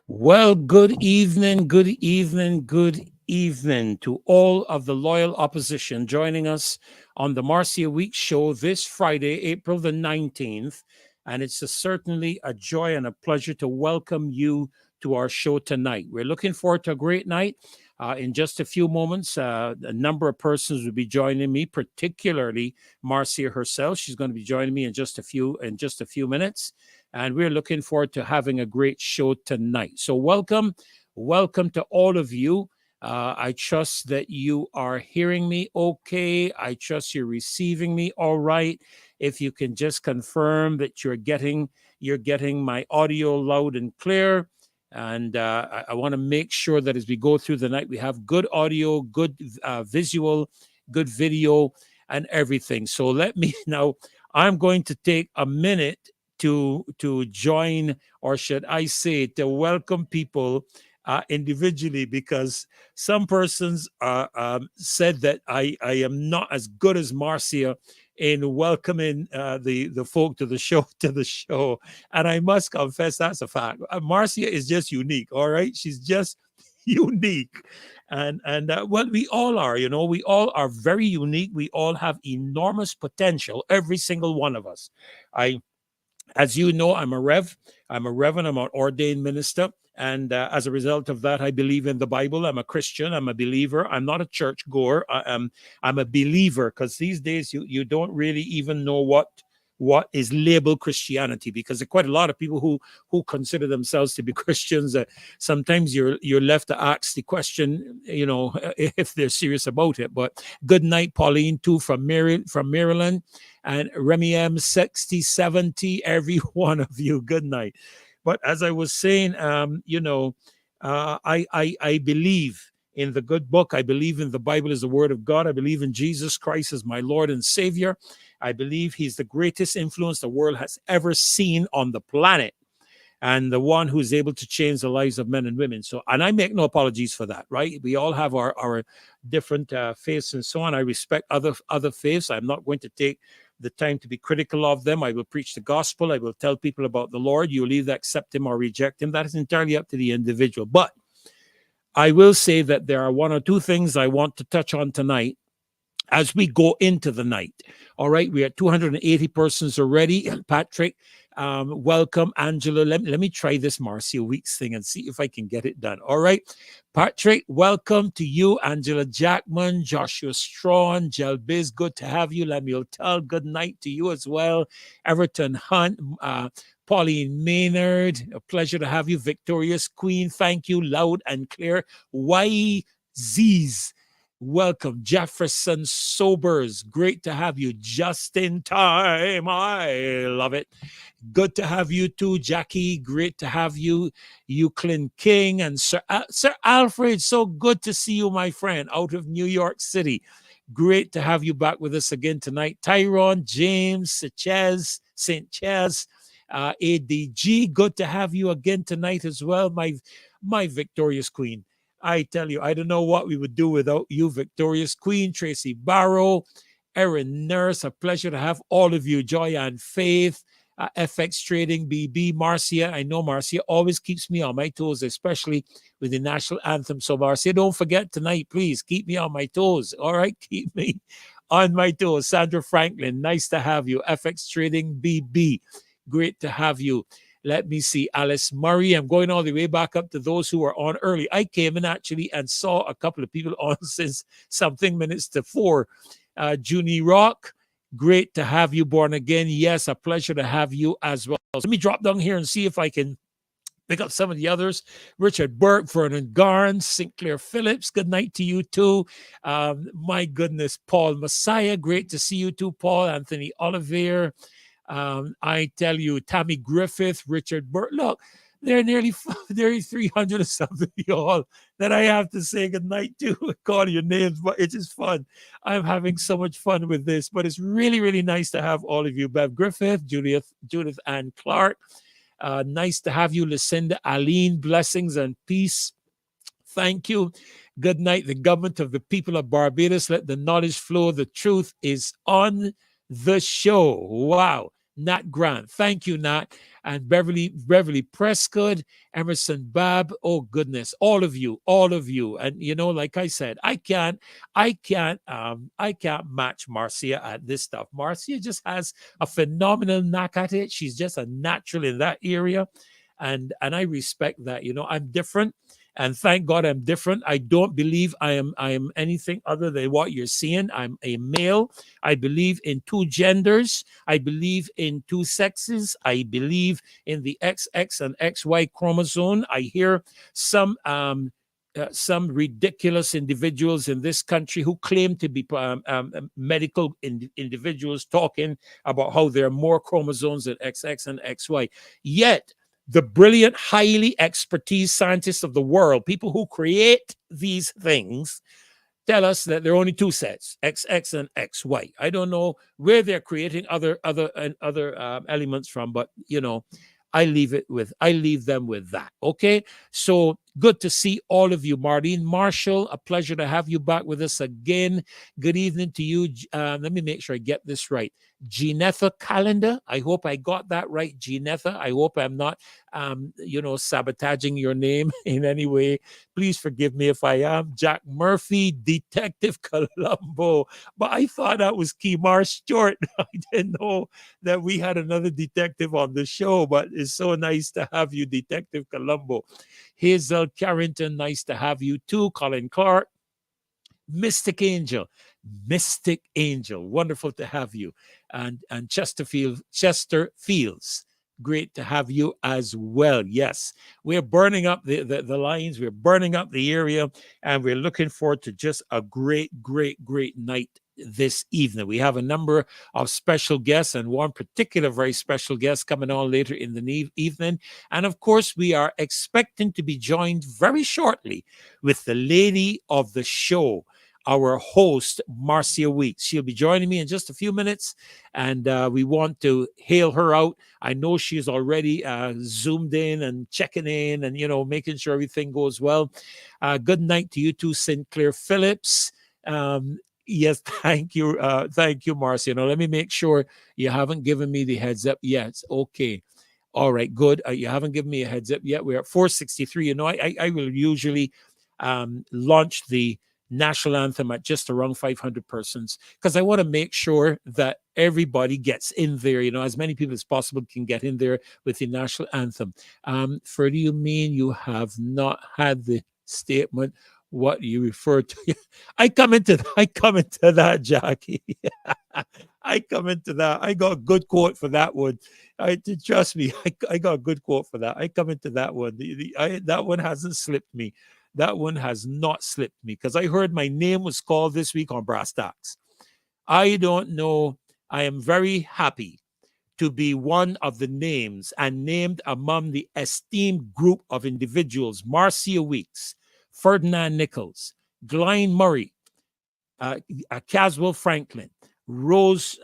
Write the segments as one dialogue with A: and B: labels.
A: Well, good evening, good evening, good evening to all of the loyal opposition joining us on the Marcia Week show this Friday, April the 19th. And certainly a joy and a pleasure to welcome you to our show tonight. We're looking forward to a great night. In just a few moments, a number of persons will be joining me, particularly Marcia herself. She's going to be joining me in just a few minutes, and we're looking forward to having a great show tonight. So welcome to all of you. I trust that you are hearing me okay. I trust you're receiving me all right. If you can just confirm that you're getting my audio loud and clear. And I want to make sure that as we go through the night, we have good audio, good visual, good video, and everything. So let me now. I'm going to take a minute to join, or should I say, to welcome people individually, because some persons said that I am not as good as Marcia in welcoming the folk to the show and I must confess that's a fact. Marcia is just unique. All right, she's just unique, and well, we all are. We all are very unique. We all have enormous potential, every single one of us. I As you know, I'm a rev. I'm a reverend. I'm an ordained minister. And as a result of that, I believe in the Bible. I'm a Christian. I'm a believer. I'm not a church goer. I'm a believer, because these days you don't really even know what is labeled Christianity, because there are quite a lot of people who consider themselves to be Christians. Sometimes you're left to ask the question, if they're serious about it. But good night, Pauline, too, from Maryland, and Remy M 6070, every one of you, good night. But as I was saying, I believe in the good book. I believe in the Bible as the word of God. I believe in Jesus Christ as my Lord and Savior. I believe he's the greatest influence the world has ever seen on the planet, and the one who's able to change the lives of men and women. So, and I make no apologies for that, right? We all have our different faiths and so on. I respect other faiths. I'm not going to take the time to be critical of them. I will preach the gospel. I will tell people about the Lord. You'll either accept him or reject him. That is entirely up to the individual. But I will say that there are one or two things I want to touch on tonight as we go into the night. All right, we are 280 persons already. Patrick, welcome. Angela, let me try this Marcia Weeks thing and see if I can get it done. All right, Patrick, welcome to you. Angela Jackman, Joshua Strawn, Jelbiz, good to have you. Lemuel Tell, good night to you as well. Everton Hunt, Pauline Maynard, a pleasure to have you. Victorious Queen, thank you, loud and clear. YZ's, welcome. Jefferson Sobers, great to have you. Just in time, I love it. Good to have you too, Jackie. Great to have you. Euclid King and Sir Alfred, so good to see you, my friend, out of New York City. Great to have you back with us again tonight. Tyrone, James, St. Ches, ADG, good to have you again tonight as well, my victorious queen. I tell you, I don't know what we would do without you, victorious queen. Tracy Barrow, Erin Nurse, a pleasure to have all of you. Joy and Faith, FX Trading, BB, Marcia. I know Marcia always keeps me on my toes, especially with the national anthem. So Marcia, don't forget tonight, please keep me on my toes. All right, keep me on my toes. Sandra Franklin, nice to have you. FX Trading, BB, great to have you. Let me see. Alice Murray. I'm going all the way back up to those who were on early. I came in actually and saw a couple of people on since something minutes to 4. Junie Rock, great to have you, born again. Yes, a pleasure to have you as well. So let me drop down here and see if I can pick up some of the others. Richard Burke, Vernon Garns, Sinclair Phillips, good night to you too. My goodness, Paul Messiah, great to see you too, Paul. Anthony Olivier. I tell you, Tammy Griffith, Richard Burke. Look, there are nearly 300 or something, y'all, that I have to say goodnight to, call your names, but it is fun. I'm having so much fun with this, but it's really, really nice to have all of you. Bev Griffith, Judith Ann Clark. Nice to have you, Lucinda Aline. Blessings and peace. Thank you. Good night. The government of the people of Barbados. Let the knowledge flow. The truth is on the show. Wow. Nat Grant. Thank you, Nat. And Beverly Prescott, Emerson Babb. Oh goodness, all of you, all of you. And you know, like I said, I can't match Marcia at this stuff. Marcia just has a phenomenal knack at it. She's just a natural in that area. And I respect that. You know, I'm different. And thank God I'm different. I don't believe I am anything other than what you're seeing. I'm a male. I believe in two genders. I believe in two sexes. I believe in the XX and XY chromosome. I hear some ridiculous individuals in this country who claim to be medical individuals talking about how there are more chromosomes than XX and XY. Yet, the brilliant, highly expertise scientists of the world, people who create these things, tell us that there are only two sets, XX and XY. I don't know where they're creating other elements from, but you know, I leave them with that. Okay, so good to see all of you. Marlene Marshall, a pleasure to have you back with us again. Good evening to you. Let me make sure I get this right. Ginetha Calendar. I hope I got that right, Ginetha. I hope I'm not, sabotaging your name in any way. Please forgive me if I am. Jack Murphy, Detective Columbo. But I thought that was Kemar Stewart. I didn't know that we had another detective on the show, but it's so nice to have you, Detective Columbo. Hazel Carrington, nice to have you too. Colin Clark, Mystic Angel, wonderful to have you. And Chester Fields, great to have you as well. Yes, we're burning up the lines, we're burning up the area, and we're looking forward to just a great night this evening. We have a number of special guests and one particular very special guest coming on later in the evening. And of course, we are expecting to be joined very shortly with the lady of the show, our host, Marcia Weeks. She'll be joining me in just a few minutes, and we want to hail her out. I know she's already zoomed in and checking in and, making sure everything goes well. Good night to you too, Sinclair Phillips. Yes, thank you, Marcia. Let me make sure you haven't given me the heads up yet. Okay. All right, good. You haven't given me a heads up yet. We're at 4:63. I will usually launch the national anthem at just around 500 persons because I want to make sure that everybody gets in there, as many people as possible can get in there with the national anthem. For do you mean you have not had the statement? What you refer to? I come into that, Jackie. I come into that. I got a good quote for that one. Trust me, I got a good quote for that. I come into that one. That one hasn't slipped me. That one has not slipped me because I heard my name was called this week on Brass Tacks. I don't know. I am very happy to be one of the names and named among the esteemed group of individuals: Marcia Weeks, Ferdinand Nichols, Glenn Murray, Caswell Franklin, Rose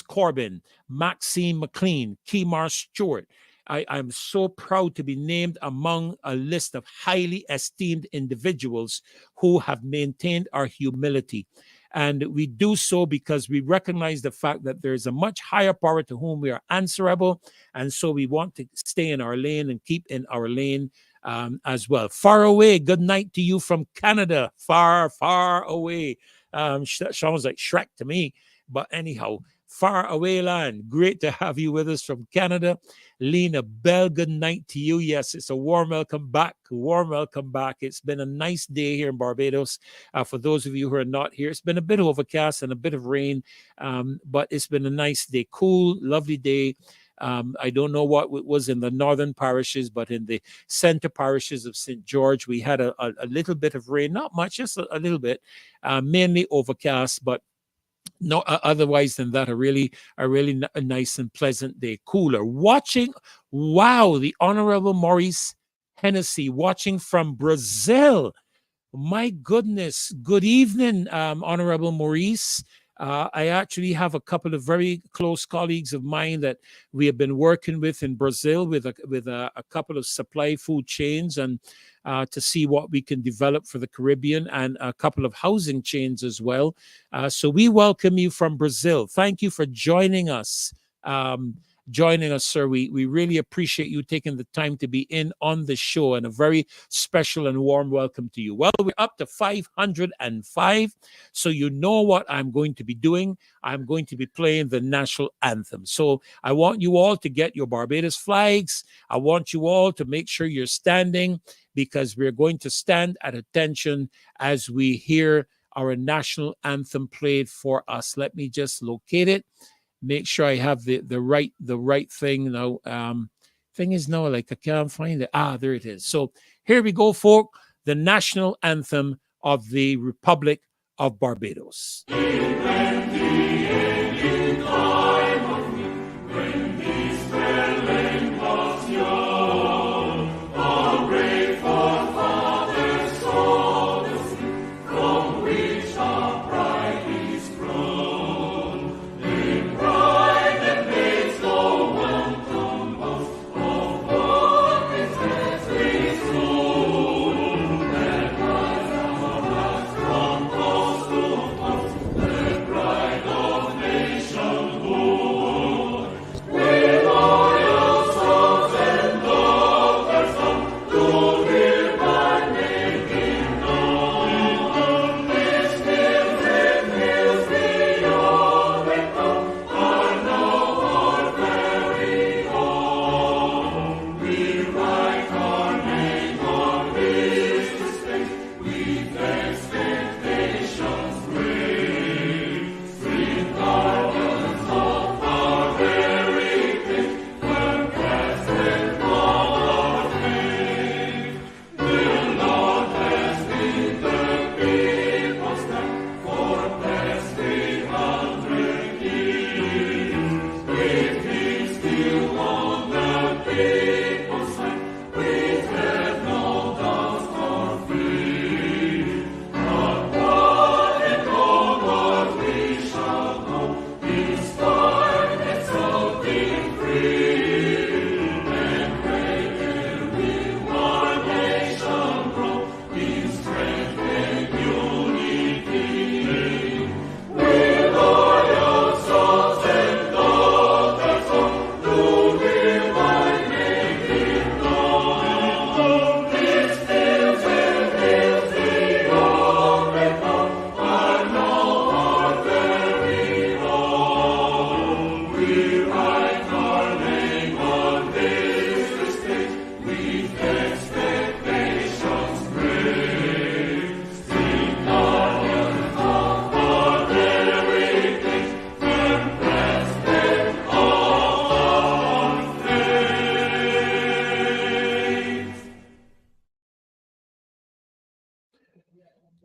A: Corbin, Maxine McLean, Kemar Stewart. I'm so proud to be named among a list of highly esteemed individuals who have maintained our humility. And we do so because we recognize the fact that there is a much higher power to whom we are answerable. And so we want to stay in our lane and keep in our lane as well. Far away, good night to you from Canada. Far, far away. Sounds like Shrek to me. But anyhow, far away land. Great to have you with us from Canada. Lena Bell, good night to you. Yes, it's a warm welcome back. Warm welcome back. It's been a nice day here in Barbados. For those of you who are not here, it's been a bit overcast and a bit of rain, but it's been a nice day. Cool, lovely day. I don't know what was in the northern parishes, but in the center parishes of St. George, we had a little bit of rain. Not much, just a little bit. Mainly overcast, but no, otherwise than that, a really nice and pleasant day. Cooler. Watching, wow, the Honorable Maurice Hennessy watching from Brazil. My goodness. Good evening, Honorable Maurice. I actually have a couple of very close colleagues of mine that we have been working with in Brazil with a couple of supply food chains and to see what we can develop for the Caribbean and a couple of housing chains as well. So we welcome you from Brazil. Thank you for joining us joining us, sir. We really appreciate you taking the time to be in on the show, and a very special and warm welcome to you. Well, we're up to 505, so you know what I'm going to be doing. I'm going to be playing the national anthem. So I want you all to get your Barbados flags. I want you all to make sure you're standing, because we're going to stand at attention as we hear our national anthem played for us. Let me just locate it. Make sure I have the right thing now. Thing is now, like, I can't find it. There it is. So here we go, folk. The national anthem of the Republic of Barbados.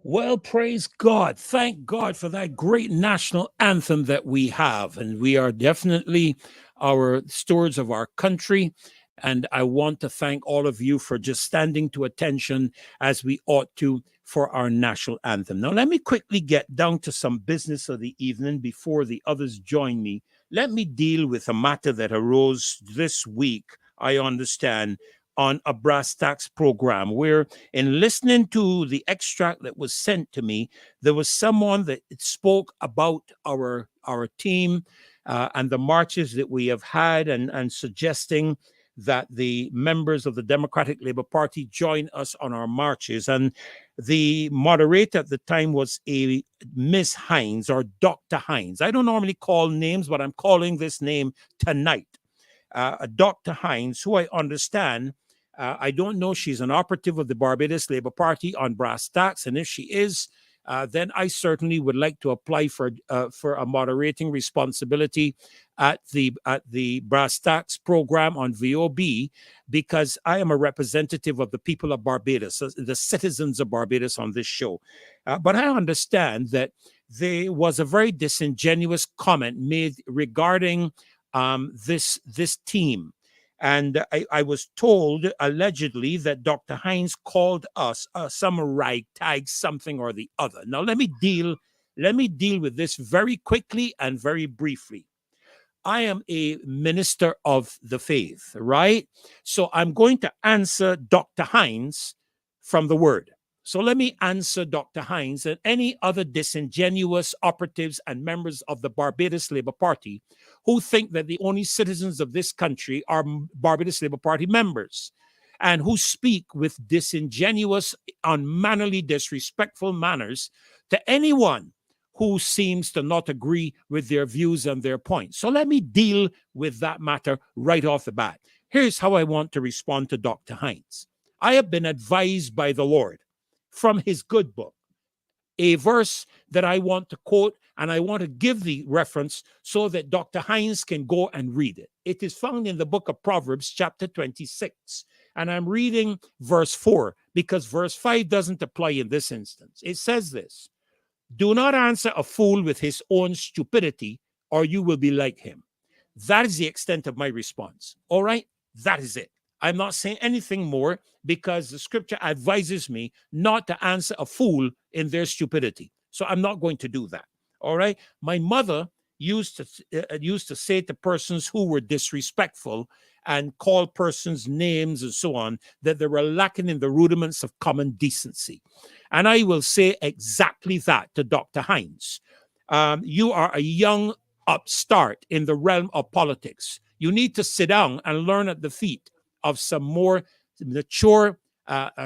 A: Well, praise God. Thank God for that great national anthem that we have. And we are definitely our stewards of our country. And I want to thank all of you for just standing to attention as we ought to for our national anthem. Now, let me quickly get down to some business of the evening before the others join me. Let me deal with a matter that arose this week, I understand, on a brass tacks program, where in listening to the extract that was sent to me, there was someone that spoke about our team and the marches that we have had, and suggesting that the members of the Democratic Labour Party join us on our marches. And the moderator at the time was a Miss Hines, or Dr. Hines. I don't normally call names, but I'm calling this name tonight. Dr. Hines, who I understand, I don't know, she's an operative of the Barbados Labour Party on brass tacks, and if she is, then I certainly would like to apply for a moderating responsibility at the brass tacks program on VOB, because I am a representative of the people of Barbados, the citizens of Barbados on this show. But I understand that there was a very disingenuous comment made regarding this team. And I was told, allegedly, that Dr. Hines called us some ragtag something or the other. Now, let me deal with this very quickly and very briefly. I am a minister of the faith, right? So I'm going to answer Dr. Hines from the word. So let me answer Dr. Hines and any other disingenuous operatives and members of the Barbados Labour Party who think that the only citizens of this country are Barbados Labour Party members and who speak with disingenuous, unmannerly, disrespectful manners to anyone who seems to not agree with their views and their points. So let me deal with that matter right off the bat. Here's how I want to respond to Dr. Hines. I have been advised by the Lord from his good book, a verse that I want to quote, and I want to give the reference so that Dr. Hines can go and read it. It is found in the book of Proverbs, chapter 26. And I'm reading verse 4 because verse 5 doesn't apply in this instance. It says this: do not answer a fool with his own stupidity, or you will be like him. That is the extent of my response. All right? That is it. I'm not saying anything more because the scripture advises me not to answer a fool in their stupidity. So I'm not going to do that. All right? My mother used to say to persons who were disrespectful and call persons names and so on that they were lacking in the rudiments of common decency. And I will say exactly that to Dr. Hines. You are a young upstart in the realm of politics. You need to sit down and learn at the feet of some more mature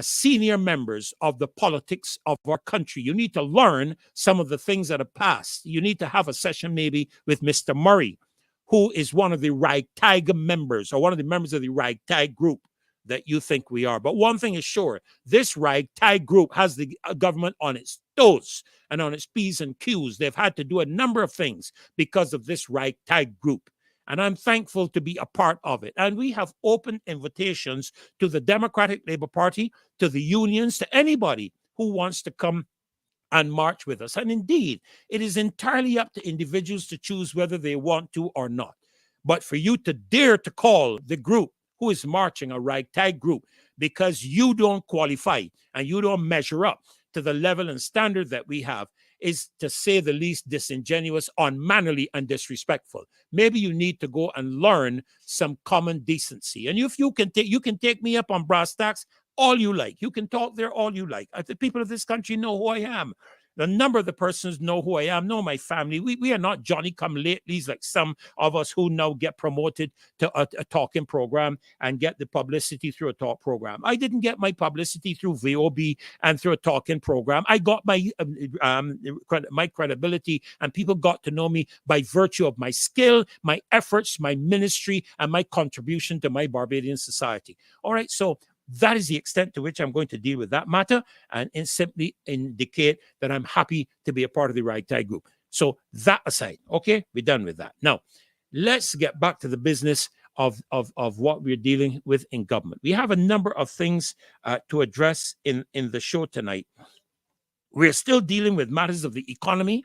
A: senior members of the politics of our country. You need to learn some of the things that have passed. You need to have a session maybe with Mr. Murray, who is one of the ragtag members or one of the members of the ragtag group that you think we are. But one thing is sure, this ragtag group has the government on its toes and on its P's and Q's. They've had to do a number of things because of this ragtag group. And I'm thankful to be a part of it. And we have open invitations to the Democratic Labour Party, to the unions, to anybody who wants to come and march with us. And indeed, it is entirely up to individuals to choose whether they want to or not. But for you to dare to call the group who is marching a ragtag group because you don't qualify and you don't measure up to the level and standard that we have is, to say the least, disingenuous, unmannerly, and disrespectful. Maybe you need to go and learn some common decency. And if you can take me up on brass tacks all you like. You can talk there all you like. The people of this country know who I am. A number of the persons know who I am, know my family. We are not Johnny-come-latelys like some of us who now get promoted to a talking program and get the publicity through a talk program. I didn't get my publicity through VOB and through a talking program. I got my credibility, and people got to know me by virtue of my skill, my efforts, my ministry, and my contribution to my Barbadian society. All right, so that is the extent to which I'm going to deal with that matter and simply indicate that I'm happy to be a part of the ragtag group. So that aside, okay, we're done with that. Now, let's get back to the business of what we're dealing with in government. We have a number of things to address in the show tonight. We're still dealing with matters of the economy.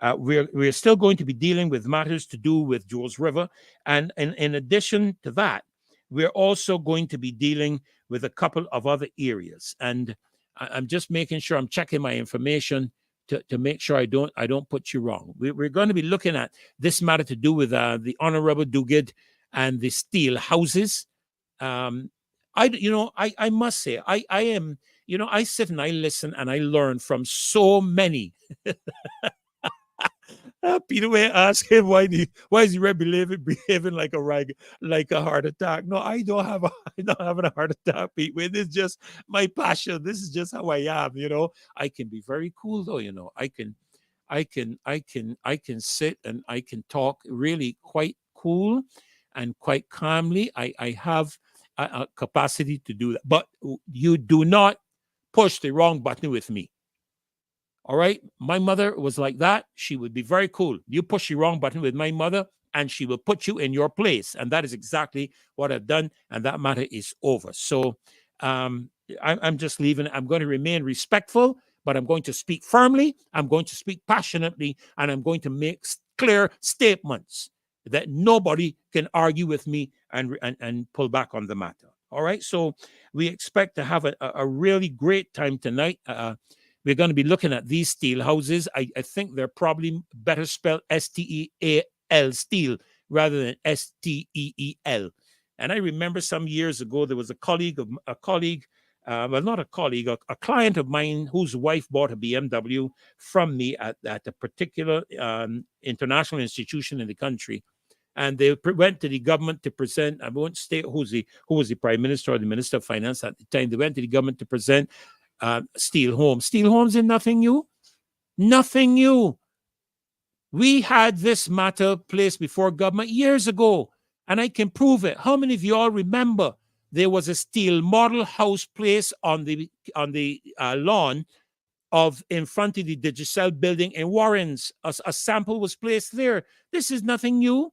A: We're still going to be dealing with matters to do with Jules River. And in addition to that, we're also going to be dealing with a couple of other areas. And I'm just making sure I'm checking my information to make sure I don't put you wrong. We're going to be looking at this matter to do with the Honorable DUGUID and the steel houses. I must say, I am, I sit and I listen and I learn from so many. Peter Way asked him why is he behaving like a heart attack. No, I don't have a heart attack, Pete. It's just my passion. This is just how I am. I can be very cool though. I can sit and I can talk really quite cool and quite calmly. I have a capacity to do that. But you do not push the wrong button with me. All right. My mother was like that. She would be very cool. You push the wrong button with my mother and she will put you in your place. And that is exactly what I've done. And that matter is over. So I'm just leaving. I'm going to remain respectful, but I'm going to speak firmly. I'm going to speak passionately, and I'm going to make clear statements that nobody can argue with me and pull back on the matter. All right. So we expect to have a really great time tonight. We're going to be looking at these steel houses. I think they're probably better spelled S-T-E-A-L, steel, rather than S-T-E-E-L. And I remember some years ago, there was a colleague well, not a colleague, a client of mine whose wife bought a BMW from me at a particular international institution in the country. And they went to the government to present. I won't state who was the prime minister or the minister of finance at the time. They went to the government to present steel homes. Steel homes is nothing new. Nothing new. We had this matter placed before government years ago, and I can prove it. How many of you all remember there was a steel model house placed on the lawn of in front of the Digicel building in Warrens? A sample was placed there. This is nothing new.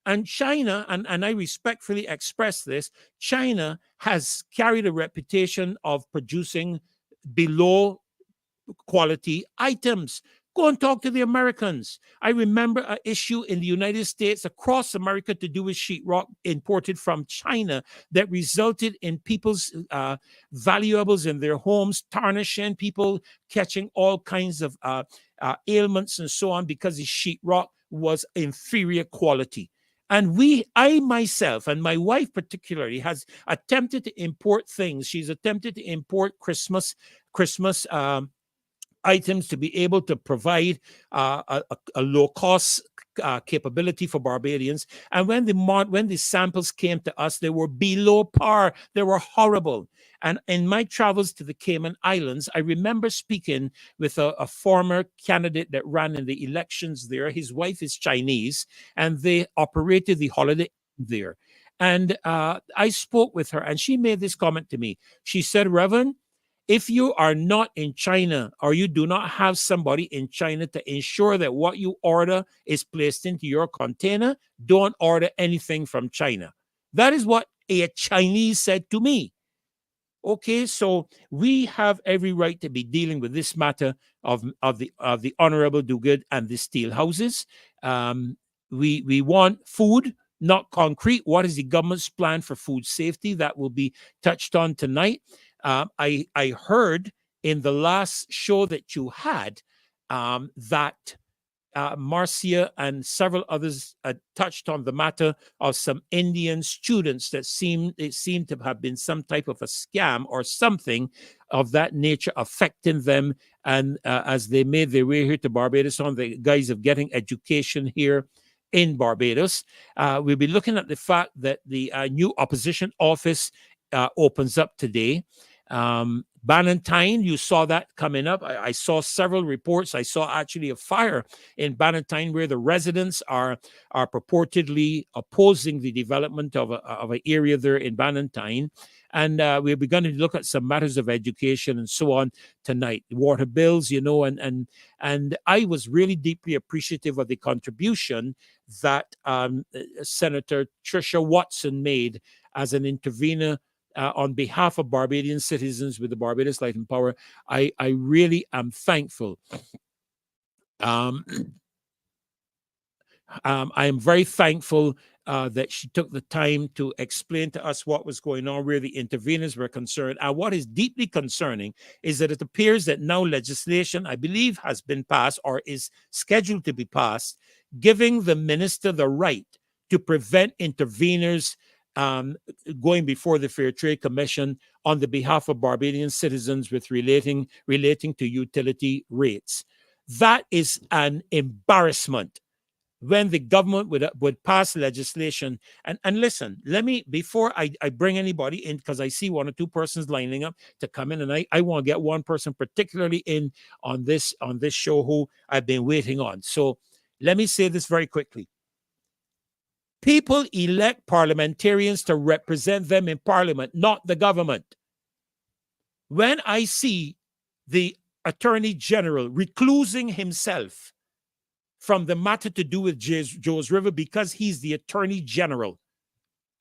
A: And China, and I respectfully express this, China has carried a reputation of producing below quality items. Go and talk to the Americans. I remember an issue in the United States across America to do with sheetrock imported from China that resulted in people's valuables in their homes tarnishing, people catching all kinds of ailments and so on because the sheetrock was inferior quality. And I myself and my wife particularly has attempted to import things. She's attempted to import Christmas items to be able to provide a low-cost capability for Barbadians. And when the samples came to us, they were below par. They were horrible. And in my travels to the Cayman Islands, I remember speaking with a former candidate that ran in the elections there. His wife is Chinese, and they operated the holiday there. And I spoke with her, and she made this comment to me. She said, Reverend, if you are not in China or you do not have somebody in China to ensure that what you order is placed into your container, don't order anything from China. That is what a Chinese said to me. Okay, so we have every right to be dealing with this matter of the Honorable DUGUID and the steel houses. We want food, not concrete. What is the government's plan for food safety? That will be touched on tonight. I heard in the last show that you had that Marcia and several others touched on the matter of some Indian students that seemed to have been some type of a scam or something of that nature affecting them. And as they made their way here to Barbados on the guise of getting education here in Barbados, we'll be looking at the fact that the new opposition office opens up today. Bannatyne, you saw that coming up. I saw several reports. I saw actually a fire in Bannatyne where the residents are purportedly opposing the development of an area there in Bannatyne. And we're going to look at some matters of education and so on tonight. Water bills, and I was really deeply appreciative of the contribution that Senator Tricia Watson made as an intervener on behalf of Barbadian citizens with the Barbados Light and Power. I really am thankful. I am very thankful that she took the time to explain to us what was going on, where the interveners were concerned. And what is deeply concerning is that it appears that now legislation, I believe, has been passed or is scheduled to be passed, giving the minister the right to prevent interveners going before the Fair Trade Commission on the behalf of Barbadian citizens with relating to utility rates. That is an embarrassment when the government would pass legislation. And listen, let me, before I bring anybody in, because I see one or two persons lining up to come in, and I want to get one person particularly in on this show who I've been waiting on. So let me say this very quickly. People elect parliamentarians to represent them in parliament, not the government. When I see the Attorney General reclusing himself from the matter to do with Joe's River because he's the Attorney General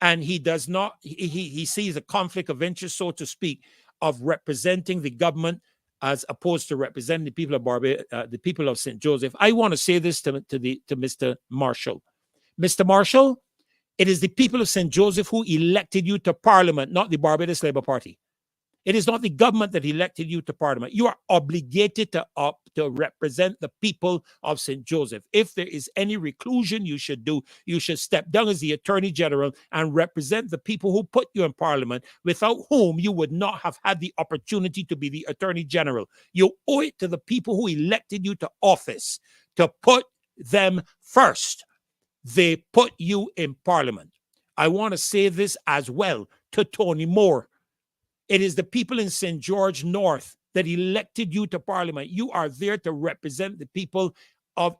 A: and he does not, he sees a conflict of interest, so to speak, of representing the government as opposed to representing the people of Barbados, the people of St. Joseph. I want to say this to Mr. Marshall. Mr. Marshall, it is the people of St. Joseph who elected you to parliament, not the Barbados Labour Party. It is not the government that elected you to parliament. You are obligated to represent the people of St. Joseph. If there is any reclusion you should do, you should step down as the Attorney General and represent the people who put you in parliament, without whom you would not have had the opportunity to be the Attorney General. You owe it to the people who elected you to office to put them first. They put you in parliament. I want to say this as well to Tony Moore. It is the people in St. George North that elected you to parliament. You are there to represent the people of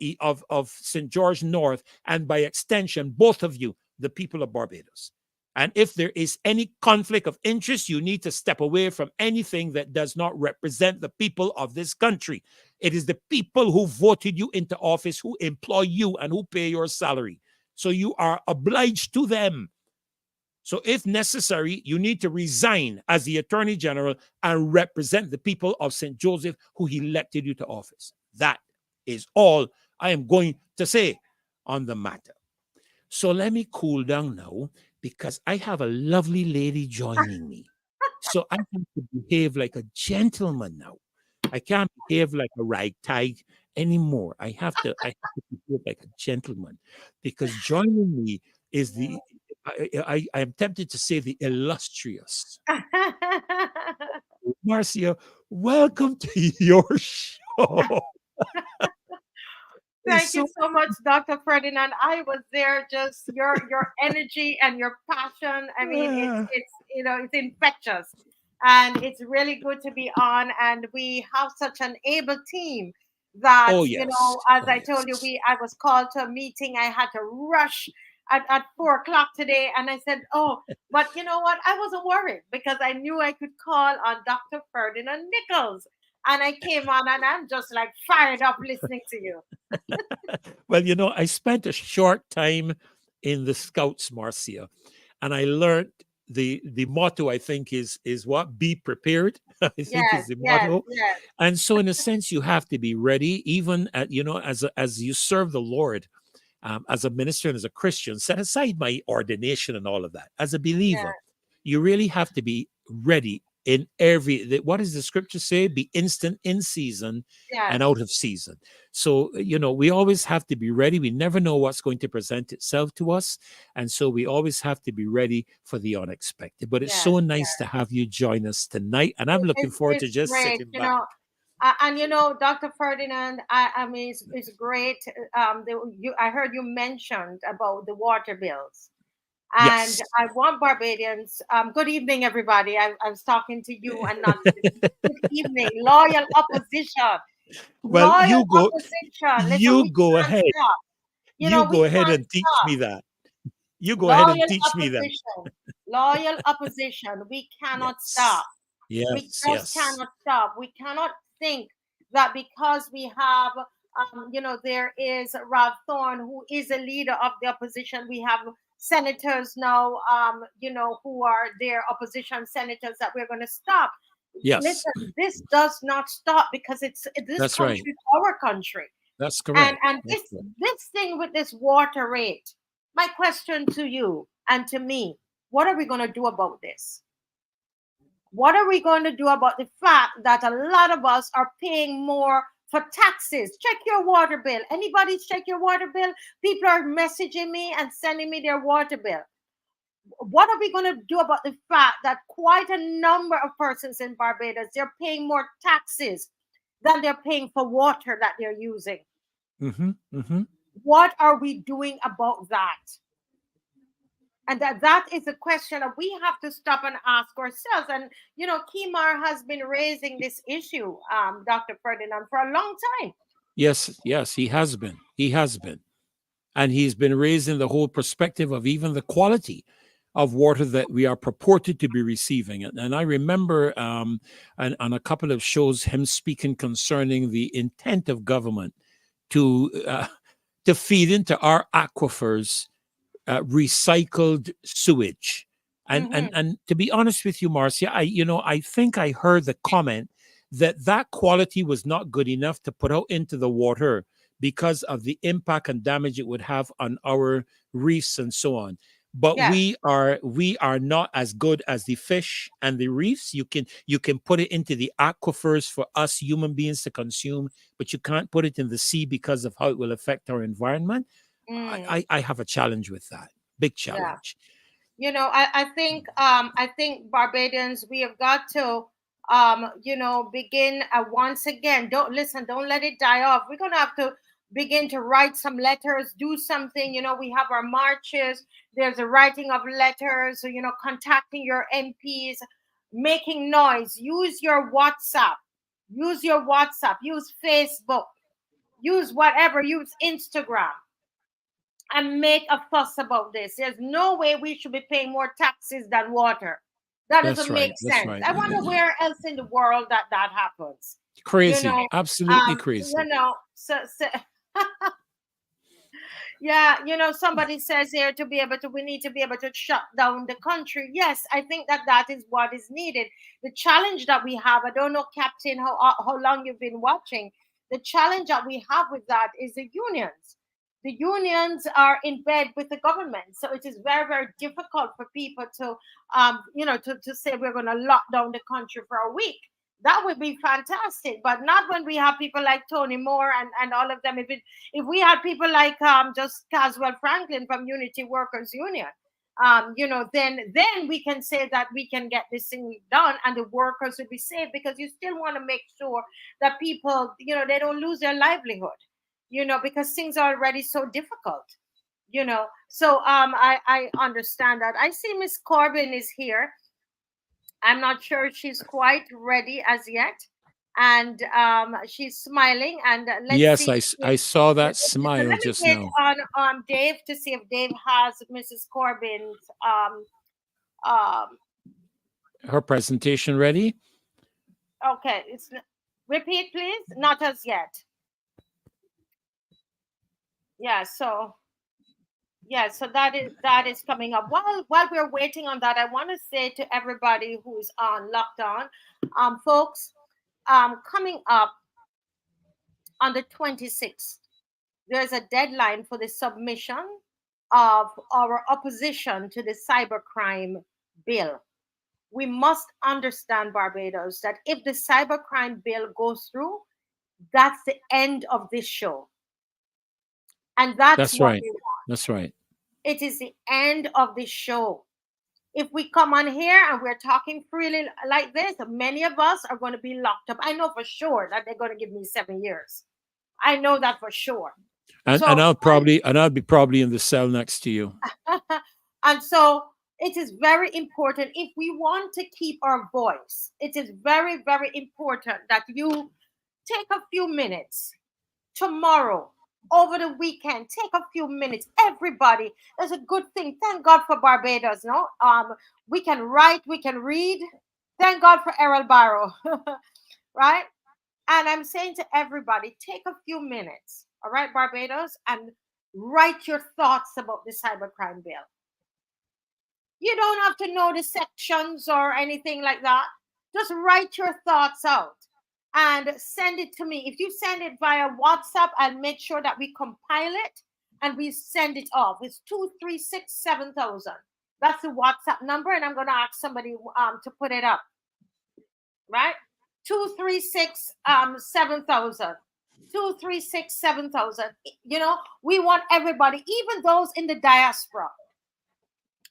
A: St. George North, and by extension, both of you, the people of Barbados. And if there is any conflict of interest, you need to step away from anything that does not represent the people of this country. It is the people who voted you into office, who employ you, and who pay your salary. So you are obliged to them. So if necessary, you need to resign as the Attorney General and represent the people of St. Joseph who elected you to office. That is all I am going to say on the matter. So let me cool down now, because I have a lovely lady joining me. So I have to behave like a gentleman now. I can't behave like a ragtag anymore. I have to behave like a gentleman, because joining me is the, I am tempted to say, the illustrious Marcia. Welcome to your show.
B: Thank you so much, Dr. Ferdinand. I was there, just your energy and your passion. I mean, it's it's infectious, and it's really good to be on. And we have such an able team that
A: Oh yes.
B: as
A: Oh
B: I told you,
A: yes.
B: I was called to a meeting. I had to rush at 4 o'clock today, and I said, "Oh, but you know what? I wasn't worried because I knew I could call on Dr. Ferdinand Nichols." And I came on, and I'm just like fired up listening to you.
A: Well, I spent a short time in the Scouts, Marcia, and I learned the motto, I think, is what? Be prepared. I think is
B: Yes,
A: the
B: yes,
A: motto.
B: yes,
A: And so in a sense, you have to be ready, even at, as you serve the Lord, as a minister and as a Christian. Set aside my ordination and all of that. As a believer,
B: yes,
A: you really have to be ready in what does the scripture say? Be instant in season and
B: yes,
A: out of season. So, we always have to be ready. We never know what's going to present itself to us. And so we always have to be ready for the unexpected. But it's
B: yes,
A: so nice
B: yes.
A: to have you join us tonight. And I'm looking forward to
B: It's
A: just
B: great,
A: sitting back.
B: and Dr. Ferdinand. I mean, it's great. I heard you mentioned about the water bills, and
A: Yes.
B: I want Barbadians. Good evening, everybody. I was talking to you and not to you. Good evening, loyal opposition.
A: Well,
B: Loyal opposition. Listen,
A: you
B: we
A: go
B: can't
A: ahead.
B: stop.
A: You
B: We
A: go ahead
B: can't
A: and teach
B: stop.
A: me that. You go ahead and
B: Loyal
A: teach me that.
B: opposition. Loyal opposition. We cannot stop.
A: Yes.
B: We
A: Yes.
B: just
A: Yes.
B: cannot stop. We cannot think that because we have, there is Ralph Thorne, who is a leader of the opposition. We have senators now, who are their opposition senators, that we're going to stop.
A: Yes.
B: Listen, this does not stop, because this
A: That's right.
B: country is our country.
A: That's
B: And
A: correct.
B: and
A: That's
B: this
A: correct.
B: this thing with this water rate, my question to you and to me, what are we going to do about this? What are we going to do about the fact that a lot of us are paying more for taxes? Check your water bill. Anybody check your water bill? People are messaging me and sending me their water bill. What are we going to do about the fact that quite a number of persons in Barbados, they're paying more taxes than they're paying for water that they're using?
A: Mm-hmm. Mm-hmm.
B: What are we doing about that? And that is a question that we have to stop and ask ourselves. And Kimar has been raising this issue, Dr. Ferdinand, for a long time.
A: Yes. Yes. He has been. He has been. And he's been raising the whole perspective of even the quality of water that we are purported to be receiving. And I remember on a couple of shows him speaking concerning the intent of government to feed into our aquifers recycled sewage.
B: Mm-hmm.
A: And to be honest with you, Marcia, I think I heard the comment that quality was not good enough to put out into the water because of the impact and damage it would have on our reefs and so on. but
B: Yes.
A: we are not as good as the fish and the reefs. You can put it into the aquifers for us human beings to consume, but you can't put it in the sea because of how it will affect our environment. i
B: Mm,
A: i, I have a challenge with that, big
B: yeah.
A: challenge.
B: I think Barbadians, we have got to begin once again. Don't let it die off. We're gonna have to begin to write some letters, do something. We have our marches, there's a writing of letters, contacting your MPs, making noise, use your WhatsApp, use Facebook, use whatever, use Instagram, and make a fuss about this. There's no way we should be paying more taxes than water. That
A: That's
B: doesn't make
A: right, that's
B: sense.
A: right.
B: I wonder where else in the world that happens. You
A: Crazy,
B: know,
A: absolutely crazy.
B: so yeah, somebody says here we need to be able to shut down the country. Yes, I think that is what is needed. The challenge that we have, I don't know, Captain, how long you've been watching. The challenge that we have with that is the unions. The unions are in bed with the government, so it is very, very difficult for people to, to say we're going to lock down the country for a week. That would be fantastic, but not when we have people like Tony Moore and all of them. If we had people like just Caswell Franklin from Unity Workers Union, then we can say that we can get this thing done and the workers will be safe, because you still want to make sure that people, they don't lose their livelihood, because things are already so difficult. So I understand that. I see Miss Corbin is here. I'm not sure she's quite ready as yet, and she's smiling. And let's
A: Yes,
B: see.
A: I saw that
B: So
A: smile
B: let me
A: just
B: get
A: now.
B: on Dave to see if Dave has Mrs. Corbin's um.
A: Her presentation ready.
B: Okay, repeat, please. Not as yet. Yeah. So that is coming up. While we're waiting on that, I want to say to everybody who's on lockdown, folks, coming up on the 26th, there's a deadline for the submission of our opposition to the cybercrime bill. We must understand, Barbados, that if the cybercrime bill goes through, that's the end of this show. And that's
A: That's
B: what
A: right,
B: we want.
A: that's right.
B: It is the end of this show. If we come on here and we're talking freely like this, many of us are going to be locked up. I know for sure that they're going to give me 7 years. I know that for sure.
A: and
B: So
A: and I'll be probably in the cell next to you.
B: and so it is very important, if we want to keep our voice, it is very, very important that you take a few minutes tomorrow, over the weekend. Take a few minutes, everybody. That's a good thing. Thank God for Barbados. No, we can write, we can read. Thank God for Errol Barrow, right? And I'm saying to everybody, take a few minutes, all right, Barbados, and write your thoughts about the cybercrime bill. You don't have to know the sections or anything like that. Just write your thoughts out and send it to me. If you send it via WhatsApp, I'll make sure that we compile it and we send it off. It's 236-7000. That's the WhatsApp number, and I'm going to ask somebody to put it up. Right? 236-7000. 236-7000. We want everybody, even those in the diaspora,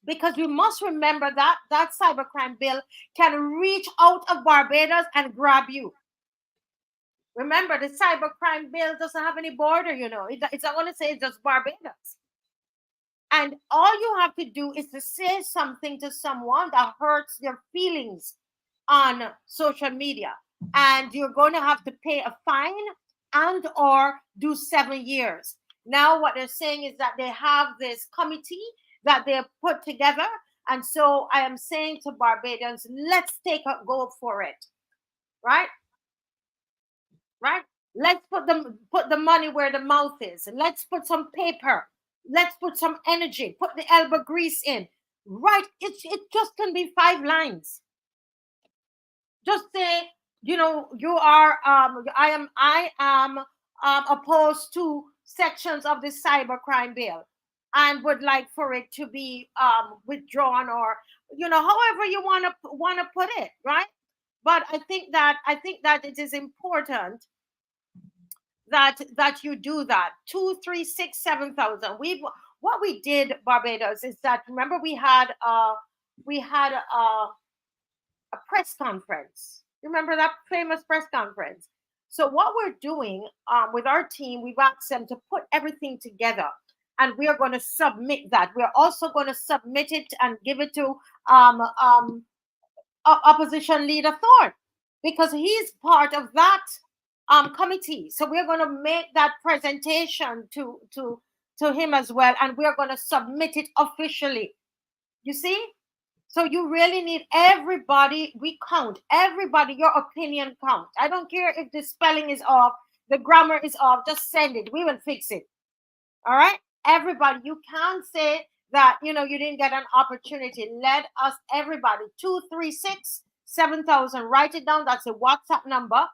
B: because we must remember that that cybercrime bill can reach out of Barbados and grab you. Remember, the cybercrime bill doesn't have any border, it's not going to say it's just Barbados. And all you have to do is to say something to someone that hurts their feelings on social media, and you're going to have to pay a fine and or do 7 years. Now what they're saying is that they have this committee that they put together, and so I am saying to Barbadians, let's take a go for it. Right? Let's put the money where the mouth is. Let's put some paper. Let's put some energy. Put the elbow grease in. Right? It just can be 5 lines. Just say, you are I am opposed to sections of the cybercrime bill. and would like for it to be withdrawn, or however you want to put it, right? But I think that it is important that you do that. 2, 3, 6, 7,000. What we did, Barbados, is that, remember, we had a press conference. Remember that famous press conference? So what we're doing with our team, we've asked them to put everything together, and we are going to submit that. We're also going to submit it and give it to opposition leader Thorne, because he's part of that committee. So we're going to make that presentation to him as well, and we're going to submit it officially. You see? So you really need everybody. We count everybody. Your opinion counts. I don't care if the spelling is off, the grammar is off. Just send it. We will fix it. All right, everybody. You can't say that you didn't get an opportunity. Let us, everybody. 2, 3, 6, 7,000. Write it down. That's a WhatsApp number.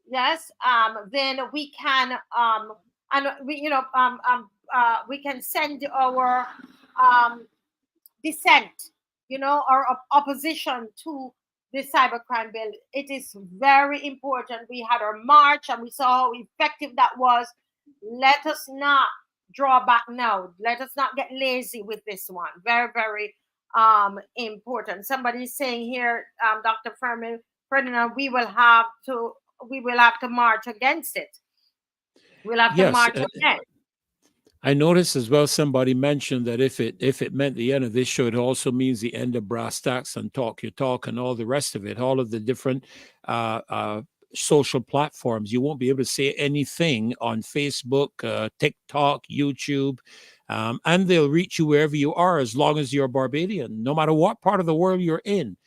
B: Yes. Then we can and we can send our dissent, or opposition to the cybercrime bill. It is very important. We had our march and we saw how effective that was. Let us not draw back now. Let us not get lazy with this one. Very, very important. Somebody's saying here, Dr. Ferdinand, we will have to march against it. We'll have to march again.
A: I noticed as well, somebody mentioned that if it meant the end of this show, it also means the end of Brass Tacks and Talk Your Talk and all the rest of it, all of the different social platforms. You won't be able to say anything on Facebook, TikTok, YouTube, and they'll reach you wherever you are, as long as you're Barbadian, no matter what part of the world you're in.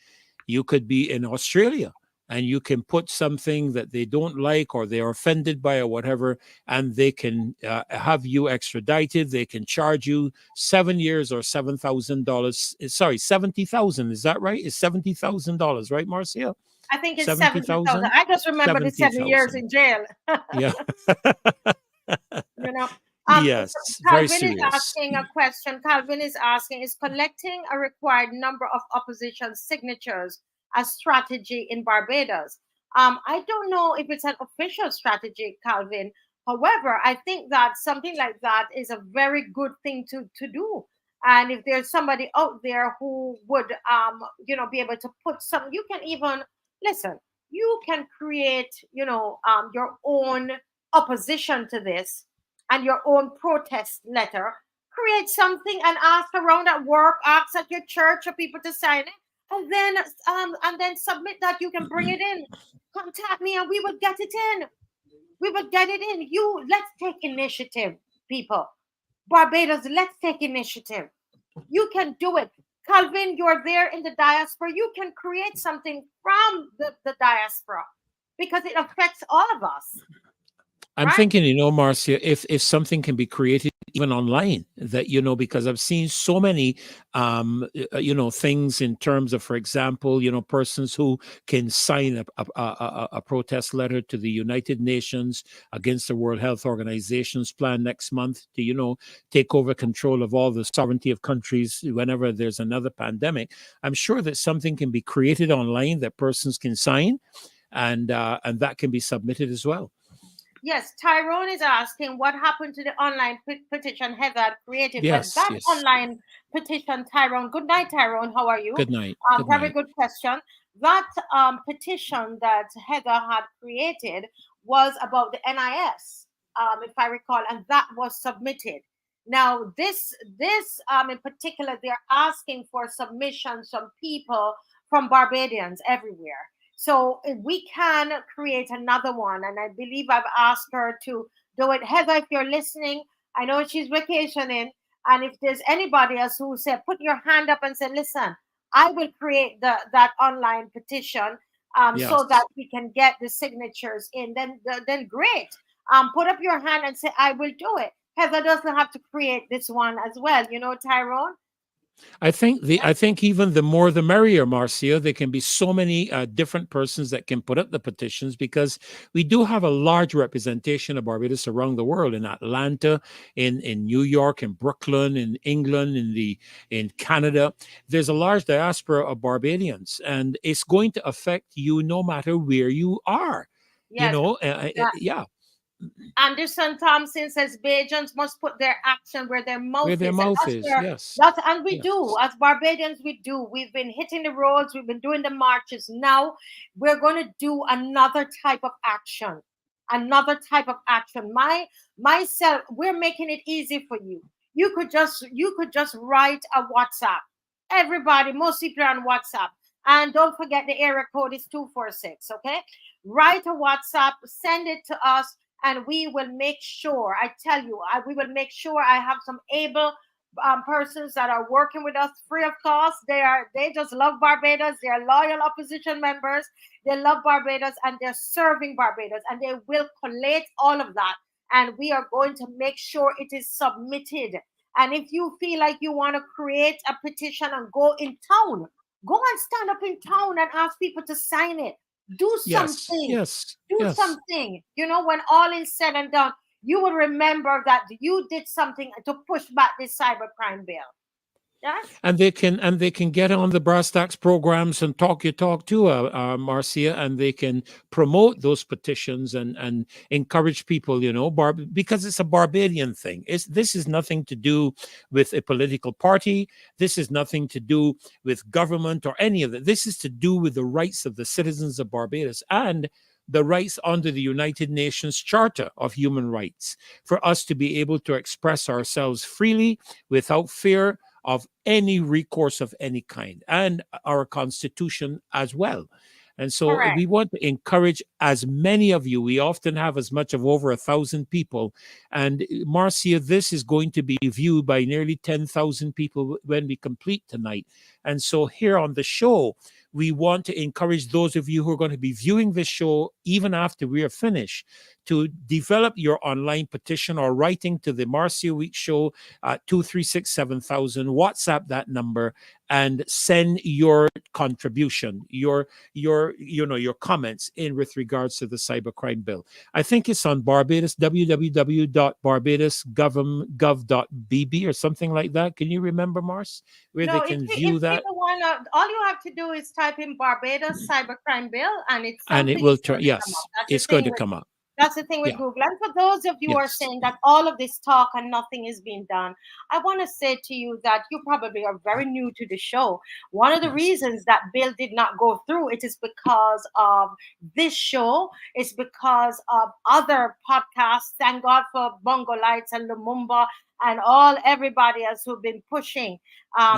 A: You could be in Australia, and you can put something that they don't like or they're offended by or whatever, and they can have you extradited. They can charge you 7 years or $7,000. Sorry, 70,000. Is that right? It's $70,000, right, Marcia?
B: I think it's 70,000. I just remember the 7 years in jail.
A: Yeah. Yes,
B: Calvin is asking a question. Calvin is asking, is collecting a required number of opposition signatures a strategy in Barbados? I don't know if it's an official strategy, Calvin. However, I think that something like that is a very good thing to do. And if there's somebody out there who would, be able to put some, you can even, listen, you can create, your own opposition to this and your own protest letter. Create something and ask around at work, ask at your church for people to sign it. And then submit that. You can bring it in. Contact me and we will get it in. We will get it in. Let's take initiative, people. Barbados, let's take initiative. You can do it. Calvin, you're there in the diaspora. You can create something from the diaspora, because it affects all of us.
A: I'm thinking, Marcia, if something can be created even online, that, because I've seen so many, things in terms of, for example, persons who can sign a protest letter to the United Nations against the World Health Organization's plan next month to, take over control of all the sovereignty of countries whenever there's another pandemic. I'm sure that something can be created online that persons can sign, and that can be submitted as well.
B: Yes, Tyrone is asking what happened to the online petition Heather created.
A: Yes,
B: that online petition, Tyrone. Good night, Tyrone. How are you?
A: Good night.
B: Very good question. That petition that Heather had created was about the NIS, if I recall, and that was submitted. Now, this in particular, they're asking for submissions from people, from Barbadians everywhere. So we can create another one. And I believe I've asked her to do it. Heather, if you're listening, I know she's vacationing. And if there's anybody else who said, put your hand up and say, listen, I will create that online petition so that we can get the signatures in, then great. Put up your hand and say, I will do it. Heather doesn't have to create this one as well. Tyrone?
A: I think even the more the merrier, Marcia. There can be so many different persons that can put up the petitions, because we do have a large representation of Barbados around the world, in Atlanta, in New York, in Brooklyn, in England, in Canada. There's a large diaspora of Barbadians, and it's going to affect you no matter where you are. You
B: Yes.
A: know,
B: Yeah.
A: yeah,
B: Anderson Thompson says Bajans must put their action where their
A: where
B: mouth
A: their
B: is, and
A: mouth
B: that's
A: is.
B: where
A: Yes,
B: and we do,
A: yes.
B: as Barbadians, we do. We've been hitting the roads, we've been doing the marches. Now we're going to do another type of action, another type of action. Myself, we're making it easy for you. You could just write a WhatsApp. Everybody, most people are on WhatsApp, and don't forget the area code is 246. Okay, write a WhatsApp, send it to us, and we will make sure, I tell you, we will make sure I have some able persons that are working with us free of cost. They just love Barbados. They are loyal opposition members. They love Barbados, and they're serving Barbados, and they will collate all of that, and we are going to make sure it is submitted. And if you feel like you want to create a petition and go in town, go and stand up in town and ask people to sign it. Do
A: Yes,
B: something.
A: yes,
B: Do
A: yes.
B: something. When all is said and done, you will remember that you did something to push back this cybercrime bill. Yes?
A: And they can get on the brass tacks programs and talk your talk too, Marcia, and they can promote those petitions and encourage people, because it's a Barbadian thing. This is nothing to do with a political party. This is nothing to do with government or any of that. This is to do with the rights of the citizens of Barbados, and the rights under the United Nations Charter of Human Rights, for us to be able to express ourselves freely without fear of any recourse of any kind, and our constitution as well. And so
B: Correct.
A: we want to encourage as many of you. We often have as much of over 1,000 people. And Marcia, this is going to be viewed by nearly 10,000 people when we complete tonight. And so here on the show, we want to encourage those of you who are going to be viewing this show even after we are finished, to develop your online petition or writing to the Marcia Week Show at 236-7000. WhatsApp that number and send your contribution, your comments in with regards to the cybercrime bill. I think it's on Barbados, www.barbadosgov.bb or something like that. Can you remember, Mars, where they
B: No, if,
A: can
B: if
A: view that?
B: people want to, all you have to do is type in Barbados cybercrime bill, and it's
A: And it
B: something
A: will
B: is
A: turn,
B: going to come up.
A: yes,
B: That's the
A: it's going
B: thing
A: to
B: with
A: come up.
B: That's the thing with
A: Yeah,
B: Google. And for those of you who are
A: yes,
B: saying that all of this talk and nothing is being done, I want to say to you that you probably are very new to the show. One of the
A: yes,
B: reasons that bill did not go through, it is because of this show. It's because of other podcasts. Thank God for Bongo Lights and Lumumba and everybody else who've been pushing.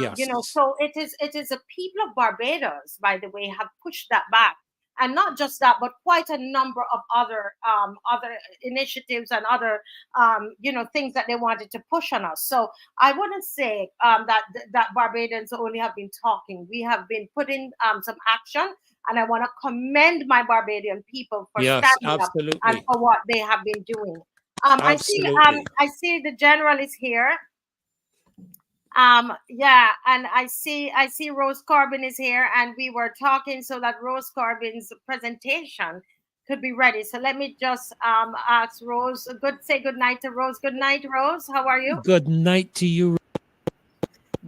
A: yes,
B: So it is the people of Barbados, by the way, have pushed that back, and not just that, but quite a number of other initiatives and other things that they wanted to push on us. So I wouldn't say that Barbadians only have been talking. We have been putting some action, and I want to commend my Barbadian people for
A: yes,
B: standing up and
A: absolutely,
B: for what they have been doing.
A: absolutely.
B: I see the general is here. Yeah, and I see Rose Corbin is here, and we were talking so that Rose Corbin's presentation could be ready. So let me just ask Rose, say good night to Rose. Good night, Rose. How are you?
A: Good night to you.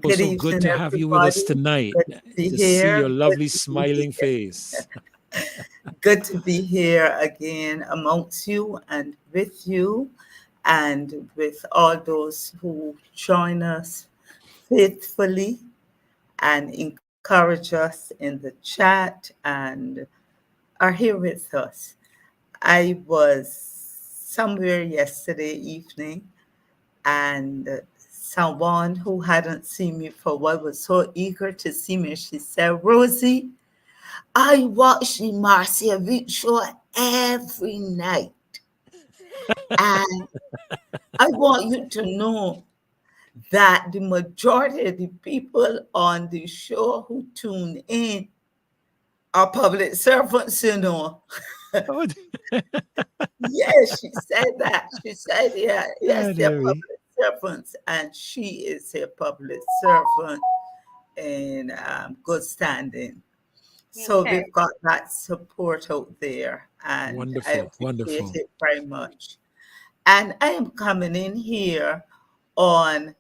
C: Good
A: So good
C: evening,
A: to have you with us
C: everybody.
A: tonight,
C: Good to be
A: to see
C: here.
A: your
C: Good
A: lovely
C: to be
A: smiling
C: here.
A: face.
C: Good to be here again amongst you and with all those who join us faithfully and encourage us in the chat and are here with us. I was somewhere yesterday evening, and someone who hadn't seen me for a while was so eager to see me. She said, Rosie, I watch the Marcia Week show every night. And I want you to know that the majority of the people on the show who tune in are public servants,
A: Oh,
C: Yes, she said that. She said, yeah, yes, they're
A: dearie.
C: public servants, and she is a public servant. in good standing. So
B: Okay.
C: we've got that support out there, and I
A: Wonderful,
C: appreciate
A: wonderful.
C: it very much. And I am coming in here on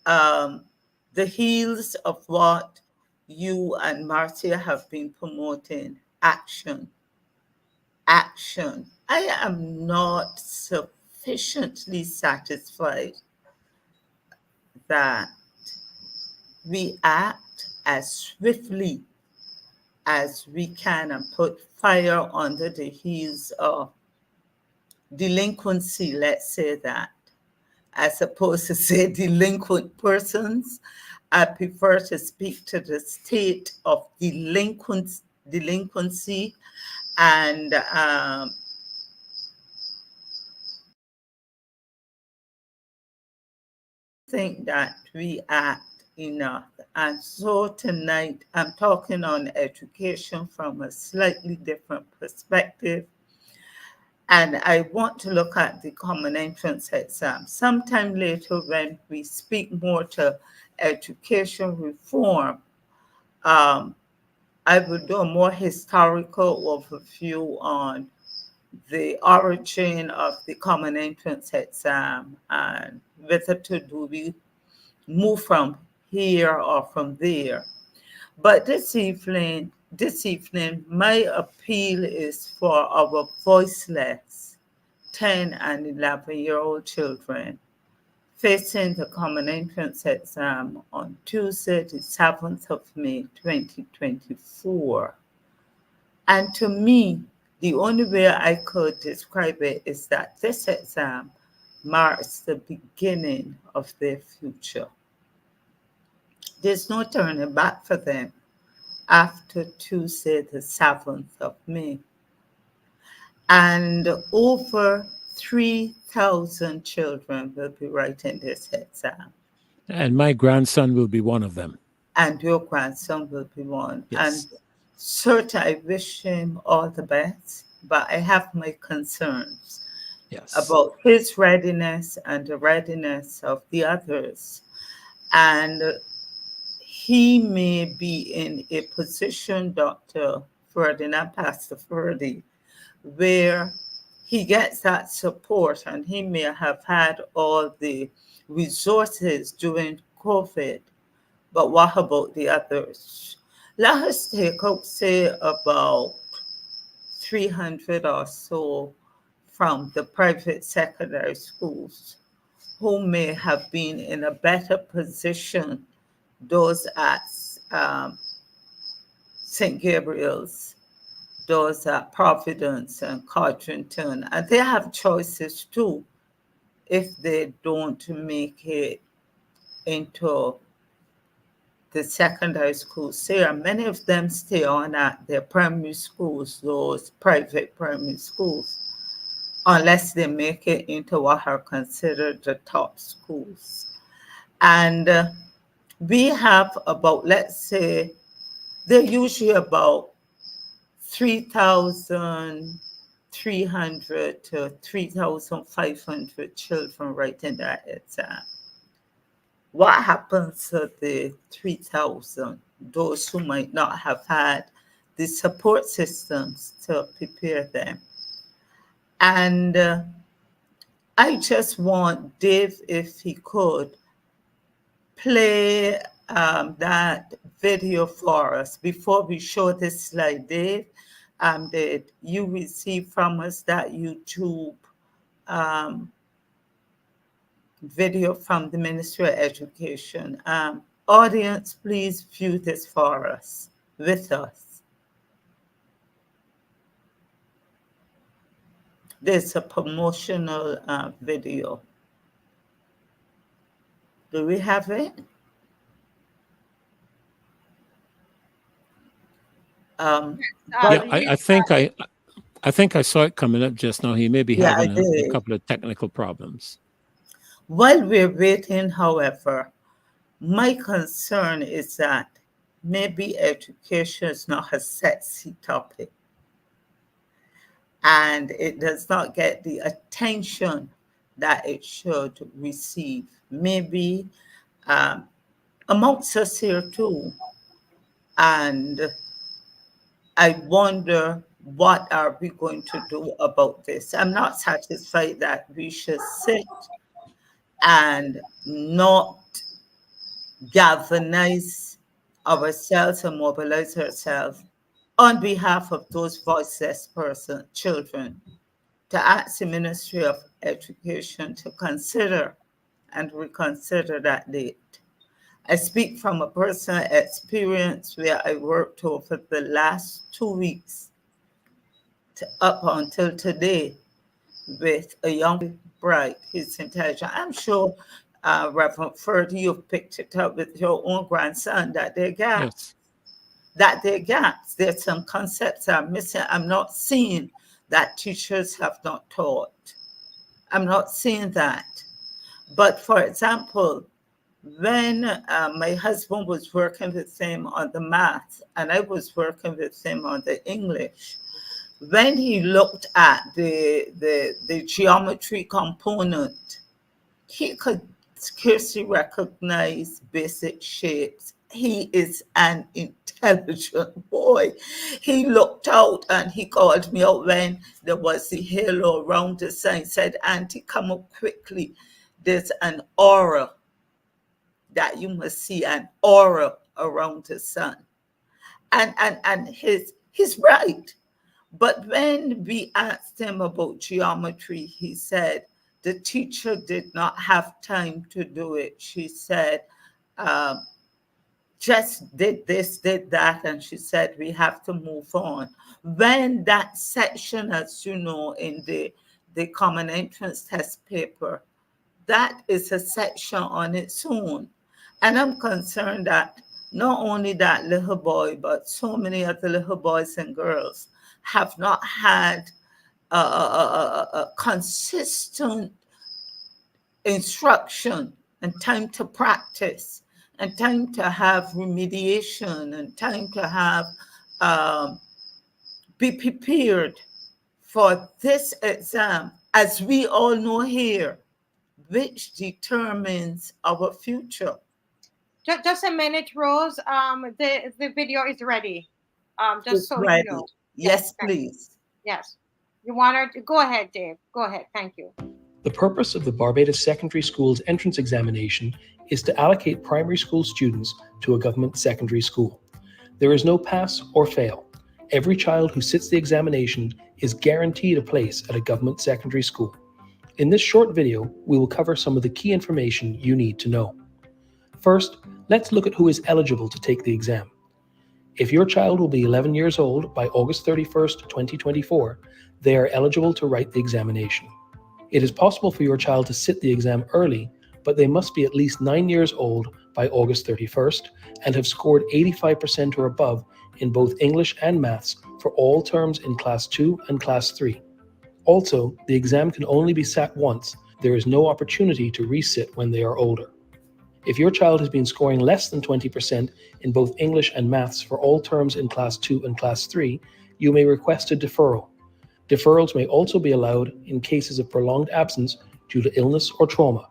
C: um, the heels of what you and Marcia have been promoting: action, action. I am not sufficiently satisfied that we act as swiftly as we can and put fire under the heels of delinquency, let's say that, as opposed to say delinquent persons. I prefer to speak to the state of delinquency, and think that we act enough. And so tonight I'm talking on education from a slightly different perspective. And I want to look at the common entrance exam. Sometime later, when we speak more to education reform, um, I will do a more historical overview on the origin of the common entrance exam and whether to do we move from here or from there. But this evening, my appeal is for our voiceless 10 and 11-year-old children facing the common entrance exam on Tuesday, the 7th of May, 2024. And to me, the only way I could describe it is that this exam marks the beginning of their future. There's no turning back for them after Tuesday, the 7th of May. And over 3,000 children will be writing this exam.
A: And my grandson will be one of them.
C: And your grandson will be one. And
A: Yes.
C: certainly, I wish him all the best, but I have my concerns
A: Yes.
C: about his readiness and the readiness of the others. And he may be in a position, Dr. Ferdinand, Pastor Ferdy, where he gets that support and he may have had all the resources during COVID, but what about the others? Let us take out, say, about 300 or so from the private secondary schools who may have been in a better position, those at St. Gabriel's, those at Providence and Codrington, and they have choices too if they don't make it into the secondary schools there. Many of them stay on at their primary schools, those private primary schools, unless they make it into what are considered the top schools. And we have about, let's say, they're usually about 3,300 to 3,500 children writing that exam. What happens to the 3,000, those who might not have had the support systems to prepare them? And I just want Dave, if he could, play that video for us before we show this slide. Dave, did you receive from us that YouTube video from the Ministry of Education? Audience, please view this for us, with us. There's a promotional video. Do we have it?
A: Yeah,
B: Um,
A: I think I saw it coming up just now. He may be
C: Yeah, I
A: having a
C: did.
A: couple of technical problems.
C: While we're waiting, however, my concern is that maybe education is not a sexy topic and it does not get the attention that it should receive. Maybe amongst us here too. And I wonder, what are we going to do about this? I'm not satisfied that we should sit and not galvanize ourselves and mobilize ourselves on behalf of those voiceless children, to ask the Ministry of Education to consider and reconsider that date. I speak from a personal experience where I worked over the last 2 weeks up until today with a young bright. He's intelligent. I'm sure, Reverend Ferdy, you've picked it up with your own grandson, that there are gaps.
A: Yes.
C: That there are gaps. There's some concepts I'm missing. I'm not seeing that teachers have not taught. I'm not seeing that. But for example, when my husband was working with him on the math and I was working with him on the English, when he looked at the geometry component, he could scarcely recognize basic shapes. He is an intelligent boy. He looked out and he called me out when there was the halo around the sun. He said, "Auntie, come up quickly. There's an aura that you must see, an aura around the sun." And he's right. But when we asked him about geometry, he said the teacher did not have time to do it. She said, just did this, did that, and she said, we have to move on. When that section, as you know, in the Common Entrance Test paper, that is a section on its own. And I'm concerned that not only that little boy, but so many other little boys and girls have not had a consistent instruction and time to practice and time to have remediation and time to have be prepared for this exam, as we all know here, which determines our future.
B: Just a minute, Rose. The video is ready. Just so
C: ready.
B: You know.
C: Yes, please.
B: Yes. You want to go ahead, Dave. Go ahead. Thank you.
D: The purpose of the Barbados Secondary School's entrance examination is to allocate primary school students to a government secondary school. There is no pass or fail. Every child who sits the examination is guaranteed a place at a government secondary school. In this short video, we will cover some of the key information you need to know. First, let's look at who is eligible to take the exam. If your child will be 11 years old by August 31st, 2024, they are eligible to write the examination. It is possible for your child to sit the exam early, but they must be at least 9 years old by August 31st and have scored 85% or above in both English and Maths for all terms in Class 2 and Class 3. Also, the exam can only be sat once. There is no opportunity to resit when they are older. If your child has been scoring less than 20% in both English and Maths for all terms in Class 2 and Class 3, you may request a deferral. Deferrals may also be allowed in cases of prolonged absence due to illness or trauma.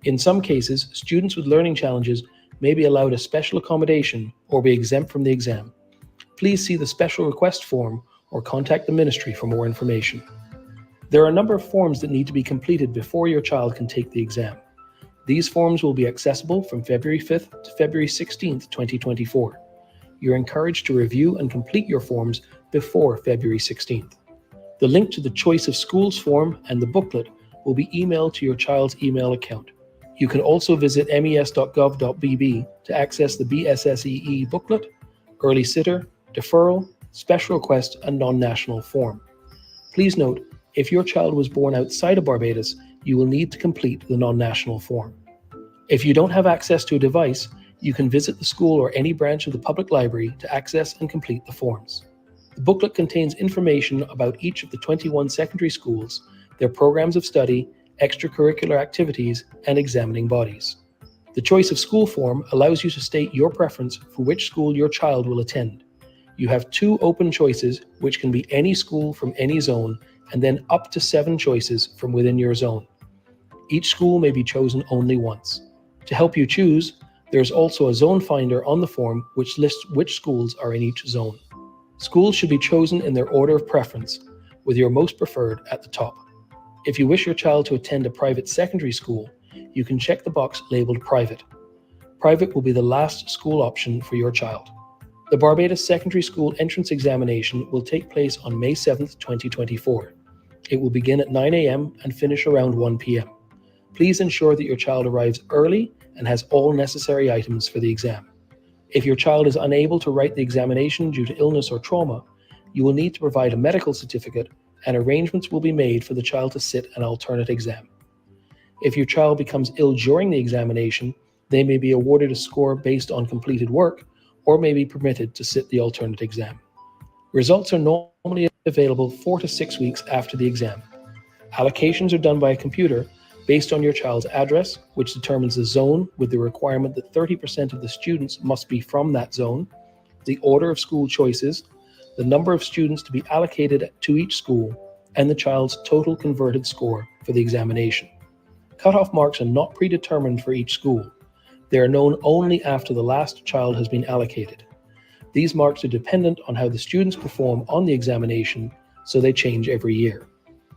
D: In some cases, students with learning challenges may be allowed a special accommodation or be exempt from the exam. Please see the special request form or contact the ministry for more information. There are a number of forms that need to be completed before your child can take the exam. These forms will be accessible from February 5th to February 16th, 2024. You're encouraged to review and complete your forms before February 16th. The link to the Choice of Schools form and the booklet will be emailed to your child's email account. You can also visit mes.gov.bb to access the BSSEE booklet, early sitter, deferral, special request, and non-national form. Please note, if your child was born outside of Barbados, you will need to complete the non-national form. If you don't have access to a device, you can visit the school or any branch of the public library to access and complete the forms. The booklet contains information about each of the 21 secondary schools, their programs of study, extracurricular activities, and examining bodies. The Choice of School form allows you to state your preference for which school your child will attend. You have 2 open choices, which can be any school from any zone, and then up to 7 choices from within your zone. Each school may be chosen only once. To help you choose, There is also a zone finder on the form which lists which schools are in each zone. Schools should be chosen in their order of preference, with your most preferred at the top. If you wish your child to attend a private secondary school, you can check the box labelled Private. Private will be the last school option for your child. The Barbados Secondary School Entrance Examination will take place on May 7th, 2024. It will begin at 9 a.m. and finish around 1 p.m. Please ensure that your child arrives early and has all necessary items for the exam. If your child is unable to write the examination due to illness or trauma, you will need to provide a medical certificate, and arrangements will be made for the child to sit an alternate exam. If your child becomes ill during the examination, they may be awarded a score based on completed work or may be permitted to sit the alternate exam. Results are normally available 4 to 6 weeks after the exam. Allocations are done by a computer based on your child's address, which determines the zone with the requirement that 30% of the students must be from that zone, the order of school choices, the number of students to be allocated to each school, and the child's total converted score for the examination. Cutoff marks are not predetermined for each school. They are known only after the last child has been allocated. These marks are dependent on how the students perform on the examination, so they change every year.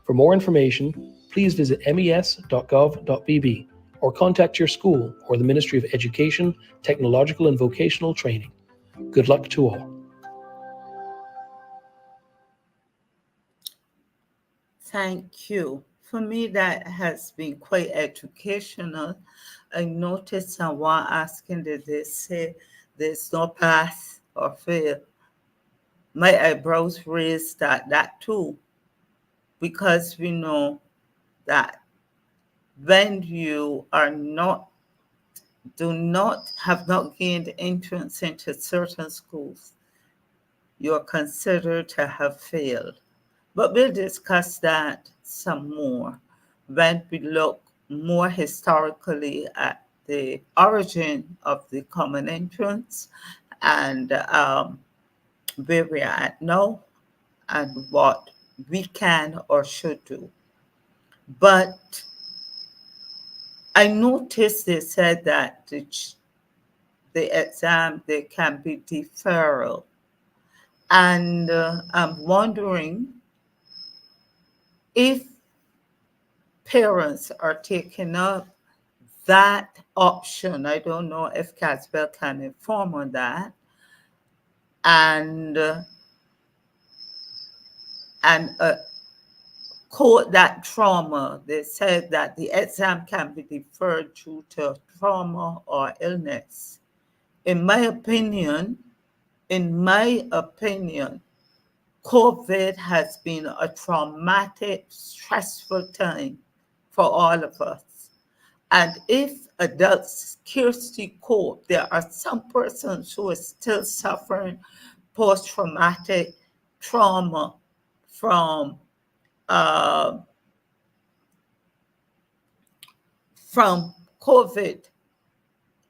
D: For more information, please visit mes.gov.bb or contact your school or the Ministry of Education, Technological and Vocational Training. Good luck to all.
C: Thank you. For me, that has been quite educational. I noticed someone asking, did they say there's no pass or fail? My eyebrows raised at that too, because we know that when you are have not gained entrance into certain schools, you are considered to have failed. But we'll discuss that some more when we look more historically at the origin of the common entrance and where we're at now and what we can or should do. But I noticed they said that the exam, there can be deferral. And I'm wondering if parents are taking up that option. I don't know if Caswell can inform on that. And quote that trauma. They said that the exam can be deferred due to trauma or illness. In my opinion, COVID has been a traumatic, stressful time for all of us. And if adults scarcely cope, there are some persons who are still suffering post-traumatic trauma from COVID.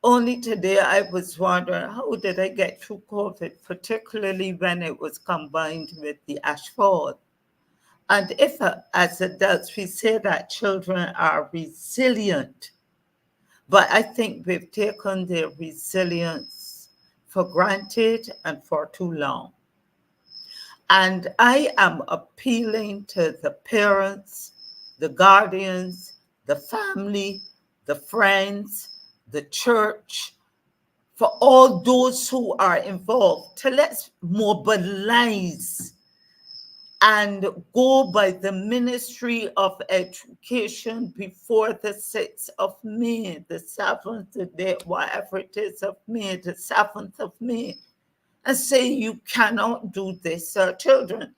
C: Only today I was wondering, how did I get through COVID, particularly when it was combined with the ash fall? And if as adults we say that children are resilient, but I think we've taken their resilience for granted and for too long. And I am appealing to the parents, the guardians, the family, the friends, the church, for all those who are involved, to let's mobilize and go by the Ministry of Education before the 6th of May, the 7th, the day, whatever it is of May, the 7th of May, and say you cannot do this, children.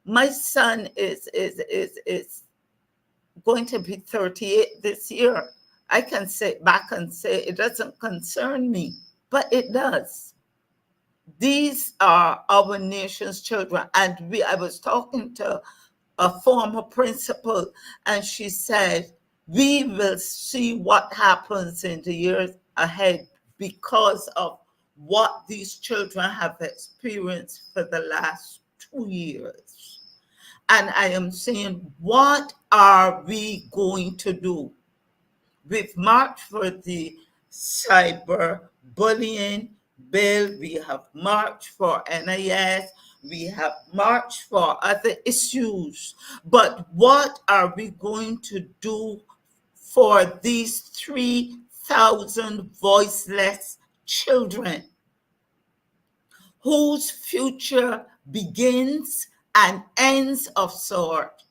C: My son is going to be 38 this year. I can sit back and say it doesn't concern me, but it does. These are our nation's children. And I was talking to a former principal, and she said, we will see what happens in the years ahead because of what these children have experienced for the last 2 years. And I am saying, what are we going to do? We've marched for the cyber bullying bill. We have marched for NIS. We have marched for other issues. But what are we going to do for these 3,000 voiceless children whose future begins and ends of sort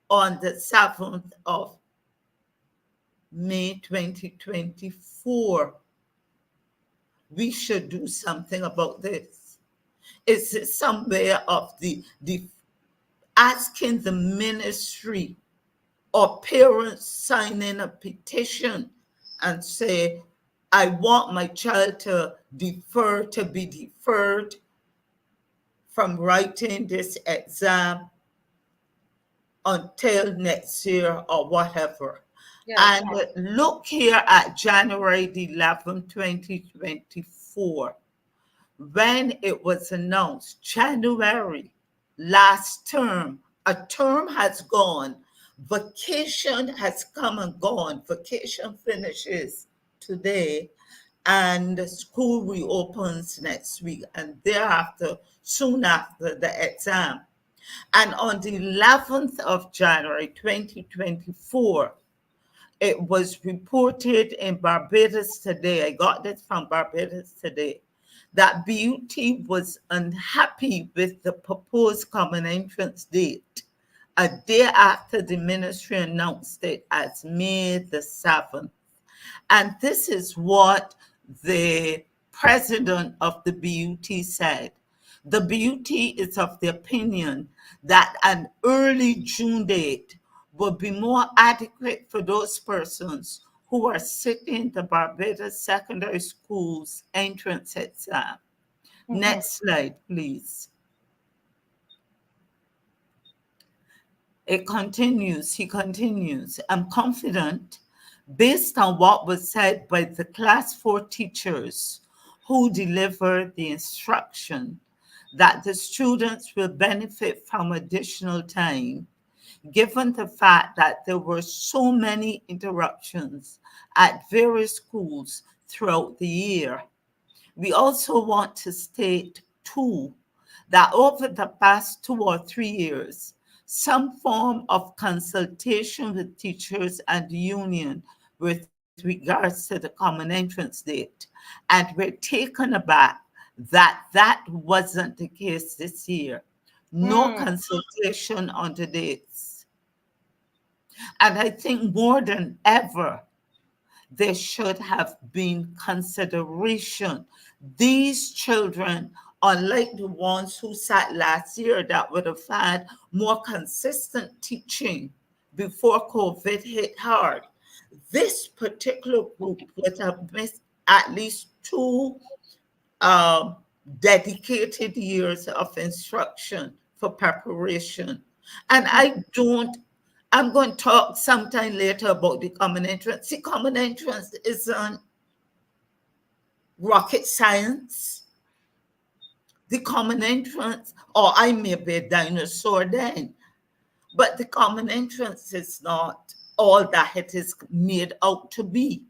C: on the 7th of May 2024? We should do something about this. Is it some way of the asking the ministry or parents signing a petition and say, I want my child to be deferred from writing this exam until next year or whatever.
B: Yeah.
C: And look here at January 11, 2024, when it was announced, January, last term, a term has gone, vacation has come and gone, vacation finishes today, and school reopens next week, and thereafter, soon after the exam. And on the 11th of January, 2024, it was reported in Barbados Today, I got this from Barbados Today, that BUT was unhappy with the proposed common entrance date a day after the ministry announced it as May the 7th. And this is what the president of the BUT said. The BUT is of the opinion that an early June date would be more adequate for those persons who are sitting the Barbados Secondary School's entrance exam. Next slide, please. He continues, I'm confident, based on what was said by the class 4 teachers who delivered the instruction, that the students will benefit from additional time, given the fact that there were so many interruptions at various schools throughout the year. We also want to state, too, that over the past 2 or 3 years, some form of consultation with teachers and the union with regards to the common entrance date, and we're taken aback that that wasn't the case this year. No consultation on the dates. And I think more than ever, there should have been consideration. These children, unlike the ones who sat last year that would have had more consistent teaching before COVID hit hard, this particular group would have missed at least 2 dedicated years of instruction for preparation. And I'm going to talk sometime later about the common entrance. The common entrance isn't rocket science. The common entrance, or I may be a dinosaur then, but the common entrance is not all that it is made out to be.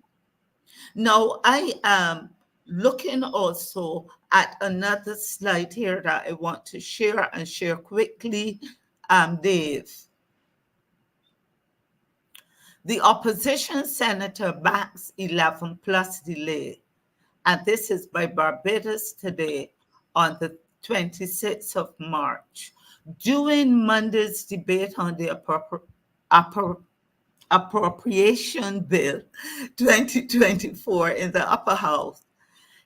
C: Now, I am looking also at another slide here that I want to share and share quickly, Dave. The opposition senator backs 11 plus delay. And this is by Barbados Today on the 26th of March. During Monday's debate on the Appropriation Bill 2024 in the upper house,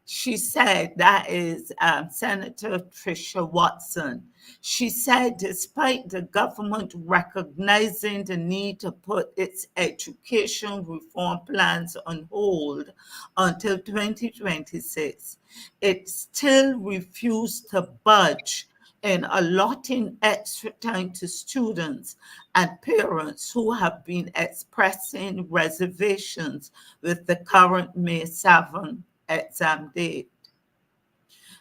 C: she said, that is Senator Tricia Watson. She said, despite the government recognizing the need to put its education reform plans on hold until 2026, it still refused to budge in allotting extra time to students and parents who have been expressing reservations with the current May 7 exam date.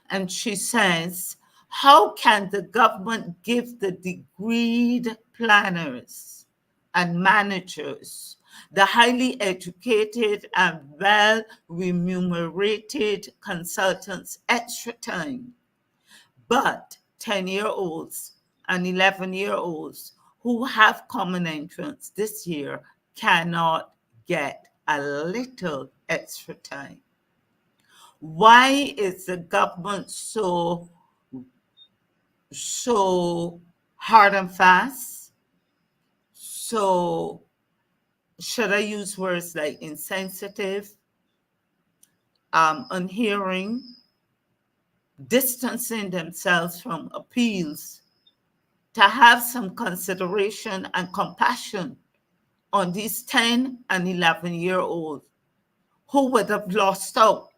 C: And she says, how can the government give the DUGUID planners and managers the highly educated and well remunerated consultants extra time. But 10-year-olds and 11-year-olds who have common entrance this year cannot get a little extra time. Why is the government so hard and fast? So should I use words like insensitive, unhearing, distancing themselves from appeals to have some consideration and compassion on these 10 and 11-year-olds who would have lost out?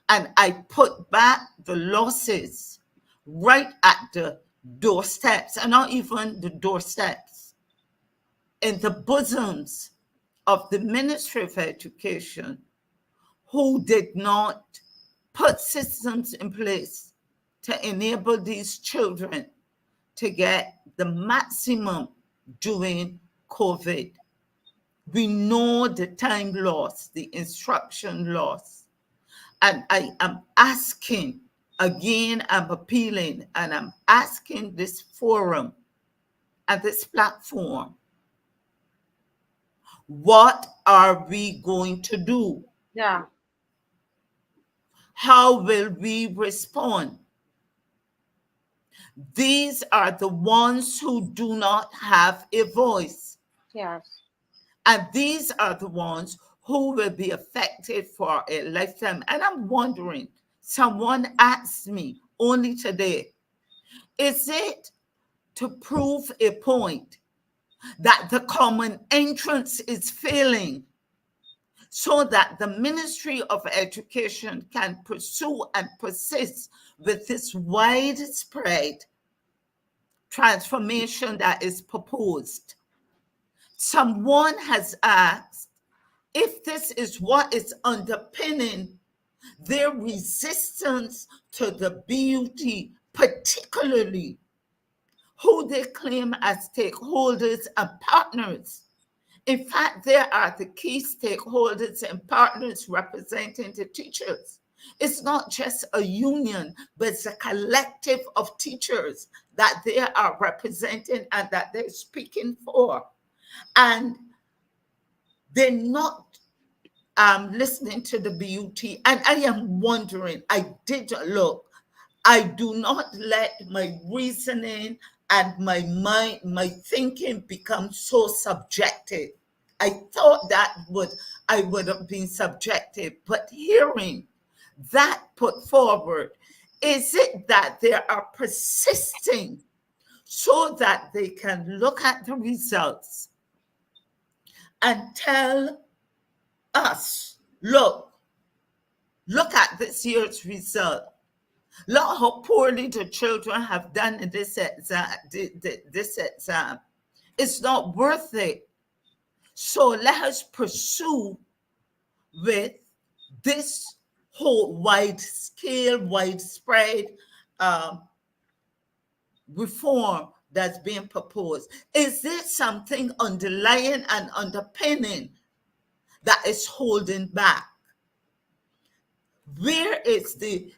C: And I put back the losses right at the doorsteps, and not even the doorsteps, in the bosoms of the Ministry of Education, who did not put systems in place to enable these children to get the maximum during COVID. We know the time loss, the instruction loss. And I am asking, again, I'm appealing, and I'm asking this forum and this platform, what are we going to do?
B: Yeah.
C: How will we respond? These are the ones who do not have a voice.
B: Yes.
C: And these are the ones who will be affected for a lifetime. And I'm wondering, someone asked me only today, is it to prove a point that the common entrance is failing so that the Ministry of Education can pursue and persist with this widespread transformation that is proposed? Someone has asked if this is what is underpinning their resistance to the BUT, particularly who they claim as stakeholders and partners. In fact, there are the key stakeholders and partners representing the teachers. It's not just a union, but it's a collective of teachers that they are representing and that they're speaking for. And they're not listening to the BUT. And I am wondering, I did look, I do not let my reasoning and my mind, my thinking become so subjective. I thought that I would have been subjective, but hearing that put forward, is it that they are persisting so that they can look at the results and tell us, look at this year's result. Look how poorly the children have done in this exam. It's not worth it. So let us pursue with this whole widespread reform that's being proposed. Is there something underlying and underpinning that is holding back? Where is the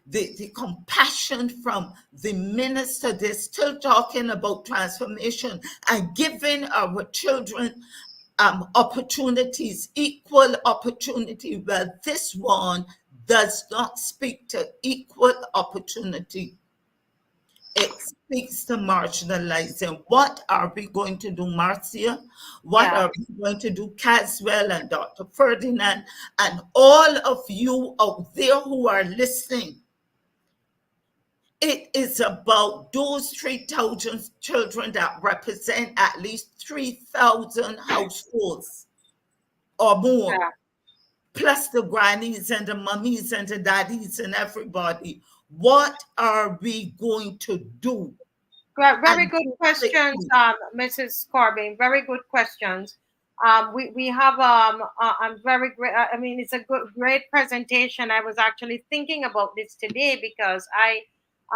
C: compassion from the minister? They're still talking about transformation and giving our children opportunities, equal opportunity. Well, this one does not speak to equal opportunity. It speaks to marginalizing. What are we going to do, Marcia? What are we going to do, Caswell and Dr. Ferdinand, and all of you out there who are listening? It is about those 3,000 children that represent at least 3,000 households or more, plus the grannies and the mummies and the daddies and everybody. What are we going to do?
B: Very good questions, Mrs. Corbin. Very good questions. We have I'm very great. I mean, it's a great presentation. I was actually thinking about this today because I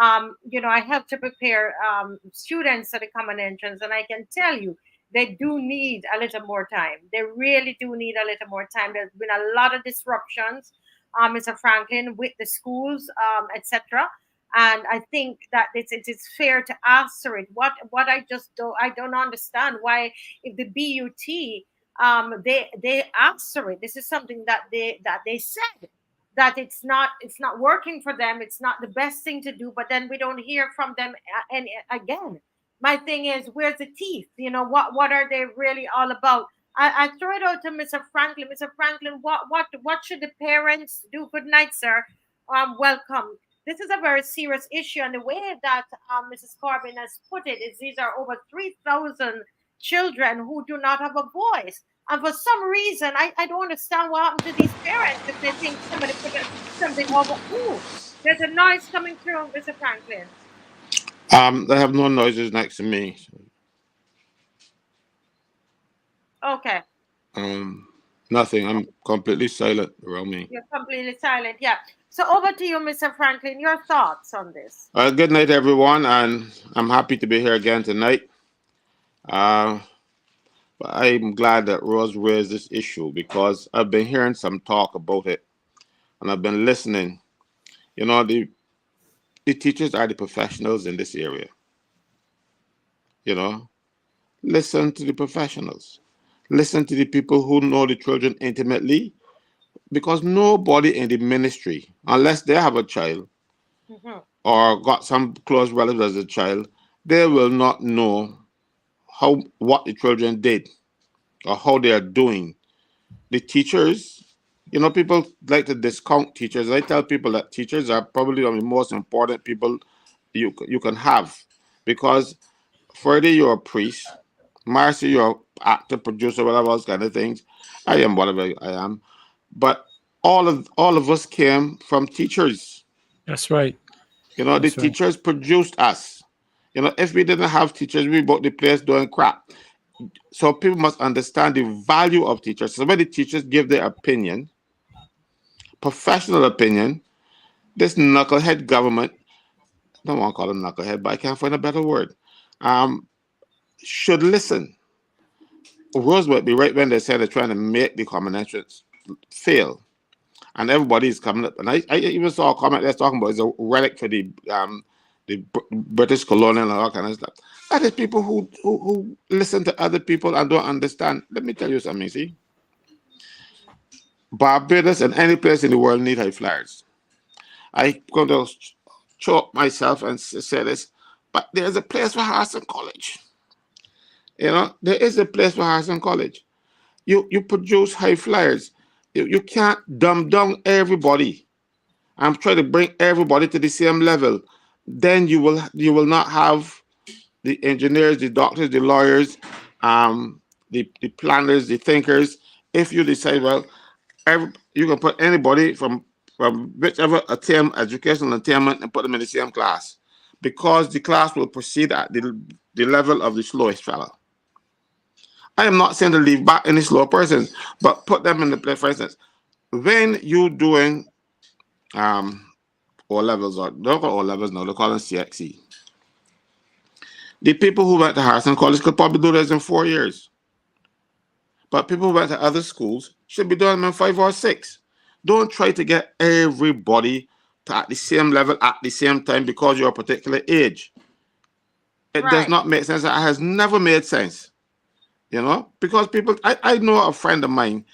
B: help to prepare students at the common entrance, and I can tell you they do need a little more time. They really do need a little more time. There's been a lot of disruptions, Mr. Franklin, with the schools, etc. And I think that it is fair to answer it. What I don't understand why, if the BUT they answer it. This is something that they said, that it's not working for them. It's not the best thing to do. But then we don't hear from them. And again, my thing is, where's the teeth? What are they really all about? I throw it out to Mr. Franklin. Mr. Franklin, what should the parents do? Good night, sir. Welcome. This is a very serious issue, and the way that Mrs. Corbin has put it is, these are over 3,000 children who do not have a voice. And for some reason, I don't understand what happened to these parents if they think somebody put something over. Ooh, there's a noise coming through, Mr. Franklin.
E: They have no noises next to me.
B: Okay.
E: Nothing. I'm completely silent around me.
B: You're completely silent. Yeah. So over to you, Mr. Franklin. Your thoughts on this?
E: Good night, everyone, and I'm happy to be here again tonight. But I'm glad that Rose raised this issue, because I've been hearing some talk about it, and I've been listening. The teachers are the professionals in this area. Listen to the professionals. Listen to the people who know the children intimately, because nobody in the ministry, unless they have a child or got some close relatives as a child, they will not know what the children did or how they are doing. The teachers, people like to discount teachers. I tell people that teachers are probably the most important people you can have, because Freddie, you're a priest. Marcy, you're an actor, producer, whatever else kind of things. I am whatever I am. But all of us came from teachers.
A: That's right.
E: The teachers produced us. If we didn't have teachers, we bought the place doing crap. So people must understand the value of teachers. So when the teachers give their opinion, professional opinion, this knucklehead government, I don't want to call them knucklehead, but I can't find a better word, should listen. Rose might be right when they say they're trying to make the common entrance fail. And everybody is coming up. And I even saw a comment that's talking about it's a relic for the British colonial and all kind of stuff. That is people who listen to other people and don't understand. Let me tell you something, see? Barbados and any place in the world need high flyers. I'm going to choke myself and say this, but there's a place for Harrison College. There is a place for Harrison College. You produce high flyers. You can't dumb down everybody. I'm trying to bring everybody to the same level. Then you will not have the engineers, the doctors, the lawyers, the planners, the thinkers. If you decide, well, you can put anybody from whichever educational attainment and put them in the same class, because the class will proceed at the level of the slowest fella. I am not saying to leave back any slow person, but put them in the place. For instance, when you doing O levels, or don't call O levels now, they call them CXE. The people who went to Harrison College could probably do this in 4 years. But people who went to other schools should be doing them in 5 or 6. Don't try to get everybody to at the same level at the same time because you're a particular age. It does not make sense. It has never made sense. Because people, I know a friend of mine,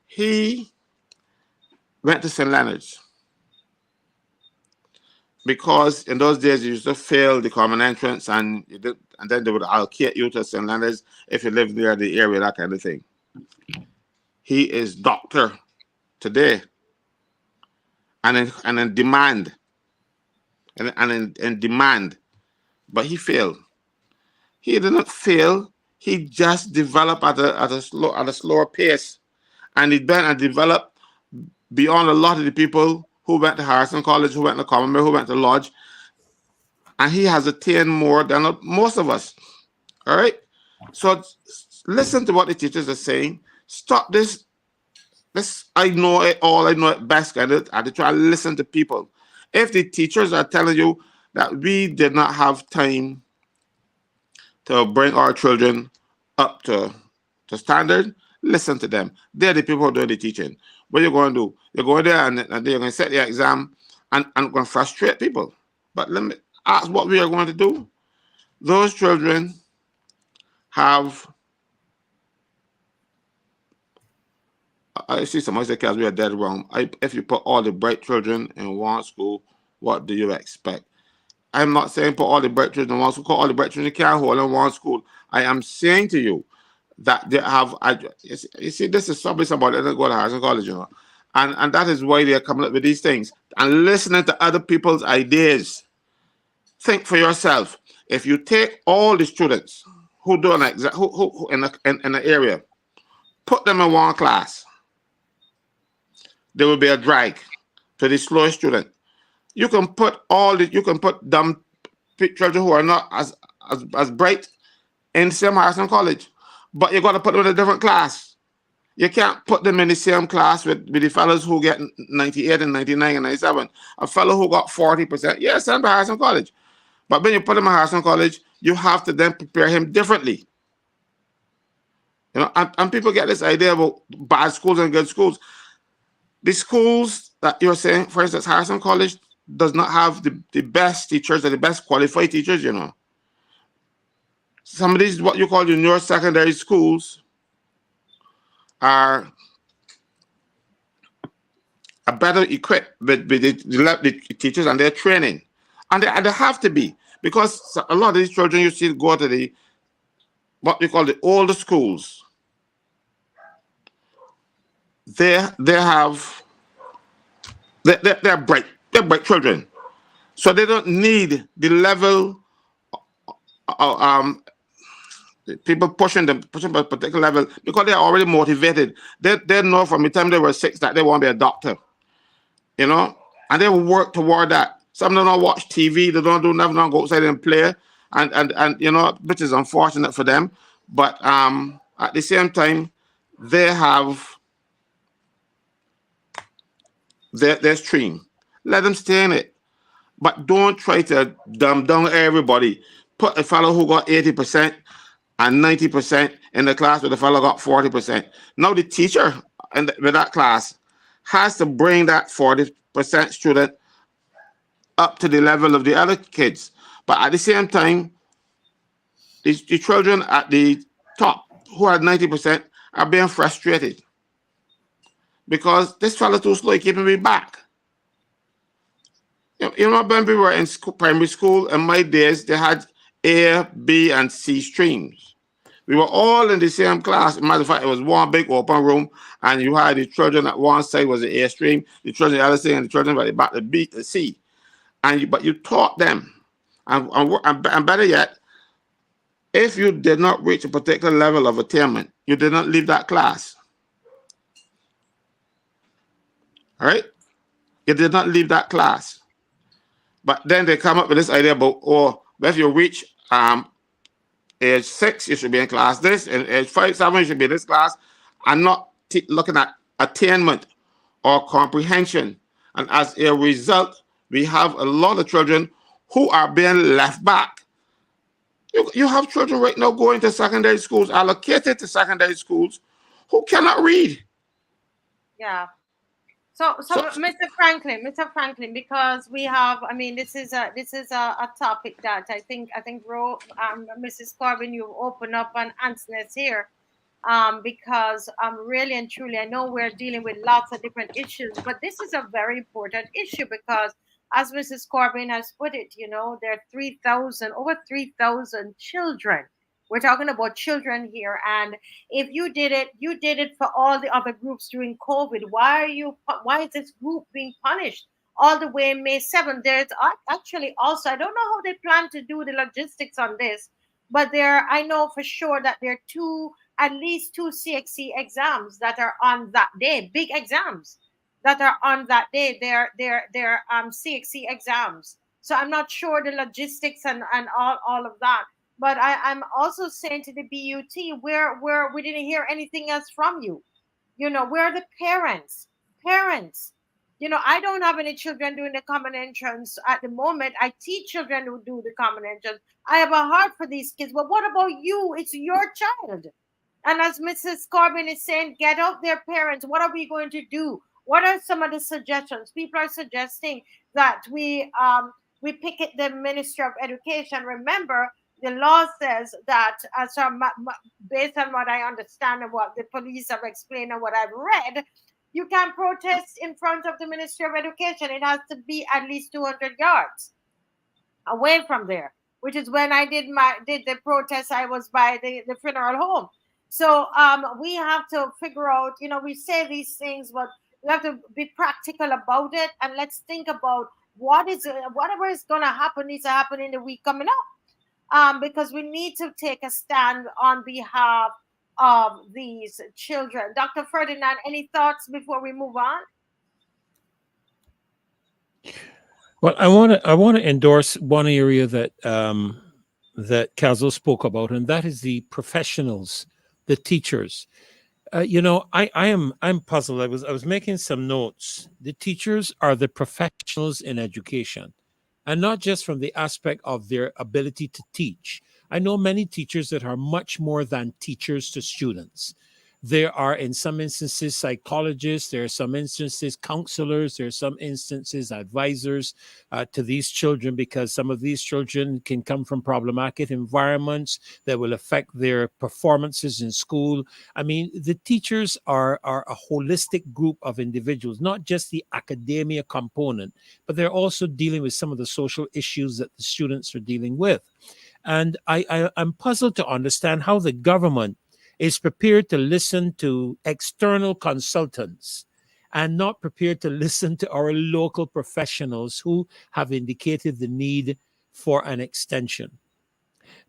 E: he went to St. Leonard's because in those days you used to fail the common entrance and then they would allocate you to St. Leonard's if you lived near the area, that kind of thing. He is doctor today and in demand and in demand, but he failed. He didn't fail. He just developed at a slower pace, and he went and developed beyond a lot of the people who went to Harrison College, who went to Commonwealth, who went to Lodge, and he has attained more than most of us. All right. So listen to what the teachers are saying. Stop this. I know it all. I know it best. I to try to listen to people. If the teachers are telling you that we did not have time to bring our children up to standard, listen to them. They're the people who are doing the teaching. What you're going to do? You're going there and they're going to set the exam and going to frustrate people. But let me ask what we are going to do. Those children have, I see some of the kids we are dead wrong. If you put all the bright children in one school, what do you expect? I'm not saying put all the bright children in one school, all the bright children can't hold in one school. I am saying to you that they have, you see, this is something about it, go to Harrison College, you know. And that is why they're coming up with these things. And listening to other people's ideas. Think for yourself. If you take all the students who do an exam, who in an area, put them in one class, there will be a drag to the slow student. You can put dumb children who are not as bright in Sam Harrison College, but you got to put them in a different class. You can't put them in the same class with the fellows who get 98 and 99 and 97. A fellow who got 40%, yes, send to Harrison College. But when you put him in Harrison College, you have to then prepare him differently. You know, and people get this idea about bad schools and good schools. The schools that you're saying, for instance, Harrison College does not have the best teachers or the best qualified teachers, you know. Some of these, what you call junior secondary schools, are better equipped with the teachers and their training. And they have to be, because a lot of these children you see go to what we call the older schools. They're bright children, so they don't need the level people pushing to a particular level, because they're already motivated. They know from the time they were 6 that they want to be a doctor, you know, and they will work toward that. Some of them don't watch TV, they don't do nothing, don't go outside and play, and you know, which is unfortunate for them. But at the same time, they have their stream. Let them stay in it, but don't try to dumb down everybody. Put a fellow who got 80% and 90% in the class with a fellow got 40%. Now the teacher with that class has to bring that 40% student up to the level of the other kids. But at the same time, the children at the top who had 90% are being frustrated because this fellow too slow, keeping me back. You know, when we were in primary school, in my days, they had A, B, and C streams. We were all in the same class. As a matter of fact, it was one big open room, and you had the children at one side was the A stream, the children at the other side, and the children at the back, the B, the C. But you taught them, and better yet, if you did not reach a particular level of attainment, you did not leave that class. All right? You did not leave that class. But then they come up with this idea about, oh, if you reach age 6, you should be in class this, and age 5, 7, you should be in this class, and not looking at attainment or comprehension. And as a result, we have a lot of children who are being left back. You have children right now going to secondary schools, allocated to secondary schools, who cannot read.
B: Yeah. So Mr. Franklin, because we have, I mean, this is a topic that I think Mrs. Corbin, you've opened up an answerness here, because really and truly, I know we're dealing with lots of different issues, but this is a very important issue because, as Mrs. Corbin has put it, you know, there are over 3,000 children. We're talking about children here, and if you did it for all the other groups during COVID. Why is this group being punished all the way May 7th? There's actually also, I don't know how they plan to do the logistics on this, but I know for sure that there are at least two CXC exams that are on that day, big exams that are on that day. They're CXC exams. So I'm not sure the logistics and all of that. But I'm also saying to the BUT, where we didn't hear anything else from you. You know, where are the parents? Parents, You know, I don't have any children doing the common entrance at the moment. I teach children to do the common entrance. I have a heart for these kids. But what about you? It's your child. And as Mrs. Corbin is saying, get out their parents. What are we going to do? What are some of the suggestions? People are suggesting that we picket the Ministry of Education. Remember, the law says that, based on what I understand and what the police have explained and what I've read, you can protest in front of the Ministry of Education. It has to be at least 200 yards away from there, which is when I did the protest. I was by the funeral home. So we have to figure out, you know, we say these things, but we have to be practical about it, and let's think about whatever is going to happen needs to happen in the week coming up, because we need to take a stand on behalf of these children. Dr. Ferdinand, any thoughts before we move on?
A: Well, I want to endorse one area that that Kazo spoke about, and that is the professionals, the teachers. You know, I'm puzzled. I was making some notes. The teachers are the professionals in education, and not just from the aspect of their ability to teach. I know many teachers that are much more than teachers to students. There are, in some instances, psychologists. There are some instances, counselors. There are some instances, advisors to these children, because some of these children can come from problematic environments that will affect their performances in school. I mean, the teachers are a holistic group of individuals, not just the academia component, but they're also dealing with some of the social issues that the students are dealing with. And I'm puzzled to understand how the government is prepared to listen to external consultants and not prepared to listen to our local professionals who have indicated the need for an extension.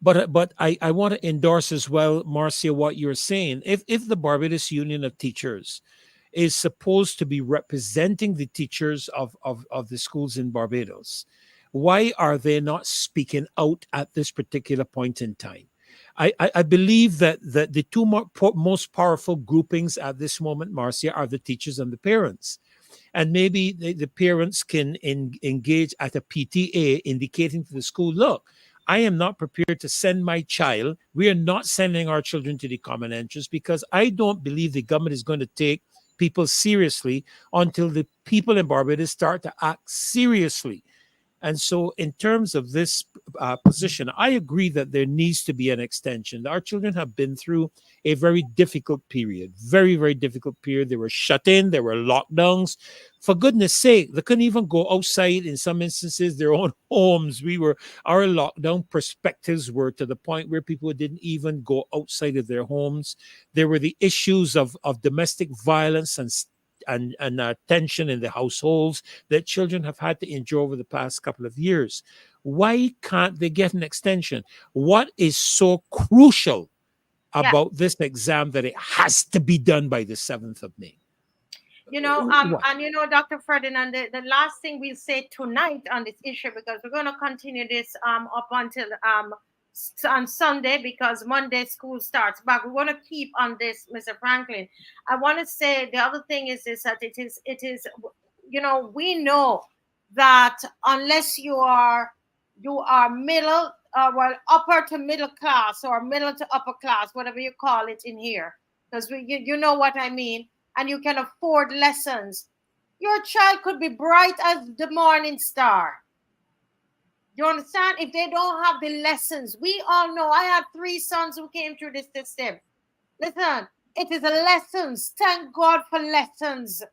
A: But I want to endorse as well, Marcia, what you're saying. If the Barbados Union of Teachers is supposed to be representing the teachers of the schools in Barbados, why are they not speaking out at this particular point in time? I believe that the two most powerful groupings at this moment, Marcia, are the teachers and the parents. And maybe the parents can engage at a PTA, indicating to the school, look, I am not prepared to send my child. We are not sending our children to the common entrance because I don't believe the government is going to take people seriously until the people in Barbados start to act seriously. And so, in terms of this position, I agree that there needs to be an extension. Our children have been through a very difficult period, very, very difficult period. They were shut in, there were lockdowns. For goodness sake, they couldn't even go outside in some instances, their own homes. Our lockdown perspectives were to the point where people didn't even go outside of their homes. There were the issues of domestic violence and tension in the households that children have had to endure over the past couple of years. Why can't they get an extension? What is so crucial about this exam that it has to be done by the 7th of May?
B: You know,
A: What?
B: and you know, Dr. Ferdinand, the last thing we'll say tonight on this issue, because we're going to continue this up until on Sunday, because Monday school starts back. We want to keep on this, Mr. Franklin. I want to say the other thing is that it is, you know, we know that unless you are middle, well, upper to middle class or middle to upper class, whatever you call it in here, because you know what I mean, and you can afford lessons, your child could be bright as the morning star. You understand? If they don't have the lessons, we all know. I had 3 sons who came through this system. Listen, it is a lessons. Thank God for lessons.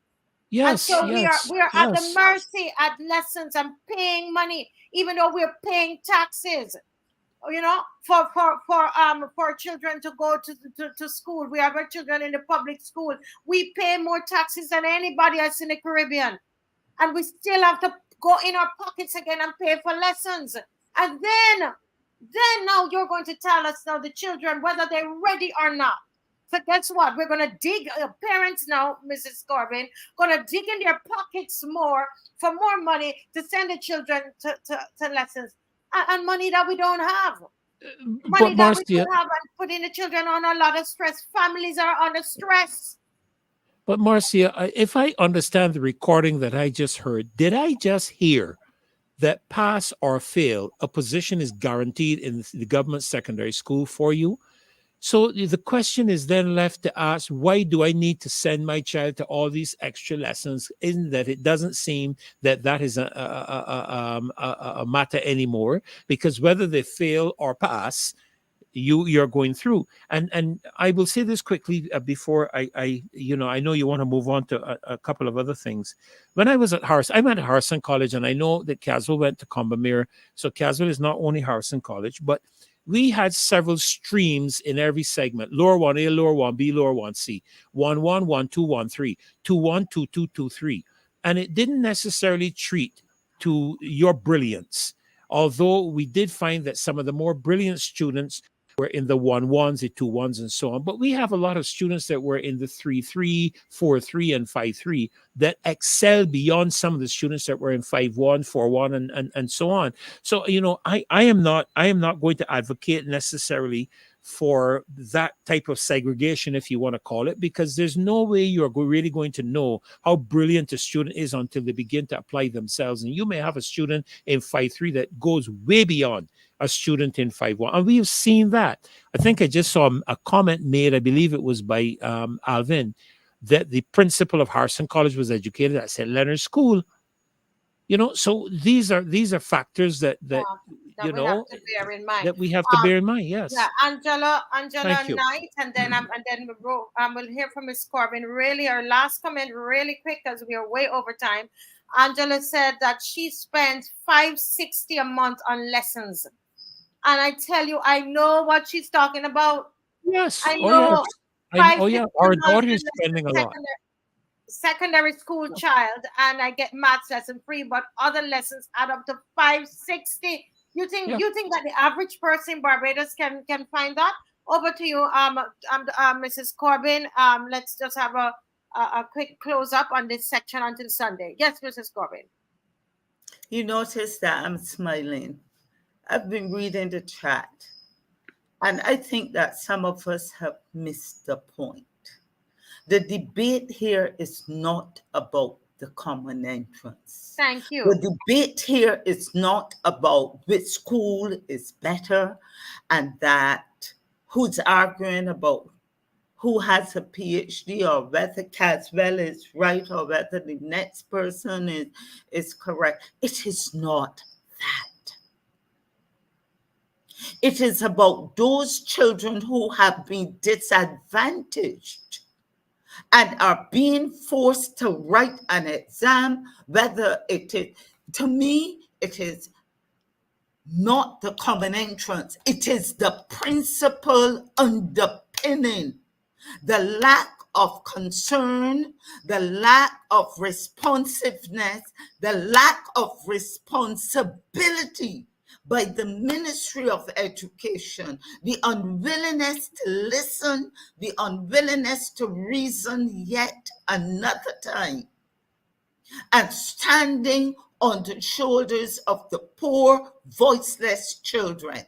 A: Yes,
B: and so
A: yes,
B: we are at the
A: yes.
B: mercy at lessons and paying money, even though we're paying taxes. You know, for children to go to school. We have our children in the public school. We pay more taxes than anybody else in the Caribbean, and we still have to go in our pockets again and pay for lessons. And then now you're going to tell us now the children whether they're ready or not. So guess what? We're going to dig, parents now, Mrs. Corbin, going to dig in their pockets more for more money to send the children to lessons. And money that we don't have. Money
A: But
B: that we
A: Marcia,
B: don't have, and putting the children on a lot of stress. Families are under stress.
A: But Marcia, if I understand the recording that I just heard, did I just hear that pass or fail, a position is guaranteed in the government secondary school for you? So the question is then left to ask, why do I need to send my child to all these extra lessons? Isn't that it doesn't seem that that is a matter anymore? Because whether they fail or pass, you're going through. And I will say this quickly before I know you want to move on to a couple of other things. When I was at Harrison, I went to Harrison College, and I know that Caswell went to Combermere. So Caswell is not only Harrison College, but we had several streams in every segment: lower 1A, lower 1B, lower 1C, 1-1, 1-2, 1-3, 2-1, 2-2, 2-3. And it didn't necessarily treat to your brilliance, although we did find that some of the more brilliant students were in the 1-1s, the 2-1s, and so on. But we have a lot of students that were in the 3-3, 4-3, and 5-3 that excel beyond some of the students that were in 5-1, 4-1, and so on. So, I am not going to advocate necessarily for that type of segregation, if you want to call it, because there's no way you're really going to know how brilliant a student is until they begin to apply themselves. And you may have a student in 5-3 that goes way beyond a student in 5-1. And we have seen that. I think I just saw a comment made, I believe it was by Alvin, that the principal of Harrison College was educated at St. Leonard's School. So these are factors that
B: that we have to bear in mind.
A: that we have to bear in mind. Yes.
B: Yeah, Angela
A: Thank you.
B: Knight, and then we'll hear from Ms. Corbin. Really, our last comment, really quick, because we are way over time. Angela said that she spends $560 a month on lessons, and I tell you, I know what she's talking about.
A: Yes.
B: I know.
A: Our daughter is spending a lot.
B: Secondary school child, and I get maths lesson free, but other lessons add up to $560. You think that the average person in Barbados can find that? Over to you, Mrs. Corbin. Let's just have a quick close up on this section until Sunday. Yes, Mrs. Corbin.
C: You notice that I'm smiling. I've been reading the chat, and I think that some of us have missed the point. The debate here is not about the common entrance.
B: Thank you.
C: The debate here is not about which school is better, and that who's arguing about who has a PhD, or whether Caswell is right, or whether the next person is correct. It is not that. It is about those children who have been disadvantaged and are being forced to write an exam, whether it is, to me, it is not the common entrance. It is the principle underpinning the lack of concern, the lack of responsiveness, the lack of responsibility by the Ministry of Education, the unwillingness to listen, the unwillingness to reason yet another time, and standing on the shoulders of the poor, voiceless children.